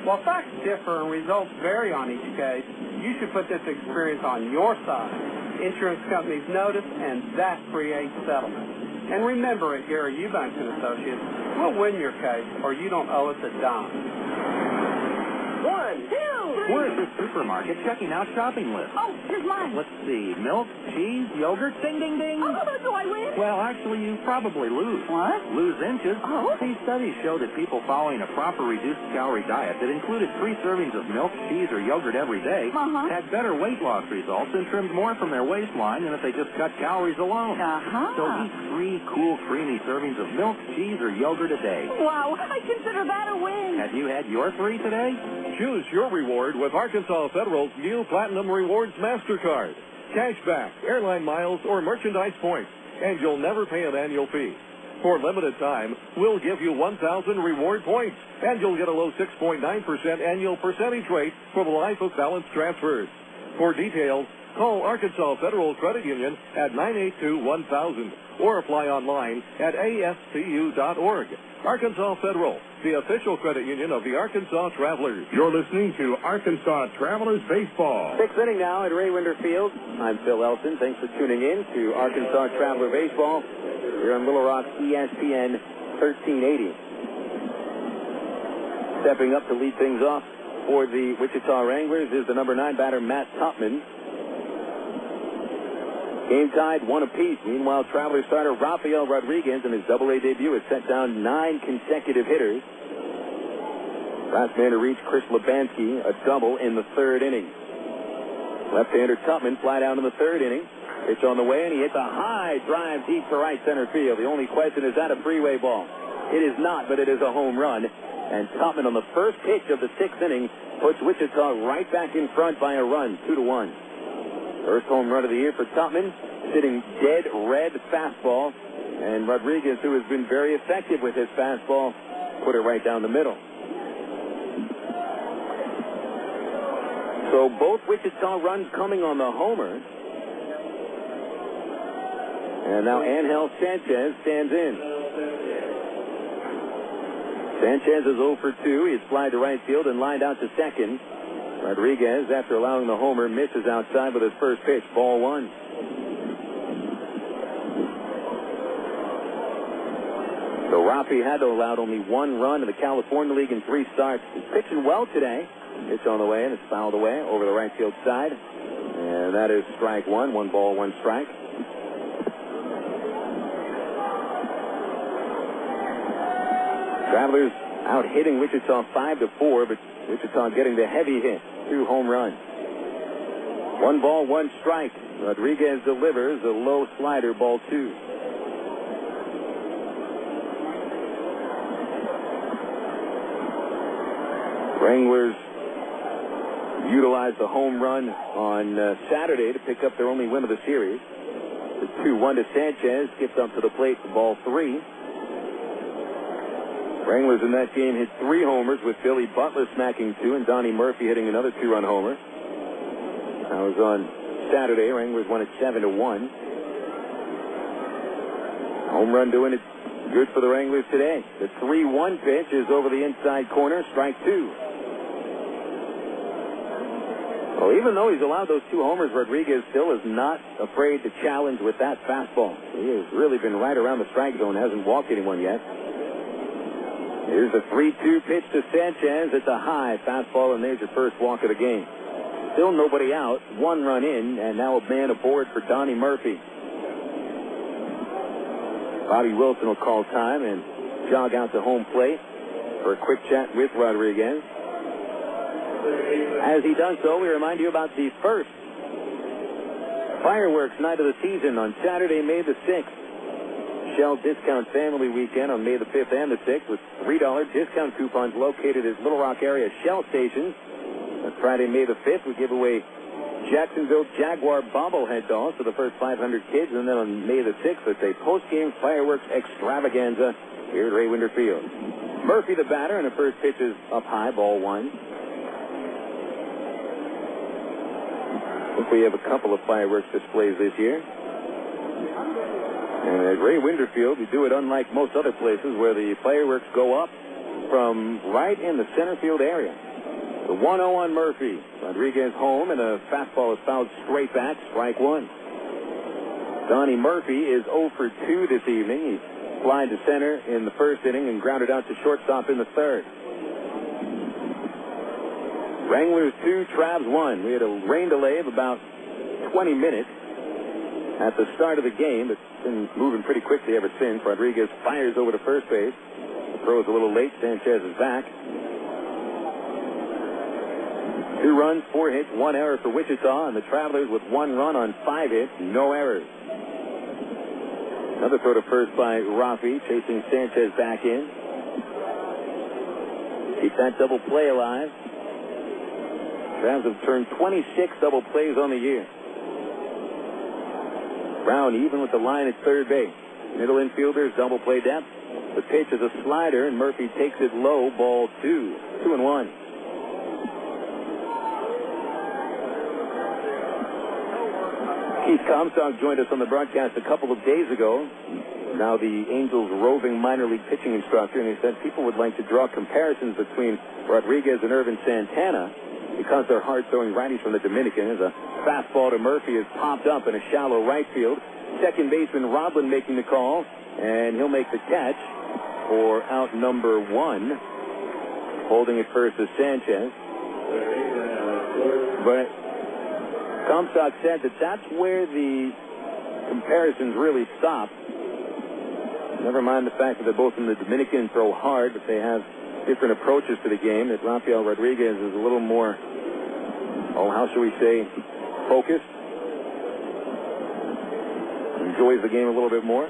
While facts differ and results vary on each case, you should put this experience on your side. Insurance companies notice, and that creates settlement. And remember, at Gary Eubanks & Associates, we'll win your case, or you don't owe us a dime. 1, 2, 3. We're at the supermarket checking out shopping lists. Oh, here's mine. Let's see. Milk, cheese, yogurt, ding, ding, ding. Oh, do I win? Well, actually, you probably lose. What? Lose inches. Oh. These studies show that people following a proper reduced-calorie diet that included 3 servings of milk, cheese, or yogurt every day had better weight loss results and trimmed more from their waistline than if they just cut calories alone. So eat 3 cool, creamy servings of milk, cheese, or yogurt a day. Wow, I consider that a win. Have you had your 3 today? Choose your reward with Arkansas Federal's new Platinum Rewards MasterCard. Cashback, airline miles, or merchandise points, and you'll never pay an annual fee. For limited time, we'll give you 1,000 reward points, and you'll get a low 6.9% annual percentage rate for the life of balance transfers. For details, Call Arkansas Federal Credit Union at 982-1000 or apply online at ascu.org. Arkansas Federal, the official credit union of the Arkansas Travelers. You're listening to Arkansas Travelers Baseball. Sixth inning now at Ray Winder Field. I'm Phil Elson. Thanks for tuning in to Arkansas Traveler Baseball here on Little Rock ESPN 1380. Stepping up to lead things off for the Wichita Wranglers is the number 9 batter, Matt Tupman. Game tied, 1 apiece. Meanwhile, Traveler starter Rafael Rodriguez in his Double-A debut has set down 9 consecutive hitters. Last man to reach, Chris Labansky, a double in the 3rd inning. Left-hander Tupman fly down in the 3rd inning. Pitch on the way, and he hits a high drive deep to right center field. The only question, is that a freeway ball? It is not, but it is a home run. And Tupman on the first pitch of the 6th inning puts Wichita right back in front by a run, 2-1. First home run of the year for Tupman, sitting dead red fastball. And Rodriguez, who has been very effective with his fastball, put it right down the middle. So both Wichita runs coming on the homer. And now Ángel Sánchez stands in. Sanchez is 0 for 2. He has flied to right field and lined out to second. Rodriguez, after allowing the homer, misses outside with his first pitch, ball 1. So Rafi had to allow only 1 run in the California League in 3 starts. He's pitching well today. Pitch on the way, and it's fouled away over the right field side. And that is strike 1. 1 ball, 1 strike. Travelers out hitting Wichita 5-4, but Wichita getting the heavy hit. 2 home runs. 1 ball, 1 strike. Rodriguez delivers a low slider, ball 2. Wranglers utilized the home run on Saturday to pick up their only win of the series. The 2-1 to Sanchez, skipped up to the plate for ball 3. Wranglers in that game hit 3 homers, with Billy Butler smacking 2 and Donnie Murphy hitting another 2-run homer. That was on Saturday. Wranglers won it 7-1. Home run doing it good for the Wranglers today. The 3-1 pitch is over the inside corner, strike 2. Well, even though he's allowed those 2 homers, Rodriguez still is not afraid to challenge with that fastball. He has really been right around the strike zone, hasn't walked anyone yet. Here's the 3-2 pitch to Sanchez. It's a high fastball, and there's your first walk of the game. Still nobody out, 1 run in, and now a man aboard for Donnie Murphy. Bobby Wilson will call time and jog out to home plate for a quick chat with Rodriguez. As he does so, we remind you about the first fireworks night of the season on Saturday, May the 6th. Shell Discount Family Weekend on May the 5th and the 6th with $3 discount coupons located at Little Rock area Shell stations. On Friday, May the 5th, we give away Jacksonville Jaguar bobblehead dolls to the first 500 kids. And then on May the 6th, it's a post-game fireworks extravaganza here at Ray Winder Field. Murphy the batter, and the first pitch is up high, ball 1. I think we have a couple of fireworks displays this year. And at Ray Winder Field, we do it unlike most other places where the fireworks go up from right in the center field area. The 1-0 on Murphy. Rodriguez home, and a fastball is fouled straight back, strike 1. Donnie Murphy is 0 for 2 this evening. He flied to center in the 1st inning and grounded out to shortstop in the 3rd. Wranglers 2, Travs 1. We had a rain delay of about 20 minutes at the start of the game. It's been moving pretty quickly ever since. Rodriguez fires over to first base. The throw is a little late. Sanchez is back. 2 runs, 4 hits, 1 error for Wichita, and the Travelers with 1 run on 5 hits, no errors. Another throw to first by Rafi, chasing Sanchez back in. Keep that double play alive. Travs have turned 26 double plays on the year. Brown even with the line at third base. Middle infielders, double play depth. The pitch is a slider, and Murphy takes it low, ball 2. 2-1. Keith Comstock joined us on the broadcast a couple of days ago. Now the Angels' roving minor league pitching instructor, and he said people would like to draw comparisons between Rodriguez and Irvin Santana because they're hard-throwing righties from the Dominican. As a fastball to Murphy is popped up in a shallow right field. Second baseman Rodlin making the call, and he'll make the catch for out number 1. Holding it first is Sanchez. But Comstock said that that's where the comparisons really stop. Never mind the fact that they're both in the Dominican and throw hard, but they have different approaches to the game. That Rafael Rodriguez is a little more, how shall we say, focused. Enjoys the game a little bit more.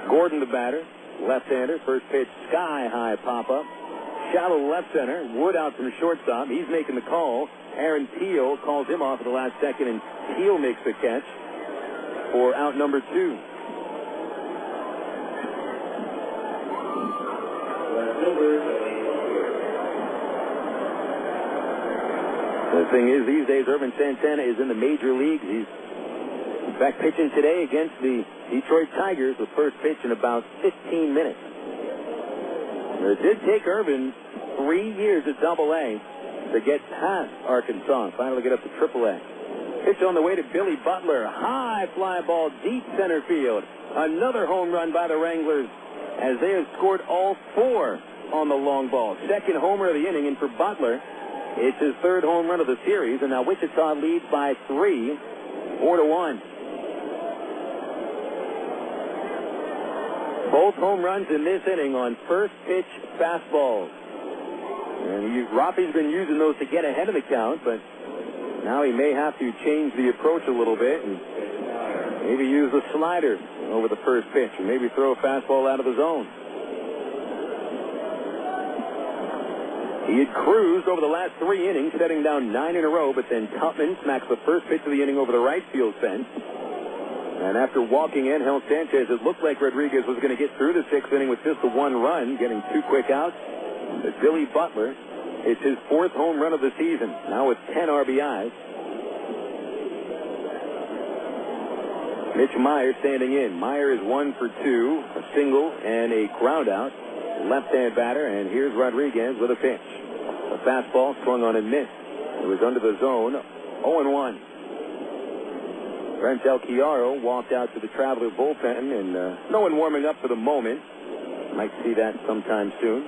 Gordon, the batter, left-hander. First pitch, sky-high pop-up. Shallow left center. Wood out from shortstop. He's making the call. Aaron Teal calls him off at the last second, and Teal makes the catch for out number 2. The thing is, these days, Irvin Santana is in the major leagues. He's, in fact, pitching today against the Detroit Tigers, the first pitch in about 15 minutes. It did take Irvin 3 years at Double-A to get past Arkansas and finally get up to Triple-A. Pitch on the way to Billy Butler. High fly ball, deep center field. Another home run by the Wranglers as they have scored all 4 on the long ball. Second homer of the inning, and for Butler, it's his 3rd home run of the series, and now Wichita leads by 3, 4-1. Both home runs in this inning on first pitch fastballs. And Rafi's been using those to get ahead of the count, but now he may have to change the approach a little bit and maybe use the slider over the first pitch, or maybe throw a fastball out of the zone. He had cruised over the last 3 innings, setting down 9 in a row, but then Tupman smacks the first pitch of the inning over the right field fence. And after walking in, Ángel Sánchez, it looked like Rodriguez was going to get through the 6th inning with just the 1 run, getting 2 quick outs. But Billy Butler, it's his 4th home run of the season, now with 10 RBIs. Mitch Maier standing in. Maier is 1 for 2, a single and a ground out. Left-hand batter, and here's Rodriguez with a pitch. A fastball swung on and missed. It was under the zone, 0-1. Brent Del Chiaro walked out to the Traveler bullpen, and no one warming up for the moment. Might see that sometime soon.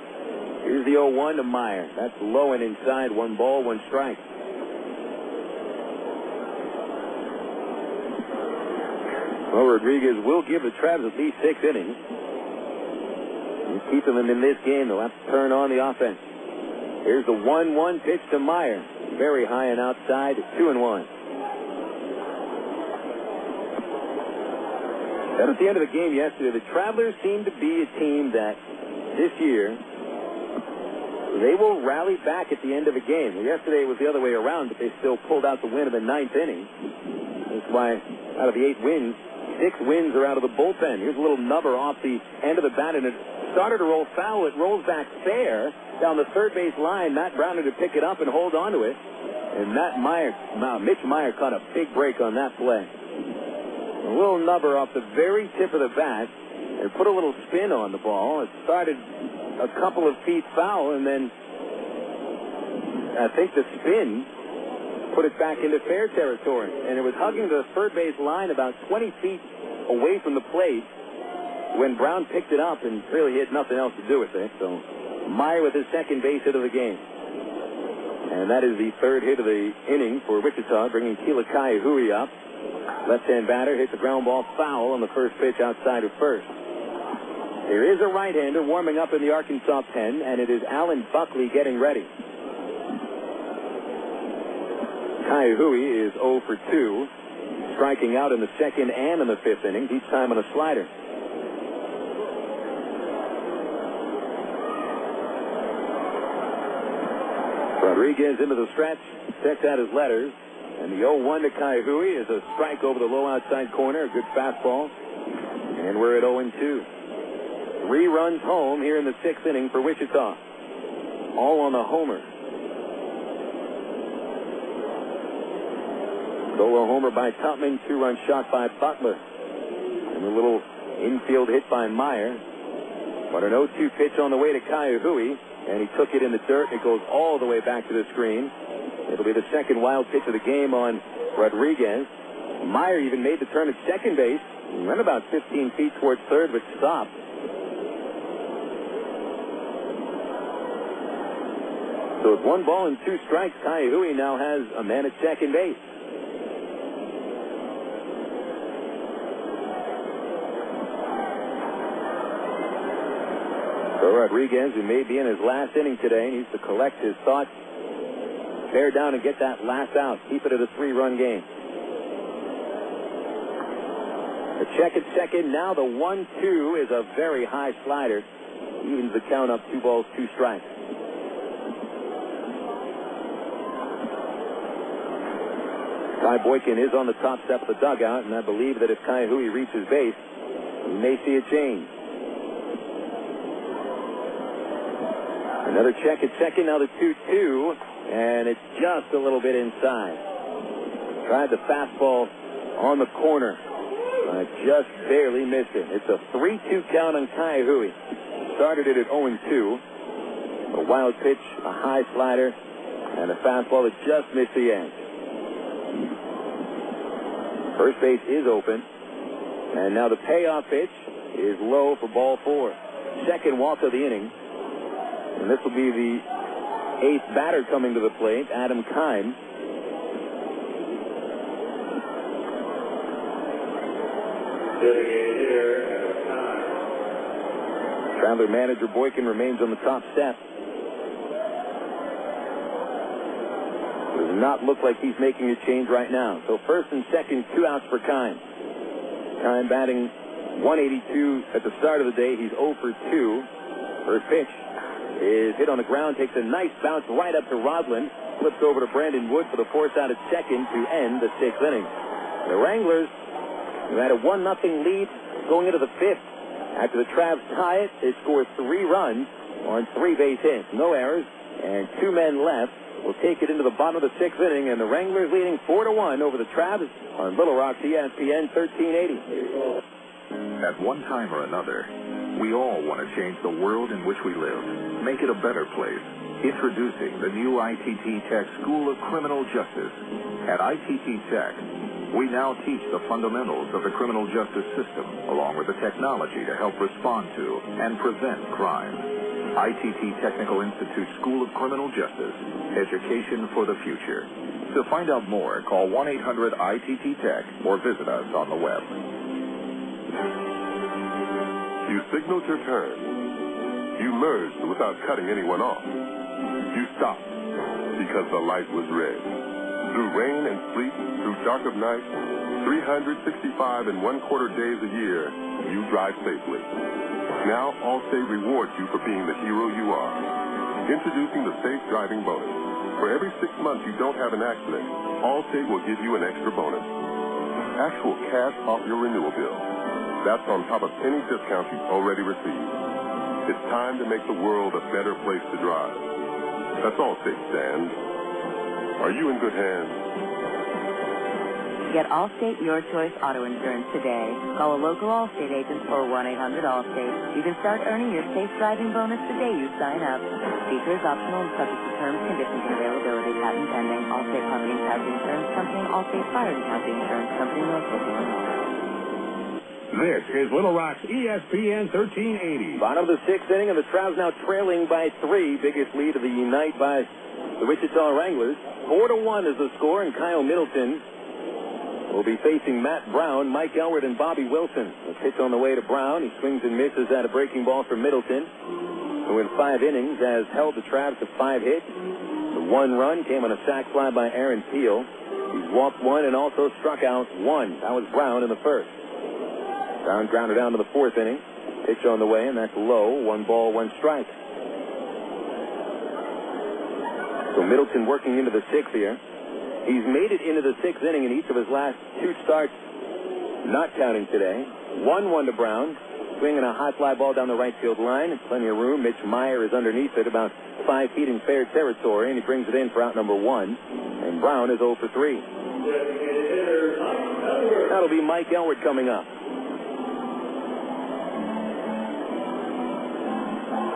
Here's the 0-1 to Maier. That's low and inside. 1 ball, 1 strike. Well, Rodriguez will give the Travs at least 6 innings. And keeping them in this game, they'll have to turn on the offense. Here's the 1-1 pitch to Maier. Very high and outside, 2-1. Then at the end of the game yesterday, the Travelers seemed to be a team that this year they will rally back at the end of a game. Well, yesterday it was the other way around, but they still pulled out the win in the 9th inning. That's why out of the 8 wins, 6 wins are out of the bullpen. Here's a little nubber off the end of the bat, and it started to roll foul. It rolls back fair down the third base line. Matt Brown had to pick it up and hold on to it. And Mitch Maier caught a big break on that play. A little nubber off the very tip of the bat and put a little spin on the ball. It started a couple of feet foul, and then I think the spin put it back into fair territory. And it was hugging the third base line about 20 feet away from the plate when Brown picked it up, and really he had nothing else to do with it. So Maier with his 2nd base hit of the game. And that is the 3rd hit of the inning for Wichita, bringing Kila Ka'aihue up. Left-hand batter hits a ground ball foul on the first pitch outside of first. There is a right-hander warming up in the Arkansas pen, and it is Alan Buckley getting ready. Ka'aihue is 0 for 2, striking out in the 2nd and in the 5th innings, each time on a slider. Rodriguez into the stretch, checks out his letters, and the 0-1 to Ka'aihue is a strike over the low outside corner, a good fastball, and we're at 0-2. 3 runs home here in the 6th inning for Wichita, all on the homer. Solo homer by Tupman, 2-run shot by Butler. And a little infield hit by Maier. But an 0-2 pitch on the way to Ka'aihue, and he took it in the dirt. It goes all the way back to the screen. It'll be the second wild pitch of the game on Rodriguez. Maier even made the turn at second base. He went about 15 feet towards third, but stopped. So with 1 ball and 2 strikes, Ka'aihue now has a man at second base. So Rodriguez, who may be in his last inning today, needs to collect his thoughts, bear down and get that last out, keep it at a 3-run game. The check at second. Now the 1-2 is a very high slider. Evens the count up, 2 balls, 2 strikes. Ty Boykin is on the top step of the dugout, and I believe that if Ka'aihue reaches base, we may see a change. Another check at second. Now the 2-2, and it's just a little bit inside. Tried the fastball on the corner. Just barely missed it. It's a 3-2 count on Ka'aihue. Started it at 0-2. A wild pitch, a high slider, and a fastball that just missed the edge. First base is open. And now the payoff pitch is low for ball 4. Second walk of the inning. And this will be the 8th batter coming to the plate, Adam Kime. Traveler manager Boykin remains on the top step. Does not look like he's making a change right now. So first and second, 2 outs for Kime. Kime batting 182 at the start of the day. He's 0 for 2. First pitch is hit on the ground, takes a nice bounce right up to Roslin, flips over to Brandon Wood for the force out at second to end the 6th inning. The Wranglers, who had a 1-0 lead going into the 5th. After the Travs tie it, they score 3 runs on 3 base hits. No errors, and 2 men left. Will take it into the bottom of the 6th inning, and the Wranglers leading 4-1 over the Travs on Little Rock's ESPN 1380. At one time or another, we all want to change the world in which we live, make it a better place. Introducing the new ITT Tech School of Criminal Justice. At ITT Tech, we now teach the fundamentals of the criminal justice system, along with the technology to help respond to and prevent crime. ITT Technical Institute School of Criminal Justice, education for the future. To find out more, call 1-800-ITT-TECH or visit us on the web. You signaled your turn. You merged without cutting anyone off. You stopped because the light was red. Through rain and sleet, through dark of night, 365 and 1/4 days a year, you drive safely. Now, Allstate rewards you for being the hero you are. Introducing the Safe Driving Bonus. For every 6 months you don't have an accident, Allstate will give you an extra bonus. Actual cash off your renewal bill. That's on top of any discounts you've already received. It's time to make the world a better place to drive. That's Allstate stands. Are you in good hands? Get Allstate Your Choice Auto Insurance today. Call a local Allstate agent or 1-800-ALLSTATE. You can start earning your safe driving bonus the day you sign up. Features optional and subject to terms, conditions, and availability. Patent pending. Allstate Property and Casualty Insurance Company. Allstate Fire and Casualty Insurance Company. Norfolk, Illinois. This is Little Rock's ESPN 1380. Bottom of the 6th inning, and the Travs now trailing by 3. Biggest lead of the night by the Wichita Wranglers. 4-1 is the score, and Kyle Middleton will be facing Matt Brown, Mike Elwood, and Bobby Wilson. A pitch on the way to Brown. He swings and misses at a breaking ball from Middleton, who in 5 innings has held the Travs to 5 hits. The 1 run came on a sac fly by Aaron Peel. He's walked 1 and also struck out 1. That was Brown in the first. Brown grounded down to the 4th inning. Pitch on the way, and that's low. 1 ball, 1 strike. So Middleton working into the 6th here. He's made it into the 6th inning in each of his last 2 starts, not counting today. 1-1 to Brown. Swinging a high fly ball down the right field line. Plenty of room. Mitch Maier is underneath it, about 5 feet in fair territory, and he brings it in for out number 1. And Brown is 0 for 3. That'll be Mike Elwood coming up.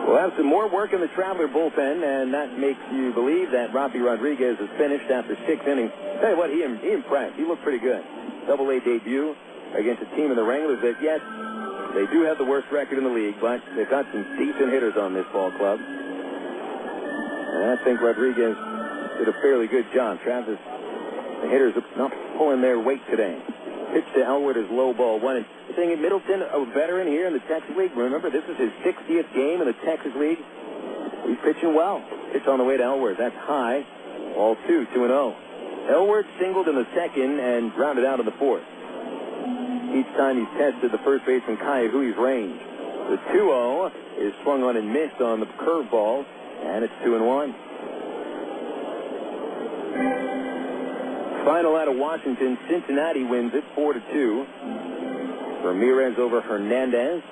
We'll have some more work in the Traveler bullpen, and that makes you believe that Rafael Rodriguez is finished after 6 innings. Tell you what, he impressed. He looked pretty good. Double-A debut against a team in the Wranglers that, yes, they do have the worst record in the league, but they've got some decent hitters on this ball club. And I think Rodriguez did a fairly good job. Travis, the hitters are not pulling their weight today. Pitch to Elwood is low ball one. And the thing, Middleton, a veteran here in the Texas League. Remember, this is his 60th game in the Texas League. He's pitching well. Pitch on the way to Elwood. That's high. Ball 2, 2-0. Elwood singled in the second and grounded out in the fourth. Each time he's tested the first baseman Ka'aihue's range. The 2-0 is swung on and missed on the curveball, and it's 2-1. Final out of Washington, Cincinnati wins it 4-2. Ramirez over Hernandez.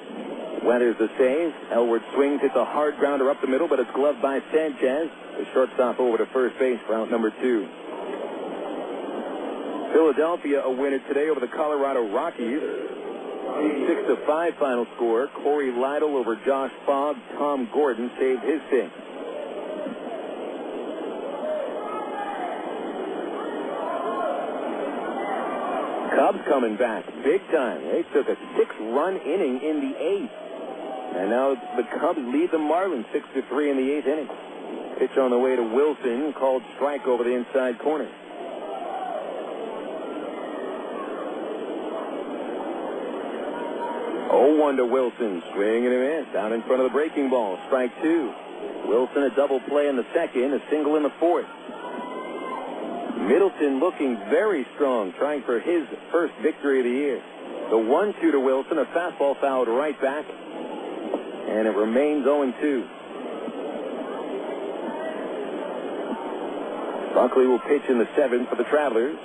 Weathers the save. Elwood swings, hits a hard grounder up the middle, but it's gloved by Sanchez. The shortstop over to first base for out number 2. Philadelphia a winner today over the Colorado Rockies. 6-5 final score. Corey Lytle over Josh Fogg. Tom Gordon saved his 6. Cubs coming back big time. They took a 6-run inning in the 8th. And now the Cubs lead the Marlins 6-3 in the 8th inning. Pitch on the way to Wilson, called strike over the inside corner. 0-1 to Wilson. Swing and a miss. Out in front of the breaking ball. Strike 2. Wilson a double play in the second. A single in the fourth. Middleton looking very strong, trying for his first victory of the year. The 1-2 to Wilson, a fastball fouled right back, and it remains 0-2. Buckley will pitch in the 7th for the Travelers.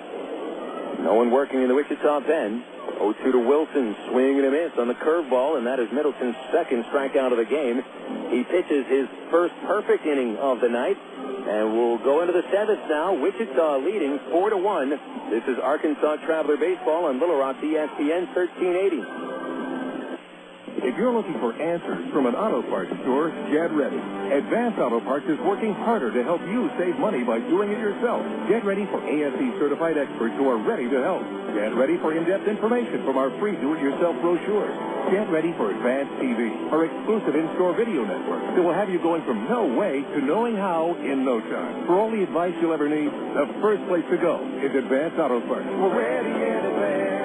No one working in the Wichita pen. 0-2 to Wilson, swing and a miss on the curveball, and that is Middleton's second strikeout of the game. He pitches his first perfect inning of the night. And we'll go into the 7th now. Wichita leading 4-1. This is Arkansas Traveler Baseball on Little Rock, ESPN 1380. If you're looking for answers from an auto parts store, get ready. Advanced Auto Parts is working harder to help you save money by doing it yourself. Get ready for ASE-certified experts who are ready to help. Get ready for in-depth information from our free do-it-yourself brochures. Get ready for Advanced TV, our exclusive in-store video network that will have you going from no way to knowing how in no time. For all the advice you'll ever need, the first place to go is Advanced Auto Parts. We're ready in advance.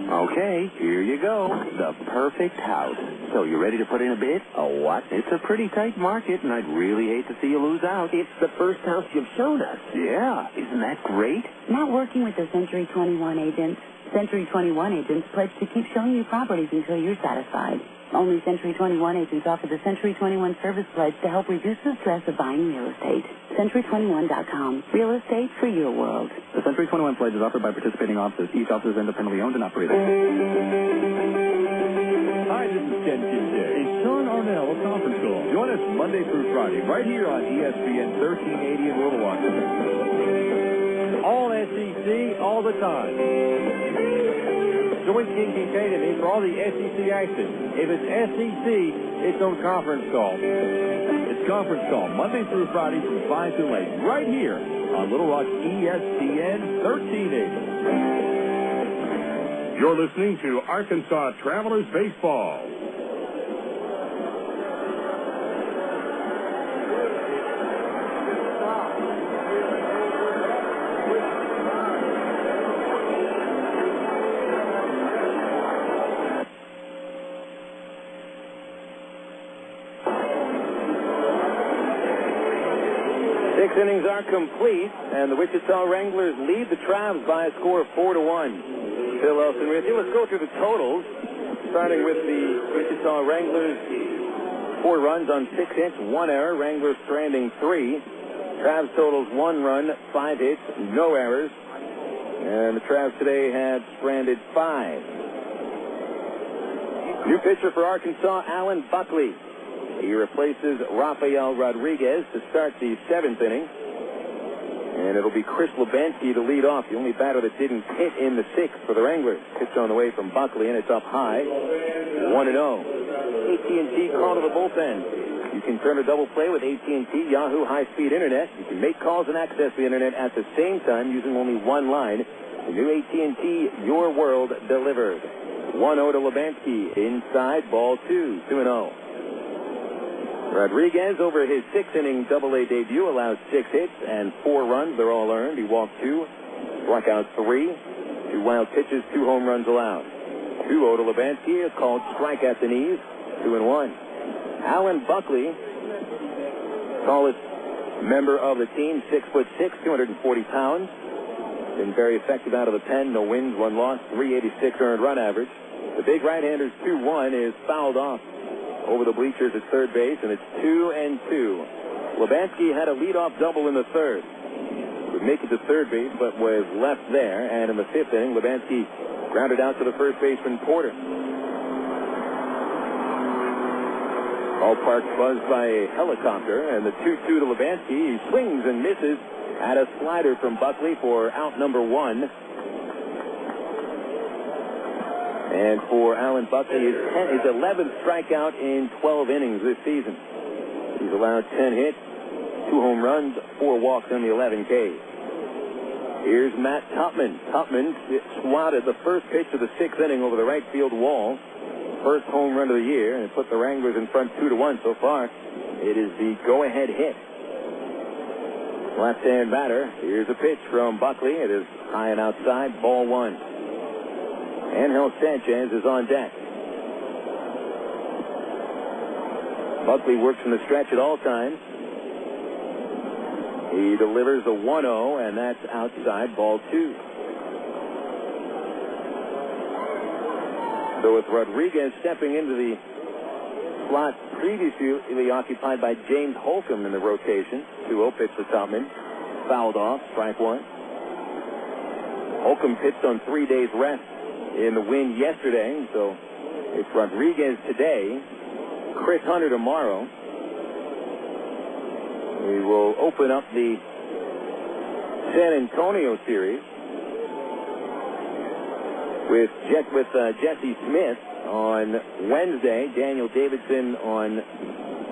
Okay, here you go. The perfect house. So you ready to put in a bid? A what? It's a pretty tight market, and I'd really hate to see you lose out. It's the first house you've shown us. Yeah, isn't that great? Not working with the Century 21 agents. Century 21 agents pledge to keep showing you properties until you're satisfied. Only Century 21 agents offer the Century 21 Service Pledge to help reduce the stress of buying real estate. Century21.com. Real estate for your world. The Century 21 Pledge is offered by participating offices. Each office is independently owned and operated. Hi, this is Ken Kincaid. A Sean Arnell conference call. Join us Monday through Friday right here on ESPN 1380 in Little Rock. All SEC, all the time. Join King Kincaid and me for all the SEC action. If it's SEC, it's on conference call. It's conference call Monday through Friday from 5 to 8 right here on Little Rock ESPN 1380. You're listening to Arkansas Travelers Baseball. Innings are complete, and the Wichita Wranglers lead the Travs by a score of 4-1. Phil Elson with you. Let's go through the totals, starting with the Wichita Wranglers. 4 runs on 6 hits, 1 error. Wranglers stranding 3. Travs totals 1 run, 5 hits, no errors. And the Travs today had stranded 5. New pitcher for Arkansas, Alan Buckley. He replaces Rafael Rodriguez to start the 7th inning. And it'll be Chris Lubanski to lead off, the only batter that didn't hit in the sixth for the Wranglers. Pitch on the way from Buckley, and it's up high. 1-0. AT&T call to the bullpen. You can turn a double play with AT&T Yahoo high-speed internet. You can make calls and access the internet at the same time using only one line. The new AT&T Your World delivered. 1-0 to Lubanski. Inside, ball 2, 2-0. Rodriguez, over his sixth-inning Double-A debut, allows 6 hits and 4 runs. They're all earned. He walked 2, struck out 3, 2 wild pitches, 2 home runs allowed. 2-0 to Lubanski, a called strike at the knees, 2-1. Alan Buckley, tallest member of the team, 6'6", 240 pounds. Been very effective out of the pen. No wins, 1 loss, 386 earned run average. The big right-hander's 2-1 is fouled off over the bleachers at third base, and it's 2-2. Lubanski had a leadoff double in the third. Would make it to third base, but was left there. And in the fifth inning, Lubanski grounded out to the first baseman Porter. Ballpark buzzed by a helicopter, and the 2-2 to Lubanski. He swings and misses at a slider from Buckley for out number 1. And for Alan Buckley, his 11th strikeout in 12 innings this season. He's allowed 10 hits, 2 home runs, 4 walks on the 11 Ks. Here's Matt Tupman. Tupman swatted the first pitch of the 6th inning over the right field wall. First home run of the year, and it put the Wranglers in front 2-1 so far. It is the go-ahead hit. Left-hand batter. Here's a pitch from Buckley. It is high and outside, ball 1. Ángel Sánchez is on deck. Buckley works from the stretch at all times. He delivers a 1-0, and that's outside, ball 2. So with Rodriguez stepping into the slot previously occupied by James Holcomb in the rotation, 2-0 pitch to Tupman. Fouled off, strike 1. Holcomb pitched on 3 days rest in the win yesterday, so it's Rodriguez today, Chris Hunter tomorrow. We will open up the San Antonio series with Jesse Smith on Wednesday, Daniel Davidson on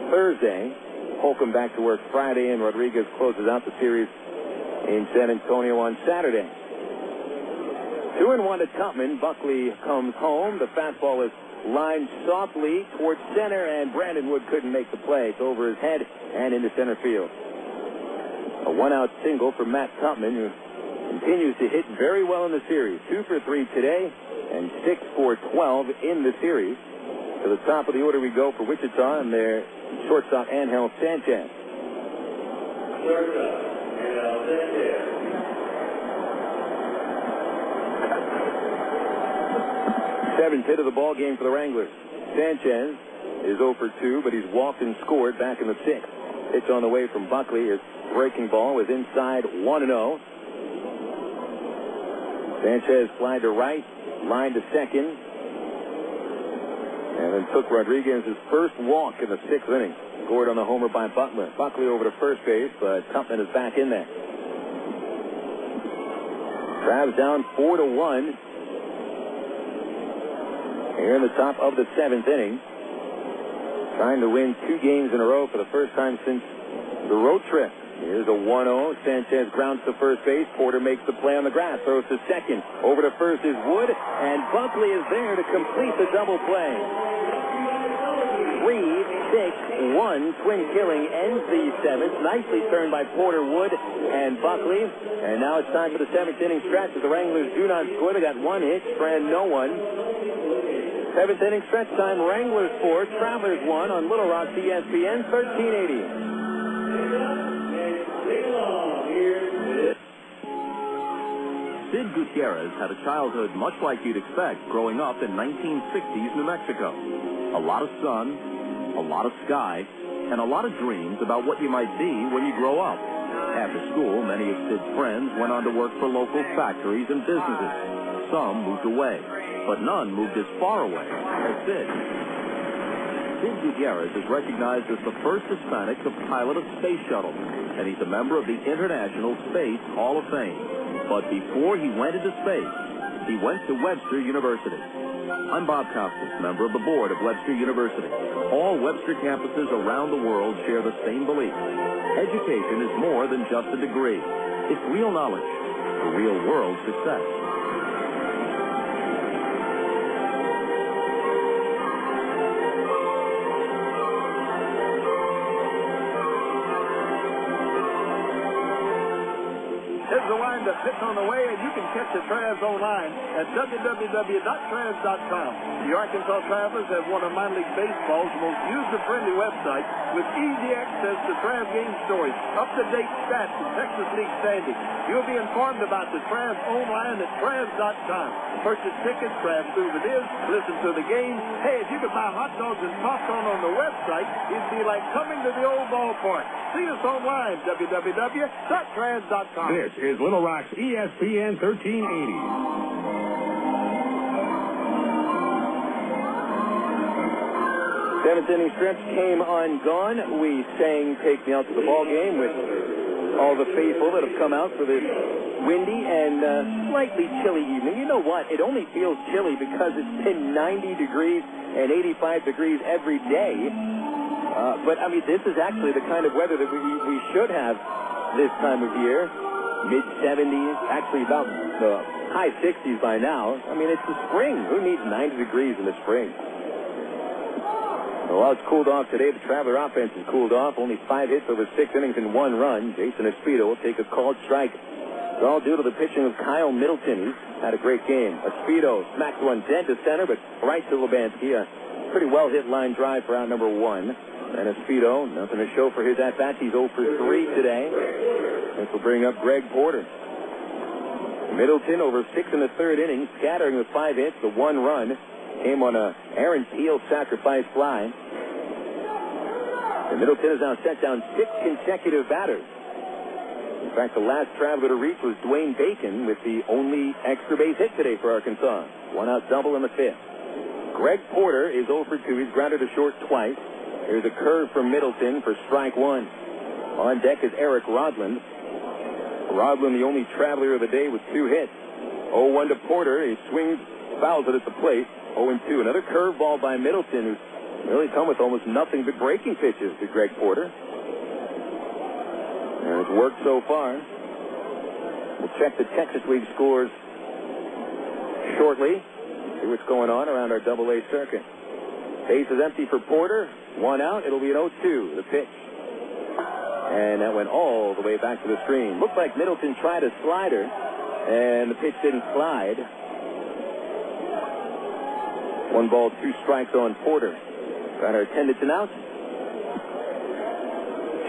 Thursday, Holcomb back to work Friday, and Rodriguez closes out the series in San Antonio on Saturday. 2-1 to Tupman. Buckley comes home. The fastball is lined softly towards center, and Brandon Wood couldn't make the play. It's over his head and into center field. A 1-out single for Matt Tupman, who continues to hit very well in the series. 2 for 3 today and 6 for 12 in the series. To the top of the order we go for Wichita, and their shortstop Ángel Sánchez. Seventh hit of the ball game for the Wranglers. Sánchez is 0 for 2, but he's walked and scored back in the 6th. Pitch on the way from Buckley. His breaking ball was inside, 1-0. Sánchez flied to right, lined to second, and then took Rodriguez's first walk in the 6th inning. Scored on the homer by Butler. Buckley over to first base, but Tupman is back in there. Travs down 4-1. Here in the top of the 7th inning. Trying to win 2 games in a row for the first time since the road trip. Here's a 1-0. Sánchez grounds to first base. Porter makes the play on the grass. Throws to second. Over to first is Wood. And Buckley is there to complete the double play. 3-6-1. Twin killing ends the 7th. Nicely turned by Porter, Wood, and Buckley. And now it's time for the 7th inning stretch as the Wranglers do not score. They got 1 hit, strand no one. 7th inning stretch time, Wranglers 4, Travelers 1 on Little Rock ESPN 1380. Sid Gutierrez had a childhood much like you'd expect growing up in 1960s New Mexico. A lot of sun, a lot of sky, and a lot of dreams about what you might be when you grow up. After school, many of Sid's friends went on to work for local factories and businesses. Some moved away, but none moved as far away as Sid. Sid Gutierrez is recognized as the first Hispanic to pilot a space shuttle, and he's a member of the International Space Hall of Fame. But before he went into space, he went to Webster University. I'm Bob Costas, member of the board of Webster University. All Webster campuses around the world share the same belief. Education is more than just a degree. It's real knowledge for real-world success. Here's the line to pitch on the way, and you can catch the Travs online at www.travs.com. The Arkansas Travelers have one of minor league baseball's most user-friendly websites with easy access to Travs game stories, up-to-date stats, and Texas League standings. You'll be informed about the Travs online at travs.com. Purchase tickets, Travs souvenirs, listen to the game. Hey, if you could buy hot dogs and popcorn on the website, it'd be like coming to the old ballpark. See us online, www.travs.com. This is Little Rock's ESPN 1380. Seventh inning stretch came on gone. We sang Take Me Out to the Ball Game with all the faithful that have come out for this windy and slightly chilly evening. You know what? It only feels chilly because it's been 90 degrees and 85 degrees every day. But, I mean, this is actually the kind of weather that we should have this time of year. Mid-70s, actually about the high 60s by now. I mean, it's the spring. Who needs 90 degrees in the spring? Well, it's cooled off today. The Traveler offense is cooled off. Only 5 hits over 6 innings and 1 run. Jason Espedo will take a called strike. It's all due to the pitching of Kyle Middleton. He's had a great game. Espedo smacks one dead to center, but right to Lebansky. A pretty well-hit line drive for out number 1. And Espedo, nothing to show for his at-bats. He's 0 for 3 today. This will bring up Greg Porter. Middleton over 6 in the 3rd inning, scattering with 5 hits. The 1 run came on a Aaron Peel sacrifice fly. And Middleton has now set down 6 consecutive batters. In fact, the last Traveler to reach was Dwayne Bacon with the only extra base hit today for Arkansas. 1-out double in the 5th. Greg Porter is 0 for 2. He's grounded to short twice. Here's a curve from Middleton for strike 1. On deck is Eric Rodland. Rodland, the only Traveler of the day with 2 hits. 0-1 to Porter. He swings, fouls it at the plate. 0-2. Another curveball by Middleton, who's really come with almost nothing but breaking pitches to Greg Porter. And it's worked so far. We'll check the Texas League scores shortly. See what's going on around our Double-A circuit. Base is empty for Porter. 1 out. It'll be an 0-2. The pitch. And that went all the way back to the screen. Looked like Middleton tried a slider, and the pitch didn't slide. 1 ball, 2 strikes on Porter. Got our attendance announced.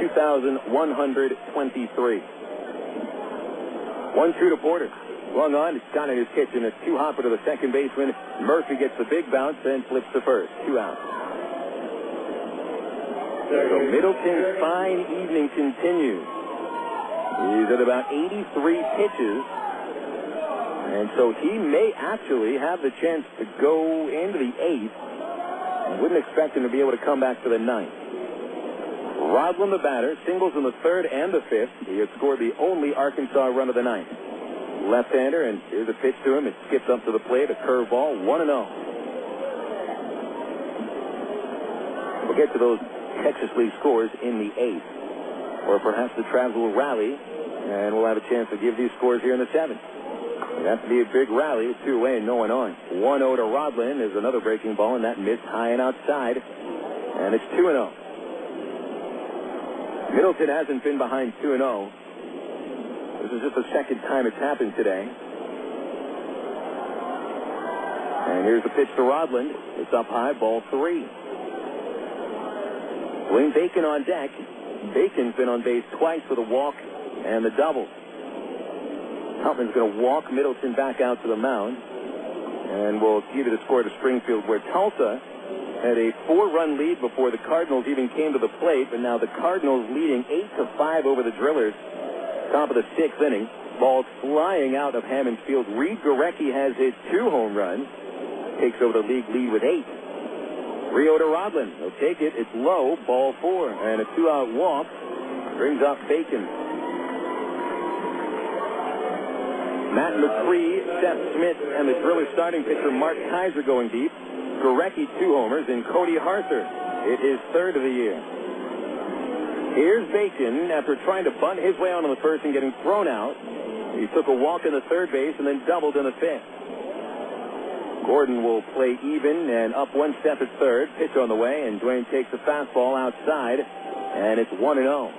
2,123. 1-2 to Porter. Swung on. It's got in his kitchen. A 2-hopper to the second baseman. Murphy gets the big bounce and flips to first. 2 outs. So Middleton's fine evening continues. He's at about 83 pitches. And so he may actually have the chance to go into the 8th. I wouldn't expect him to be able to come back to the 9th. Rodland, the batter, singles in the 3rd and the 5th. He had scored the only Arkansas run of the 9th. Left-hander, and here's a pitch to him. It skips up to the plate, a curveball, 1-0. We'll get to those Texas League scores in the 8th. Or perhaps the Travs will rally, and we'll have a chance to give these scores here in the 7th. It'd have to be a big rally with 2 away and no one on. 1-0 to Rodland is another breaking ball, and that missed high and outside. And it's 2-0. Middleton hasn't been behind 2-0. This is just the second time it's happened today. And here's the pitch to Rodland. It's up high, ball 3. Dwayne Bacon on deck. Bacon's been on base twice with a walk and the double. Tupman's going to walk Middleton back out to the mound. And we'll give you the score to Springfield, where Tulsa had a 4-run lead before the Cardinals even came to the plate. But now the Cardinals leading 8-5 over the Drillers. Top of the 6th inning. Ball flying out of Hammond Field. Reed Gorecki has hit 2 home runs. Takes over the league lead with 8. Rio to Rodlin. He'll take it. It's low. Ball 4. And a 2-out walk brings up Bacon. Matt McCree, Seth Smith, and the Driller starting pitcher Mark Kaiser going deep. Gorecki 2 homers, and Cody Harther. It is third of the year. Here's Bacon after trying to bunt his way onto the first and getting thrown out. He took a walk in the third base and then doubled in the fifth. Gordon will play even and up 1 step at third. Pitch on the way, and Dwayne takes a fastball outside, and it's 1-0.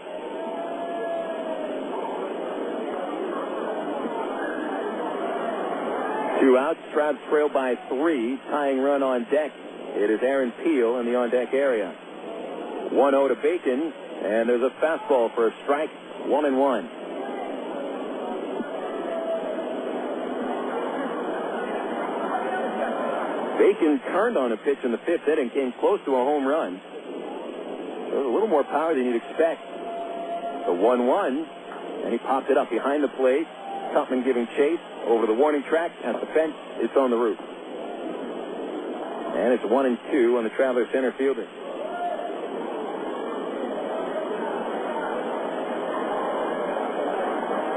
Two outs. Travs trail by 3. Tying run on deck. It is Aaron Peel in the on-deck area. 1-0 to Bacon, and there's a fastball for a strike. 1-1. Bacon turned on a pitch in the 5th inning, came close to a home run. So a little more power than you'd expect. The 1-1, and he popped it up behind the plate. Tupman giving chase over the warning track at the fence. It's on the roof. And it's 1-2 on the Traveler center fielder.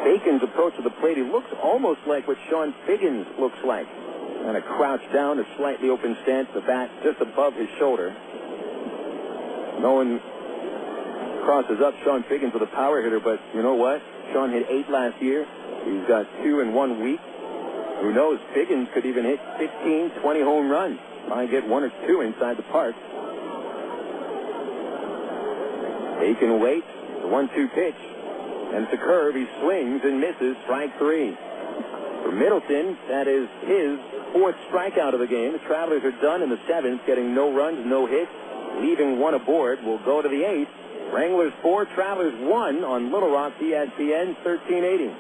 Bacon's approach to the plate, he looks almost like what Sean Figgins looks like. Kind of crouched down, a slightly open stance, the bat just above his shoulder. No one crosses up Sean Figgins with a power hitter, but you know what? Sean hit 8 last year. He's got 2 in 1 week. Who knows? Figgins could even hit 15, 20 home runs. Might get 1 or 2 inside the park. Bacon waits. The 1-2 pitch. And it's a curve. He swings and misses. Strike 3. For Middleton, that is his 4th strikeout of the game. The Travelers are done in the 7th, getting no runs, no hits, leaving 1 aboard. We'll go to the 8th. Wranglers 4, Travelers 1 on Little Rock, ESPN 1380.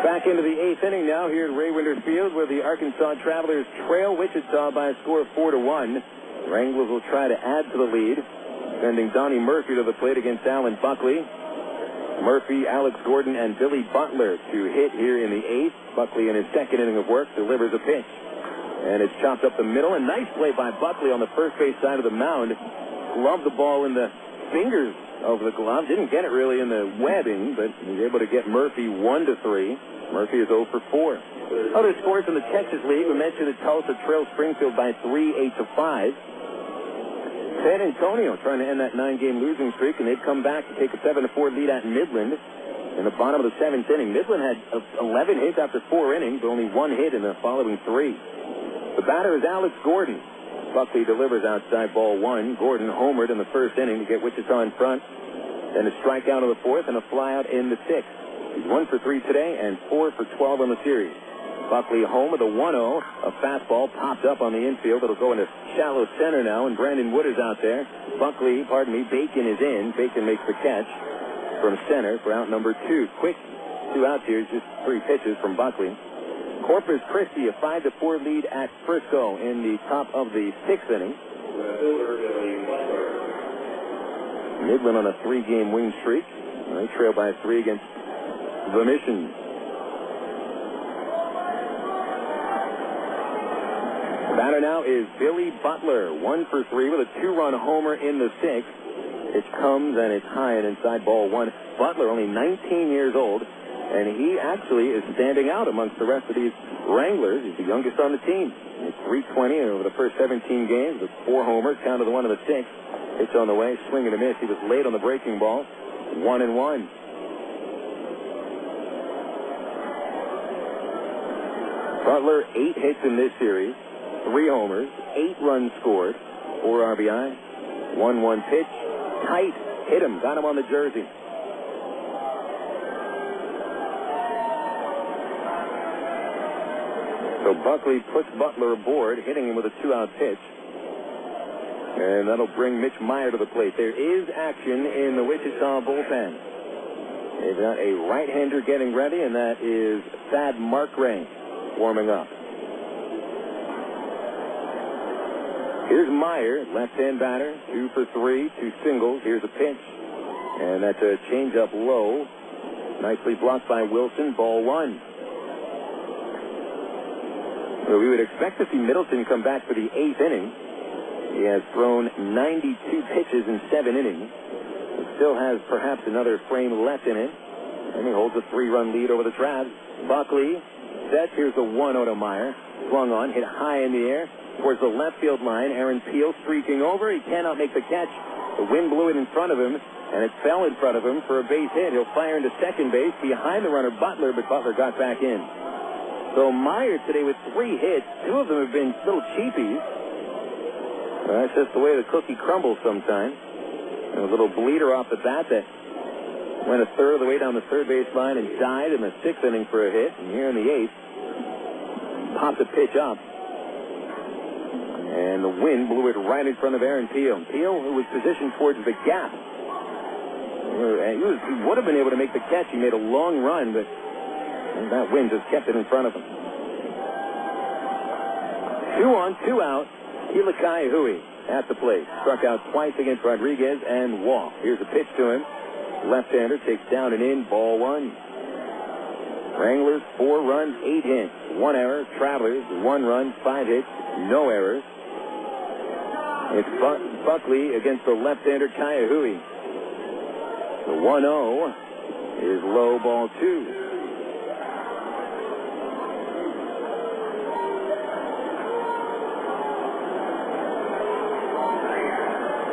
Back into the 8th inning now here at Ray Winter Field, where the Arkansas Travelers trail Wichita by a score of 4-1. Wranglers will try to add to the lead, sending Donnie Murphy to the plate against Alan Buckley. Murphy, Alex Gordon, and Billy Butler to hit here in the 8th. Buckley, in his 2nd inning of work, delivers a pitch. And it's chopped up the middle. A nice play by Buckley on the first base side of the mound. Gloved the ball in the fingers of the glove. Didn't get it really in the webbing, but he was able to get Murphy 1-3. Murphy is 0 for 4. Other scores in the Texas League. We mentioned that Tulsa trails Springfield by 3, 8-5. San Antonio trying to end that 9-game losing streak, and they've come back to take a 7-4 lead at Midland in the bottom of the 7th inning. Midland had 11 hits after 4 innings, but only 1 hit in the following 3. The batter is Alex Gordon. Buckley delivers outside ball 1. Gordon homered in the 1st inning to get Wichita in front. Then a strikeout in the 4th and a flyout in the 6th. He's 1 for 3 today and 4 for 12 on the series. Buckley home with a 1-0. A fastball popped up on the infield. It'll go into shallow center now, and Brandon Wood is out there. Bacon is in. Bacon makes the catch from center for out number 2. Quick 2 outs here, just 3 pitches from Buckley. Corpus Christi, a 5-4 lead at Frisco in the top of the 6th inning. Midland on a 3-game win streak. They trail by 3 against the Mission. The batter now is Billy Butler, 1 for 3 with a 2-run homer in the 6th. It comes and it's high and inside ball 1. Butler, only 19 years old, and he actually is standing out amongst the rest of these Wranglers. He's the youngest on the team. He's 320 over the first 17 games with 4 homers, counted the 1 of the 6th. Pitch on the way, swing and a miss. He was late on the breaking ball. 1-1. Butler, 8 hits in this series, 3 homers, 8 runs scored, 4 RBI, 1-1 pitch, tight, hit him, got him on the jersey. So Buckley puts Butler aboard, hitting him with a 2-out pitch. And that'll bring Mitch Maier to the plate. There is action in the Wichita bullpen. They've got a right-hander getting ready, and that is Thad Markray warming up. Here's Maier, left-hand batter, 2 for 3, 2 singles. Here's a pitch, and that's a changeup low. Nicely blocked by Wilson, ball 1. So we would expect to see Middleton come back for the 8th inning. He has thrown 92 pitches in 7 innings. He still has perhaps another frame left in it. And he holds a 3-run lead over the Travs. Buckley sets. Here's the 1-0 to Maier. Swung on, hit high in the air towards the left field line. Aaron Peel streaking over. He cannot make the catch. The wind blew it in front of him, and it fell in front of him for a base hit. He'll fire into second base behind the runner Butler, but Butler got back in. So Maier today with 3 hits. 2 of them have been little cheapies. That's just the way the cookie crumbles sometimes. And a little bleeder off the bat that went a third of the way down the third base line and died in the 6th inning for a hit. And here in the 8th, popped the pitch up. And the wind blew it right in front of Aaron Peel. Peel, who was positioned towards the gap. He would have been able to make the catch. He made a long run, but that wind just kept it in front of him. 2 on, 2 out. Kila Ka'aihue at the plate. Struck out twice against Rodriguez and walked. Here's a pitch to him. Left-hander takes down and in, ball 1. Wranglers, 4 runs, 8 hits, 1 error. Travelers, 1 run, 5 hits, no errors. It's Buckley against the left-hander Ka'aihue. The 1-0 is low, ball 2.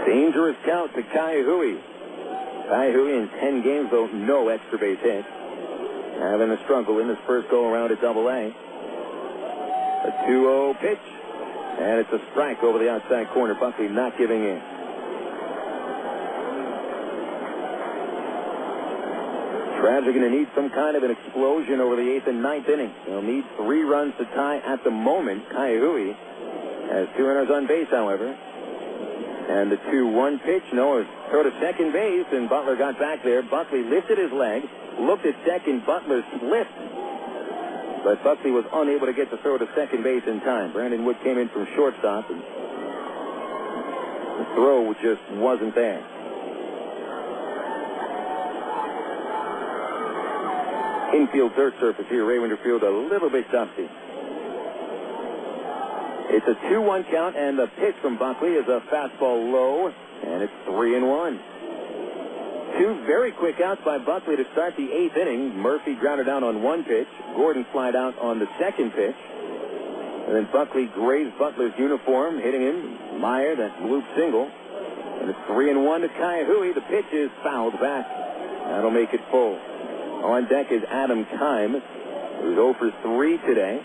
Dangerous count to Ka'aihue. Ka'aihue in 10 games, though, no extra base hits. Having a struggle in his first go-around at Double-A. A 2-0 pitch, and it's a strike over the outside corner. Buckley not giving in. Travs are going to need some kind of an explosion over the 8th and 9th innings. They'll need 3 runs to tie at the moment. Ka'aihue has 2 runners on base, however. And the 2-1 pitch, no, throw to second base, and Butler got back there. Buckley lifted his leg, looked at second, Butler slipped. But Buckley was unable to get the throw to second base in time. Brandon Wood came in from shortstop, and the throw just wasn't there. Infield dirt surface here, Raywinder Field, a little bit dusty. It's a 2-1 count, and the pitch from Buckley is a fastball low, and it's 3-1. 2 very quick outs by Buckley to start the 8th inning. Murphy grounded out on 1 pitch. Gordon flied out on the 2nd pitch. And then Buckley grazed Butler's uniform, hitting him. Maier, that loop single. And it's 3-1 to Ka'aihue. The pitch is fouled back. That'll make it full. On deck is Adam Kime, who's 0 for 3 today.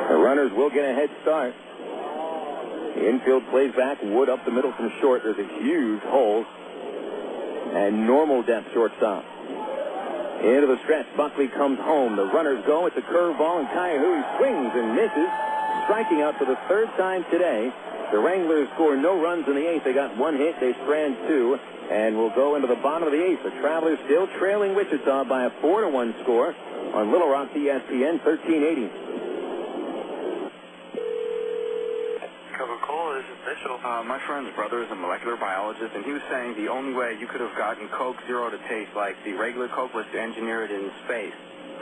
The runners will get a head start. The infield plays back. Wood up the middle from short. There's a huge hole. And normal depth shortstop. Into the stretch. Buckley comes home. The runners go. It's a curveball, and Ka'aihue swings and misses. striking out for the third time today. The Wranglers score no runs in the eighth. They got one hit. They strand two and will go into the bottom of the eighth. The Travelers still trailing Wichita by a 4-1 score on Little Rock, ESPN 1380. Coca-Cola, this is Mitchell. My friend's brother is a molecular biologist, and he was saying the only way you could have gotten Coke Zero to taste like the regular Coke was to engineer it in space.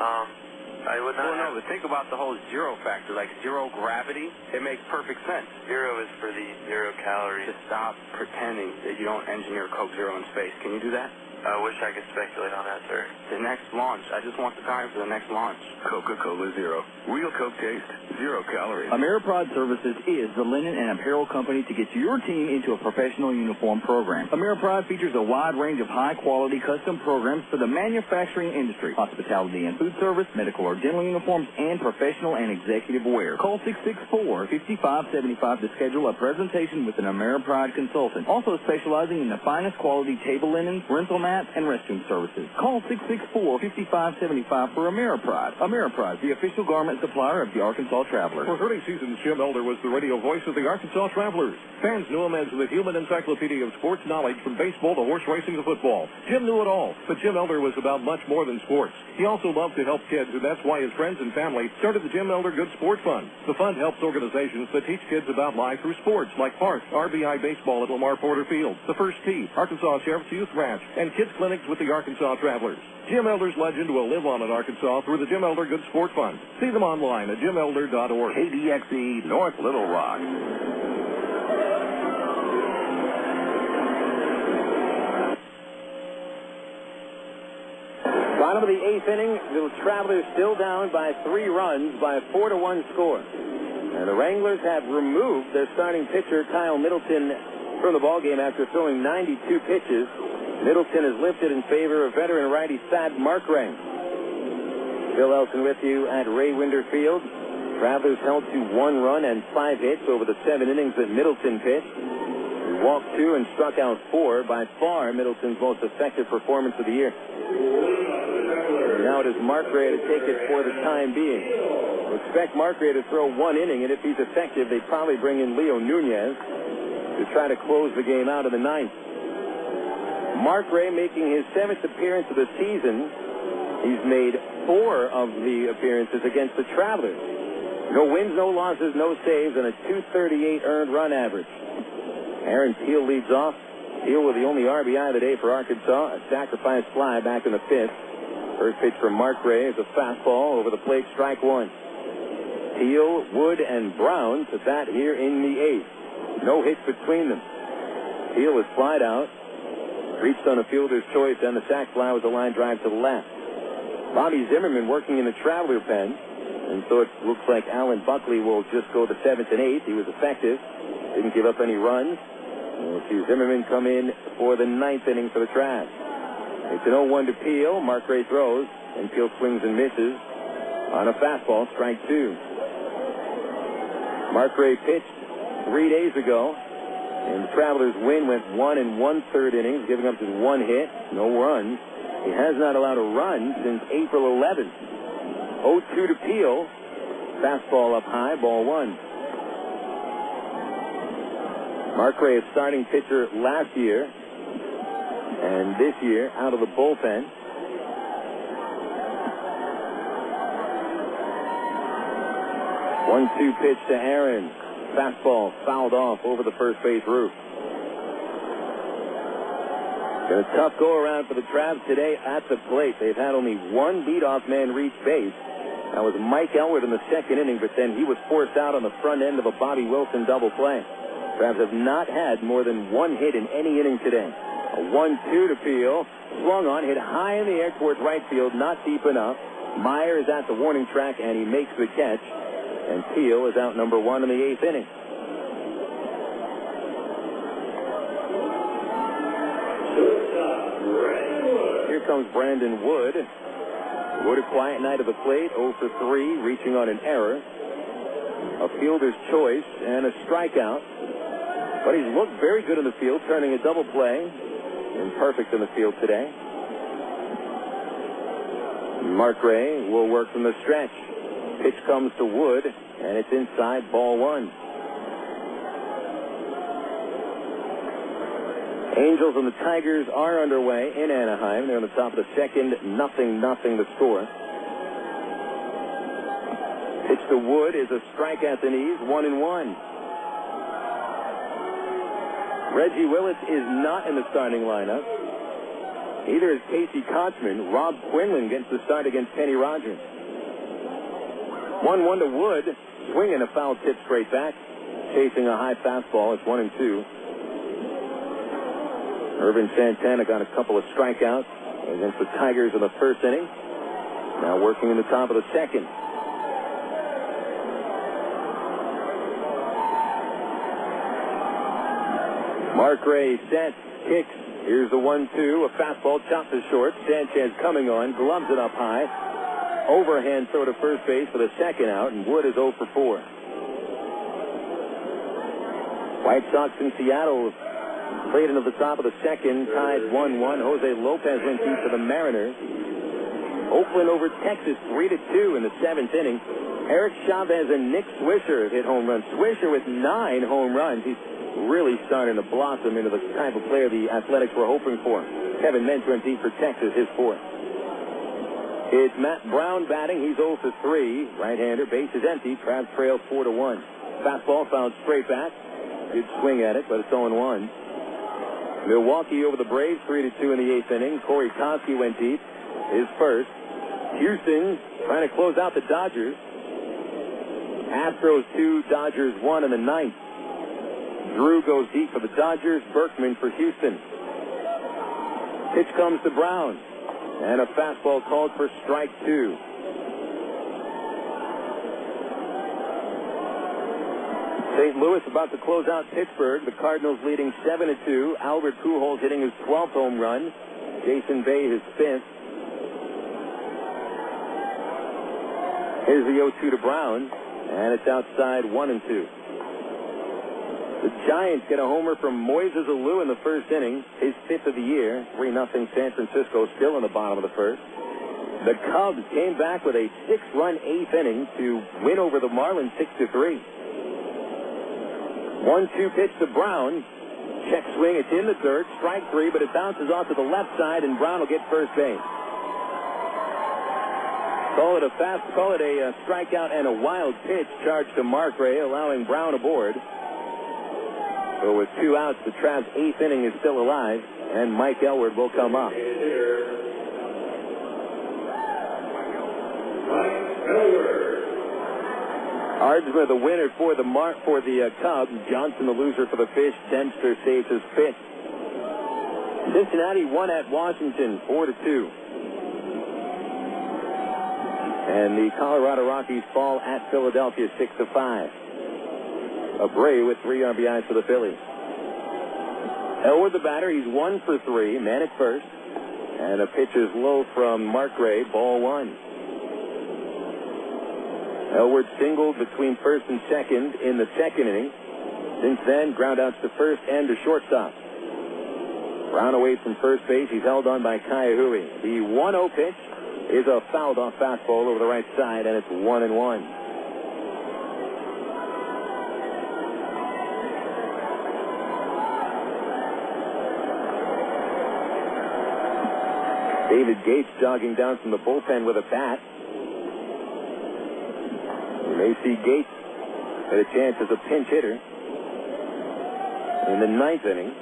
I would not. Well, no, but think about the whole zero factor, like zero gravity. It makes perfect sense. Zero is for the 0 calories. Just stop pretending that you don't engineer Coke Zero in space. Can you do that? I wish I could speculate on that, sir. The next launch. I just want the time for the next launch. Coca-Cola Zero. Real Coke taste. 0 calories. AmeriProd Services is the linen and apparel company to get your team into a professional uniform program. AmeriProd features a wide range of high-quality custom programs for the manufacturing industry, hospitality and food service, medical or dental uniforms, and professional and executive wear. Call 664-5575 to schedule a presentation with an AmeriProd consultant. Also specializing in the finest quality table linens, rental mats, and restroom services. Call 664-5575 for AmeriProd. AmeriProd, the official garment supplier of the Arkansas Traveler. For 30 seasons, Jim Elder was the radio voice of the Arkansas Travelers. Fans knew him as the human encyclopedia of sports knowledge from baseball to horse racing to football. Jim knew it all, but Jim Elder was about much more than sports. He also loved to help kids, and that's why his friends and family started the Jim Elder Good Sport Fund. The fund helps organizations that teach kids about life through sports, like Park, RBI Baseball at Lamar Porter Field, the First Tee, Arkansas Sheriff's Youth Ranch, and kids clinics with the Arkansas Travelers. Jim Elder's legend will live on in Arkansas through the Jim Elder Good Sport Fund. See them online at jimelder.org. KDXE North Little Rock. Bottom of the eighth inning, the Travelers still down by 3 runs by a 4-1 score. And the Wranglers have removed their starting pitcher, Kyle Middleton, from the ballgame after throwing 92 pitches. Middleton is lifted in favor of veteran righty Thad Markray. Bill Elson with you at Ray Winder Field. Travelers held to 1 run and 5 hits over the 7 innings that Middleton pitched. He walked 2 and struck out 4. By far, Middleton's most effective performance of the year. And now it is Markray to take it for the time being. We'll expect Markray to throw 1 inning, and if he's effective, they probably bring in Leo Nunez to try to close the game out of the 9th. Markray making his 7th appearance of the season. He's made 4 of the appearances against the Travelers. No wins, no losses, no saves, and a .238 earned run average. Aaron Teal leads off. Teal with the only RBI of the day for Arkansas, a sacrifice fly back in the 5th. First pitch from Markray is a fastball over the plate, strike 1. Teal, Wood, and Brown to bat here in the 8th. No hits between them. Teal is flied out. Reached on a fielder's choice, and the sac fly was a line drive to the left. Bobby Zimmerman working in the Traveler pen, and so it looks like Alan Buckley will just go the 7th and 8th. He was effective. Didn't give up any runs. We'll see Zimmerman come in for the 9th inning for the Travs. It's an 0-1 to Peel. Markray throws, and Peel swings and misses on a fastball, strike 2. Markray pitched 3 days ago. And the Travelers' win went 1 1/3 innings, giving up just 1 hit, no runs. He has not allowed a run since April 11th. 0-2 to Peel. Fastball up high, ball 1. Markray, a starting pitcher last year, and this year out of the bullpen. 1-2 pitch to Aaron. Fastball fouled off over the first base roof. Been a tough go-around for the Travs today at the plate. They've had only 1 leadoff man reach base. That was Mike Elwood in the 2nd inning, but then he was forced out on the front end of a Bobby Wilson double play. Travs have not had more than 1 hit in any inning today. A 1-2 to Peel. Swung on, hit high in the air towards right field, not deep enough. Maier is at the warning track, and he makes the catch. And Peel is out number 1 in the 8th inning. Here comes Brandon Wood. Wood, a quiet night at the plate, 0 for 3, reaching on an error. A fielder's choice and a strikeout. But he's looked very good in the field, turning a double play. And perfect in the field today. Markray will work from the stretch. Pitch comes to Wood, and it's inside, ball one. Angels and the Tigers are underway in Anaheim. They're on the top of the second, 0-0 the score. Pitch to Wood is a strike at the knees, 1-1. Reggie Willis is not in the starting lineup. Neither is Casey Kotzman. Rob Quinlan gets the start against Kenny Rogers. 1-1 to Wood, swinging a foul tip straight back, chasing a high fastball. It's 1-2. Irvin Santana got a couple of strikeouts against the Tigers in the first inning. Now working in the top of the second. Mark Ray sets, kicks. Here's the 1-2. A fastball chopped to short. Sanchez coming on, gloves it up high. Overhand throw to first base for the second out, and Wood is 0 for 4. White Sox in Seattle played into the top of the second, tied 1-1. Jose Lopez went deep for the Mariners. Oakland over Texas 3-2 in the seventh inning. Eric Chavez and Nick Swisher have hit home runs. Swisher with 9 home runs. He's really starting to blossom into the type of player the Athletics were hoping for. Kevin Mentz went deep for Texas, his 4th. It's Matt Brown batting. He's 0 for 3. Right-hander, base is empty. Trav trails 4-1. Fastball fouled straight back. Good swing at it, but it's 0-1. Milwaukee over the Braves, 3-2 in the 8th inning. Corey Kosky went deep, his first. Houston trying to close out the Dodgers. Astros 2, Dodgers 1 in the 9th. Drew goes deep for the Dodgers. Berkman for Houston. Pitch comes to Brown, and a fastball called for strike 2. St. Louis about to close out Pittsburgh. The Cardinals leading 7-2. Albert Pujols hitting his 12th home run. Jason Bay his 5th. Here's the 0-2 to Brown, and it's outside 1-2. The Giants get a homer from Moises Alou in the first inning, his 5th of the year. 3-0 San Francisco, still in the bottom of the first. The Cubs came back with a 6-run 8th inning to win over the Marlins 6-3. 1-2 pitch to Brown. Check swing, it's in the third. Strike 3, but it bounces off to the left side, and Brown will get first base. Call it a strikeout and a wild pitch charged to Mark Ray, allowing Brown aboard. So with 2 outs, the Travs' 8th inning is still alive, and Mike Elward will come up. Ardsma the winner for the Cubs. Johnson the loser for the Fish. Dempster saves his 5th. Cincinnati won at Washington 4-2. And the Colorado Rockies fall at Philadelphia 6-5. Abreu with 3 RBIs for the Phillies. Elwood the batter, he's 1 for 3, man at first. And a pitch is low from Mark Ray, ball 1. Elwood singled between first and second in the second inning. Since then, ground outs to first and to shortstop. Brown away from first base. He's held on by Ka'aihue. The 1-0 pitch is a fouled off fastball over the right side, and it's 1-1. David Gates jogging down from the bullpen with a bat. You may see Gates get a chance as a pinch hitter in the 9th inning.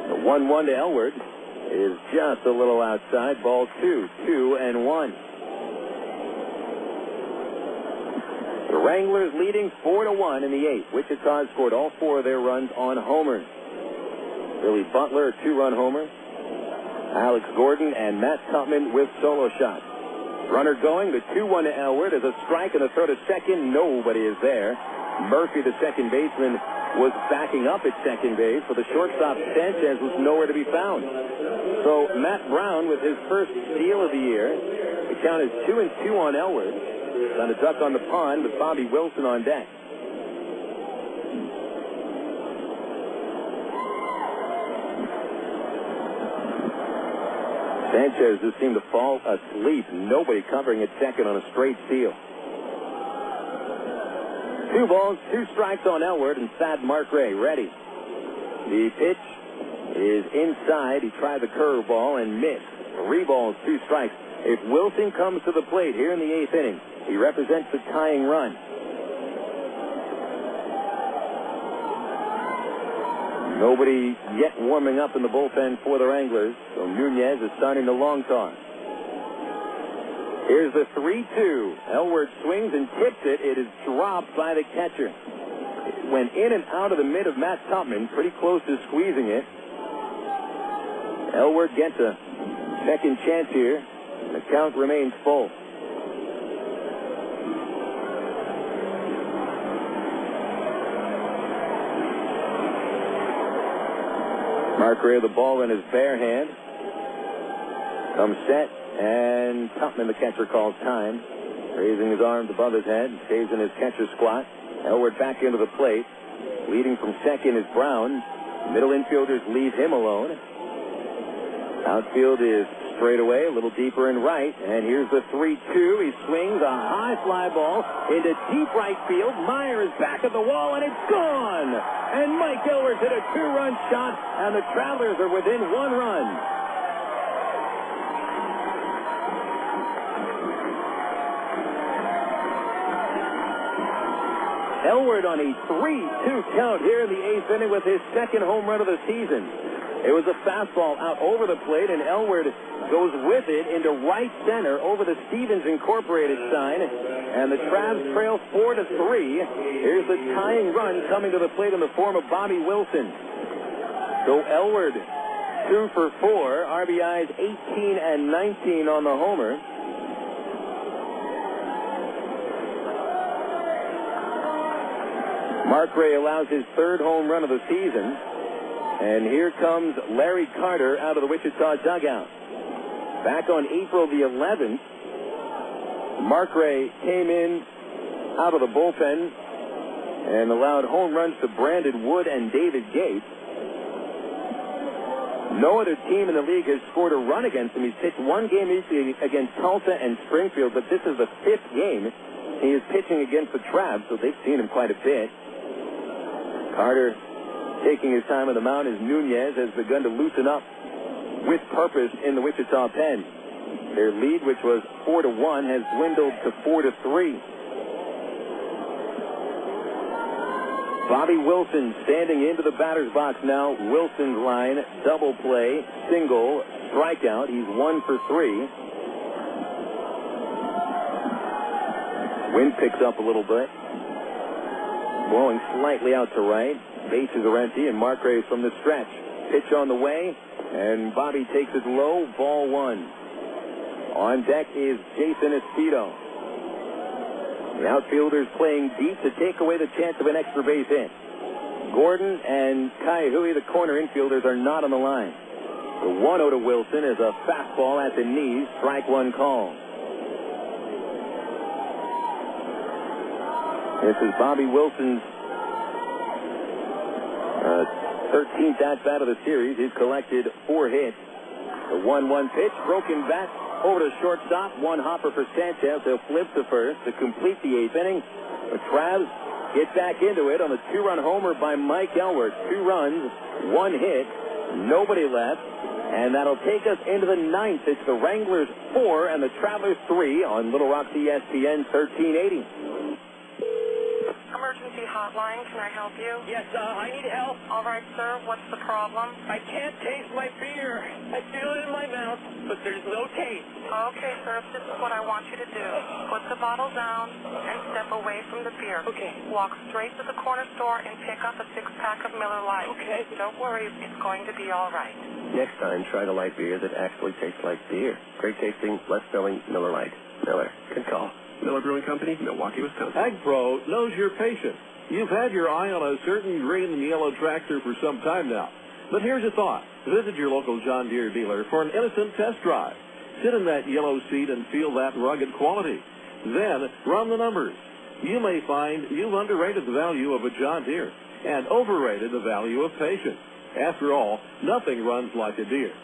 The 1-1 to Elward is just a little outside. Ball 2, 2-1. The Wranglers leading 4-1 in the 8th. Wichita scored all 4 of their runs on homers. Billy Butler, a 2-run homer. Alex Gordon and Matt Tupman with solo shots. Runner going, the 2-1 to Elward is a strike and a throw to second. Nobody is there. Murphy, the second baseman, was backing up at second base. For the shortstop, Sanchez was nowhere to be found. So Matt Brown with his first steal of the year. The count is 2-2 on Elward. On a duck on the pond with Bobby Wilson on deck. Sanchez just seemed to fall asleep. Nobody covering at second on a straight steal. 2 balls, 2 strikes on Elward, and Thad Markray ready. The pitch is inside. He tried the curveball and missed. 3 balls, 2 strikes. If Wilson comes to the plate here in the 8th inning, he represents the tying run. Nobody yet warming up in the bullpen for the Wranglers, so Nunez is starting the long toss. Here's the 3-2. Elward swings and tips it. It is dropped by the catcher. It went in and out of the mitt of Matt Tupman, pretty close to squeezing it. Elward gets a second chance here. The count remains full. Markray, the ball in his bare hand. Comes set, and Tupman, the catcher, calls time. Raising his arms above his head, stays in his catcher squat. Elward back into the plate. Leading from second is Brown. Middle infielders leave him alone. Outfield is straight away, a little deeper in right. And here's the 3-2. He swings a high fly ball into deep right field. Maier is back at the wall, and it's gone. And Mike Elward hit a 2-run shot, and the Travelers are within 1 run. Elward on a 3-2 count here in the 8th inning with his second home run of the season. It was a fastball out over the plate, and Elward goes with it into right center over the Stevens Incorporated sign, and the Travs trail 4-3. Here's the tying run coming to the plate in the form of Bobby Wilson. So Elward 2 for 4, RBIs 18 and 19 on the homer. Markray allows his 3rd home run of the season. And here comes Larry Carter out of the Wichita dugout. Back on April the 11th, Markray came in out of the bullpen and allowed home runs to Brandon Wood and David Gates. No other team in the league has scored a run against him. He's pitched 1 game each against Tulsa and Springfield, but this is the 5th game he is pitching against the Travs, so they've seen him quite a bit. Carter taking his time on the mound as Nunez has begun to loosen up with purpose in the Wichita pen. Their lead, which was 4-1, has dwindled to 4-3. Bobby Wilson standing into the batter's box now. Wilson's line, double play, single, strikeout. He's 1 for 3. Wind picks up a little bit. Blowing slightly out to right. Bases are empty, and Markray from the stretch. Pitch on the way, and Bobby takes it low, ball 1. On deck is Jason Esposito. The outfielders playing deep to take away the chance of an extra base hit. Gordon and Ka'aihue, the corner infielders, are not on the line. The 1-0 to Wilson is a fastball at the knees, strike 1 call. This is Bobby Wilson's 13th at-bat of the series. He's collected 4 hits. The 1-1 pitch, broken bat over to shortstop. 1 hopper for Sanchez. He'll flip to first to complete the 8th inning. The Travs get back into it on a 2-run homer by Mike Elward. 2 runs, 1 hit, nobody left. And that'll take us into the 9th. It's the Wranglers 4 and the Travelers 3 on Little Rock's ESPN 1380. Emergency hotline, can I help you? Yes, I need help. All right, sir, what's the problem? I can't taste my beer. I feel it in my mouth, but there's no taste. Okay, sir, this is what I want you to do. Put the bottle down and step away from the beer. Okay. Walk straight to the corner store and pick up a 6-pack of Miller Lite. Okay. Don't worry, it's going to be all right. Next time, try the light beer that actually tastes like beer. Great tasting, less filling Miller Lite. Miller. Good call. Miller Brewing Company, Milwaukee, Wisconsin. AgPro knows you're patient. You've had your eye on a certain green and yellow tractor for some time now. But here's a thought. Visit your local John Deere dealer for an innocent test drive. Sit in that yellow seat and feel that rugged quality. Then run the numbers. You may find you've underrated the value of a John Deere and overrated the value of patience. After all, nothing runs like a Deere.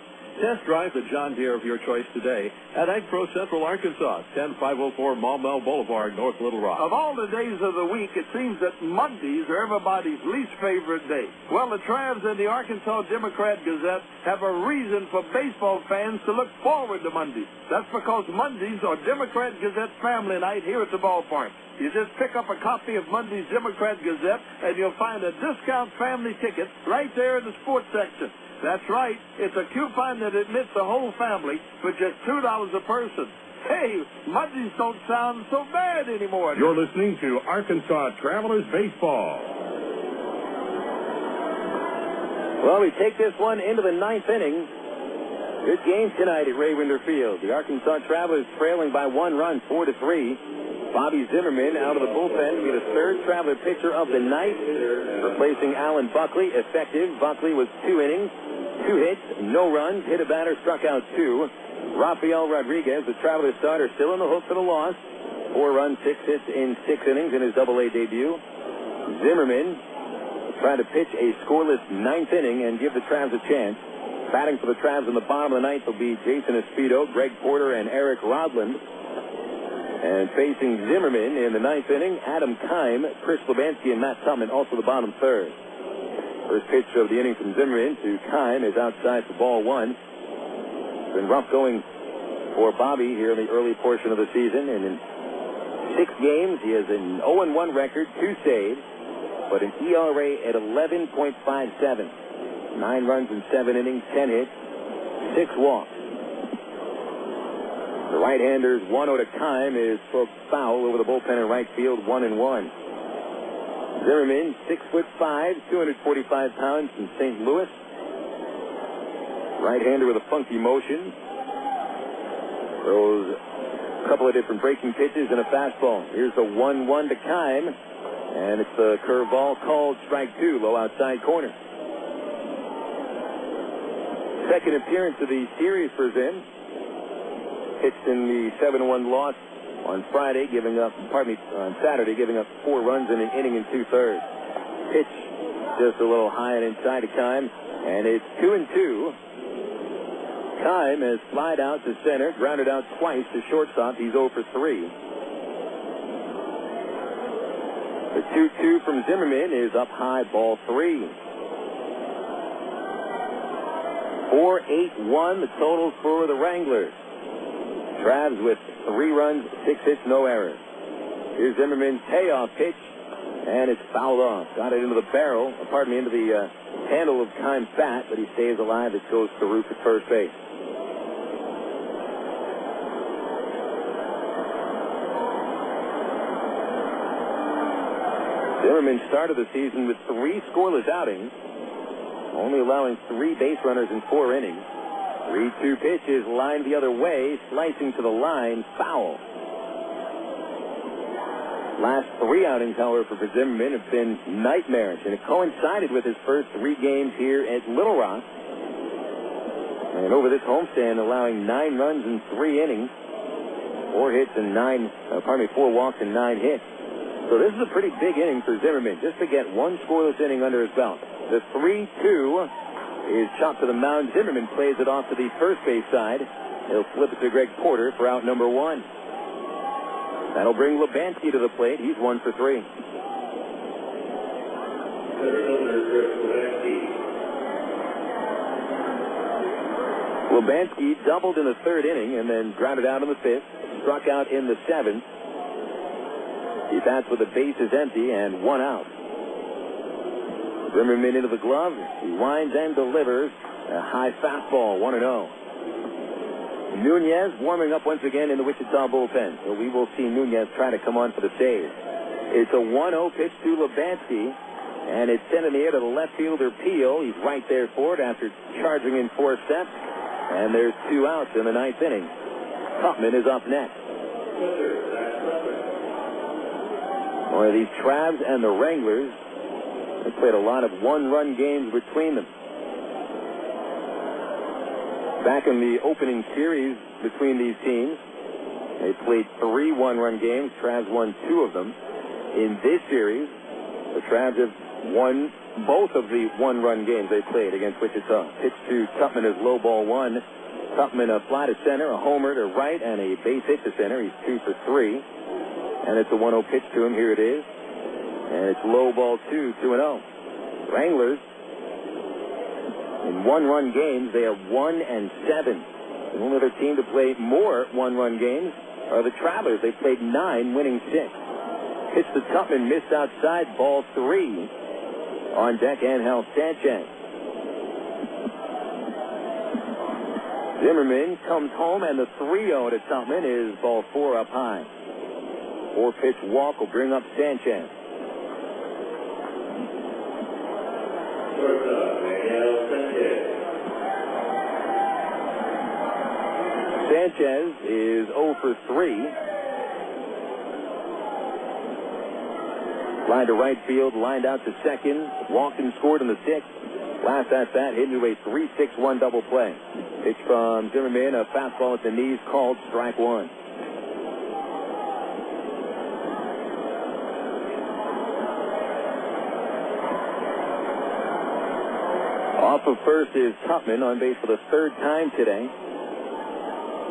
Test drive the John Deere of your choice today at Ag Pro Central Arkansas, 10504 Maumelle Boulevard, North Little Rock. Of all the days of the week, it seems that Mondays are everybody's least favorite day. Well, the Travs and the Arkansas Democrat-Gazette have a reason for baseball fans to look forward to Mondays. That's because Mondays are Democrat-Gazette family night here at the ballpark. You just pick up a copy of Monday's Democrat-Gazette, and you'll find a discount family ticket right there in the sports section. That's right. It's a coupon that admits the whole family for just $2 a person. Hey, Mondays don't sound so bad anymore. You're listening to Arkansas Travelers Baseball. Well, we take this one into the ninth inning. Good game tonight at Ray Winder Field. The Arkansas Travelers trailing by 1 run, 4-3. Bobby Zimmerman out of the bullpen to be the third Traveler pitcher of the night, replacing Alan Buckley. Effective. Buckley was 2 innings, 2 hits, no runs, hit a batter, struck out 2. Rafael Rodriguez, the Traveler starter, still on the hook for the loss. 4 runs, 6 hits in 6 innings in his Double-A debut. Zimmerman trying to pitch a scoreless 9th inning and give the Travs a chance. Batting for the Travs in the bottom of the ninth will be Jason Espedo, Greg Porter, and Eric Rodland. And facing Zimmerman in the 9th inning, Adam Keim, Chris Lubanski, and Matt Tupman, also the bottom third. First pitch of the inning from Zimmerman to Keim is outside for ball 1. It's been rough going for Bobby here in the early portion of the season. And in 6 games, he has an 0-1 record, 2 saves, but an ERA at 11.57. 9 runs in 7 innings, 10 hits, 6 walks. The right-hander's 1-0 to Keim is struck foul over the bullpen in right field, 1-1. Zimmerman, 6'5", 245 pounds from St. Louis. Right-hander with a funky motion. Throws a couple of different breaking pitches and a fastball. Here's the 1-1 to Keim, and it's a curveball called strike 2, low outside corner. Second appearance of the series for Zim. Pitched in the 7-1 loss on Saturday, giving up 4 runs in an inning and 2/3. Pitch just a little high and inside to Keim, and it's 2-2. Keim has flied out to center, grounded out twice to shortstop. He's 0 for 3. The 2-2 from Zimmerman is up high, ball 3. 4-8-1 the total for the Wranglers. Travs with 3 runs, 6 hits, no errors. Here's Zimmerman's payoff pitch, and it's fouled off. Got it into the into the handle of Keim's bat, but he stays alive. It goes to the roof at first base. Zimmerman started the season with 3 scoreless outings, only allowing 3 base runners in 4 innings. 3-2 pitch is lined the other way, slicing to the line, foul. Last 3 outings, however, for Zimmerman have been nightmarish, and it coincided with his first 3 games here at Little Rock. And over this homestand, allowing 9 runs in 3 innings, 4 walks and 9 hits. So this is a pretty big inning for Zimmerman, just to get 1 scoreless inning under his belt. The 3-2 is chopped to the mound. Zimmerman plays it off to the first base side. He'll flip it to Greg Porter for out number 1. That'll bring Lubanski to the plate. He's 1 for 3. Lubanski doubled in the 3rd inning and then grounded out in the 5th. Struck out in the 7th. He bats with the bases empty and 1 out. Zimmerman into the glove. He winds and delivers a high fastball, 1-0. Nunez warming up once again in the Wichita bullpen. So we will see Nunez try to come on for the save. It's a 1-0 pitch to Lubanski, and it's sent in the air to the left fielder Peel. He's right there for it after charging in 4 steps. And there's 2 outs in the 9th inning. Tupman is up next. One of these Travs and the Wranglers, they played a lot of 1-run games between them. Back in the opening series between these teams, they played 3 1-run games. Travs won 2 of them. In this series, the Travs have won both of the one-run games they played against Wichita. Pitch to Tupman is low ball 1. Tupman a fly to center, a homer to right, and a base hit to center. He's 2 for 3. And it's a 1-0 pitch to him. Here it is. And it's low ball 2, 2-0. Wranglers, in one-run games, they are 1-7. The only other team to play more one-run games are the Travelers. They played 9, winning 6. Pitch to Tupman, missed outside, ball 3. On deck, Ángel Sánchez. Zimmerman comes home, and the 3-0 to Tupman is ball 4 up high. 4-pitch walk will bring up Sánchez. Sánchez is 0 for 3. Lined to right field, lined out to second, walked and scored in the 6th. Last at bat, hit into a 3-6-1 double play. Pitch from Zimmerman, a fastball at the knees, called strike 1. Off of first is Tupman, on base for the 3rd time today.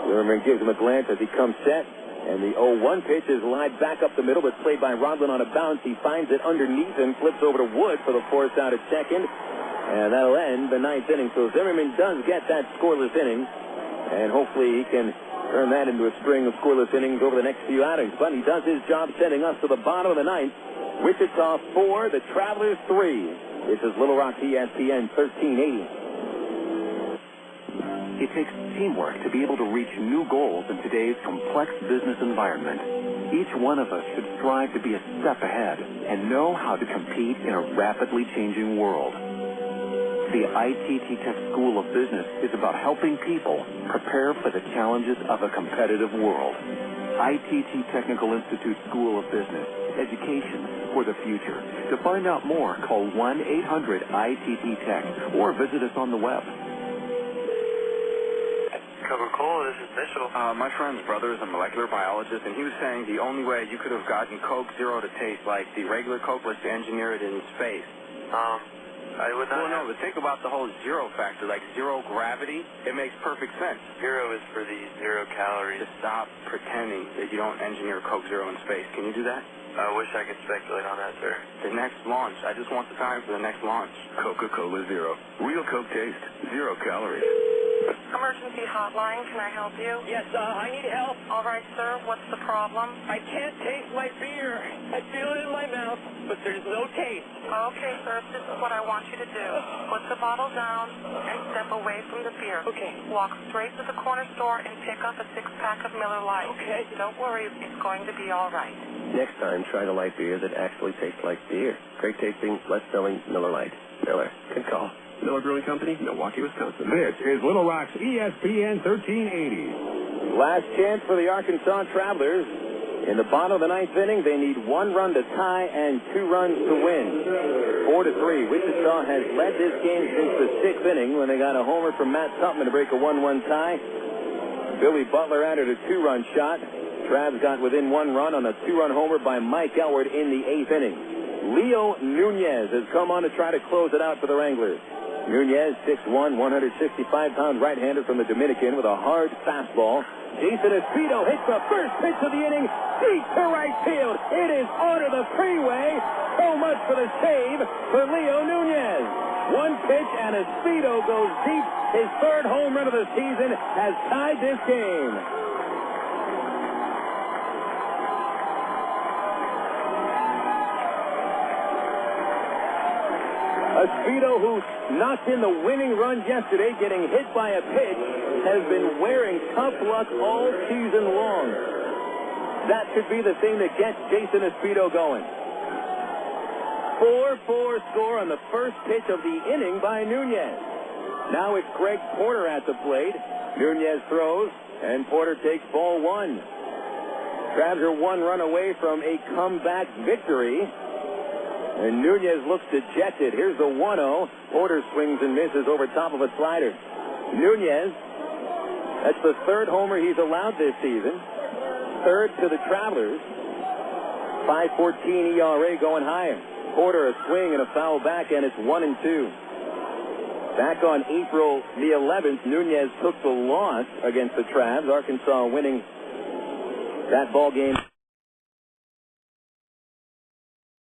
Zimmerman gives him a glance as he comes set. And the 0-1 pitch is lined back up the middle, but played by Rodlin on a bounce. He finds it underneath him, flips over to Wood for the force out at second. And that'll end the 9th inning. So Zimmerman does get that scoreless inning. And hopefully he can turn that into a string of scoreless innings over the next few outings. But he does his job sending us to the bottom of the 9th. Wichita 4, the Travelers 3. This is Little Rock ESPN 1380. It takes teamwork to be able to reach new goals in today's complex business environment. Each one of us should strive to be a step ahead and know how to compete in a rapidly changing world. The ITT Tech School of Business is about helping people prepare for the challenges of a competitive world. ITT Technical Institute School of Business, education for the future. To find out more, call 1-800-ITT-TECH or visit us on the web. Coca-Cola, this is Mitchell. My friend's brother is a molecular biologist, and he was saying the only way you could have gotten Coke Zero to taste like the regular Coke was to engineer it in space. I would not. Well, no, but think about the whole zero factor, like zero gravity. It makes perfect sense. Zero is for the 0 calories. Just stop pretending that you don't engineer Coke Zero in space. Can you do that? I wish I could speculate on that, sir. The next launch. I just want the time for the next launch. Coca-Cola Zero. Real Coke taste. 0 calories. Emergency hotline, can I help you? Yes, I need help. All right, sir, what's the problem? I can't taste my beer. I feel it in my mouth, but there's no taste. Okay, sir, this is what I want you to do. Put the bottle down and step away from the beer. Okay. Walk straight to the corner store and pick up a 6-pack of Miller Lite. Okay. Don't worry, it's going to be all right. Next time, try the light beer that actually tastes like beer. Great tasting, less filling Miller Lite. Miller. Good call. Miller Brewing Company, Milwaukee, Wisconsin. This is Little Rock's ESPN 1380. Last chance for the Arkansas Travelers. In the bottom of the 9th inning, they need 1 run to tie and 2 runs to win. 4-3. Wichita has led this game since the 6th inning when they got a homer from Matt Tupman to break a 1-1 tie. Billy Butler added a 2-run shot. Travs got within 1 run on a 2-run homer by Mike Elward in the 8th inning. Leo Nunez has come on to try to close it out for the Wranglers. Nunez, 6'1", 165-pound right-hander from the Dominican with a hard fastball. Jason Espino hits the first pitch of the inning, deep to right field. It is onto the freeway. So much for the save for Leo Nunez. 1 pitch and Espino goes deep. His 3rd home run of the season has tied this game. Espino, who knocked in the winning run yesterday, getting hit by a pitch, has been wearing tough luck all season long. That could be the thing that gets Jason Espino going. 4-4 score on the first pitch of the inning by Nunez. Now it's Greg Porter at the plate. Nunez throws, and Porter takes ball 1. Travs are 1 run away from a comeback victory. And Nunez looks dejected. Here's the 1-0. Porter swings and misses over top of a slider. Nunez, that's the 3rd homer he's allowed this season. 3rd to the Travelers. 5.14 ERA going higher. Porter a swing and a foul back, and it's 1-2. Back on April the 11th, Nunez took the loss against the Travs. Arkansas winning that ball game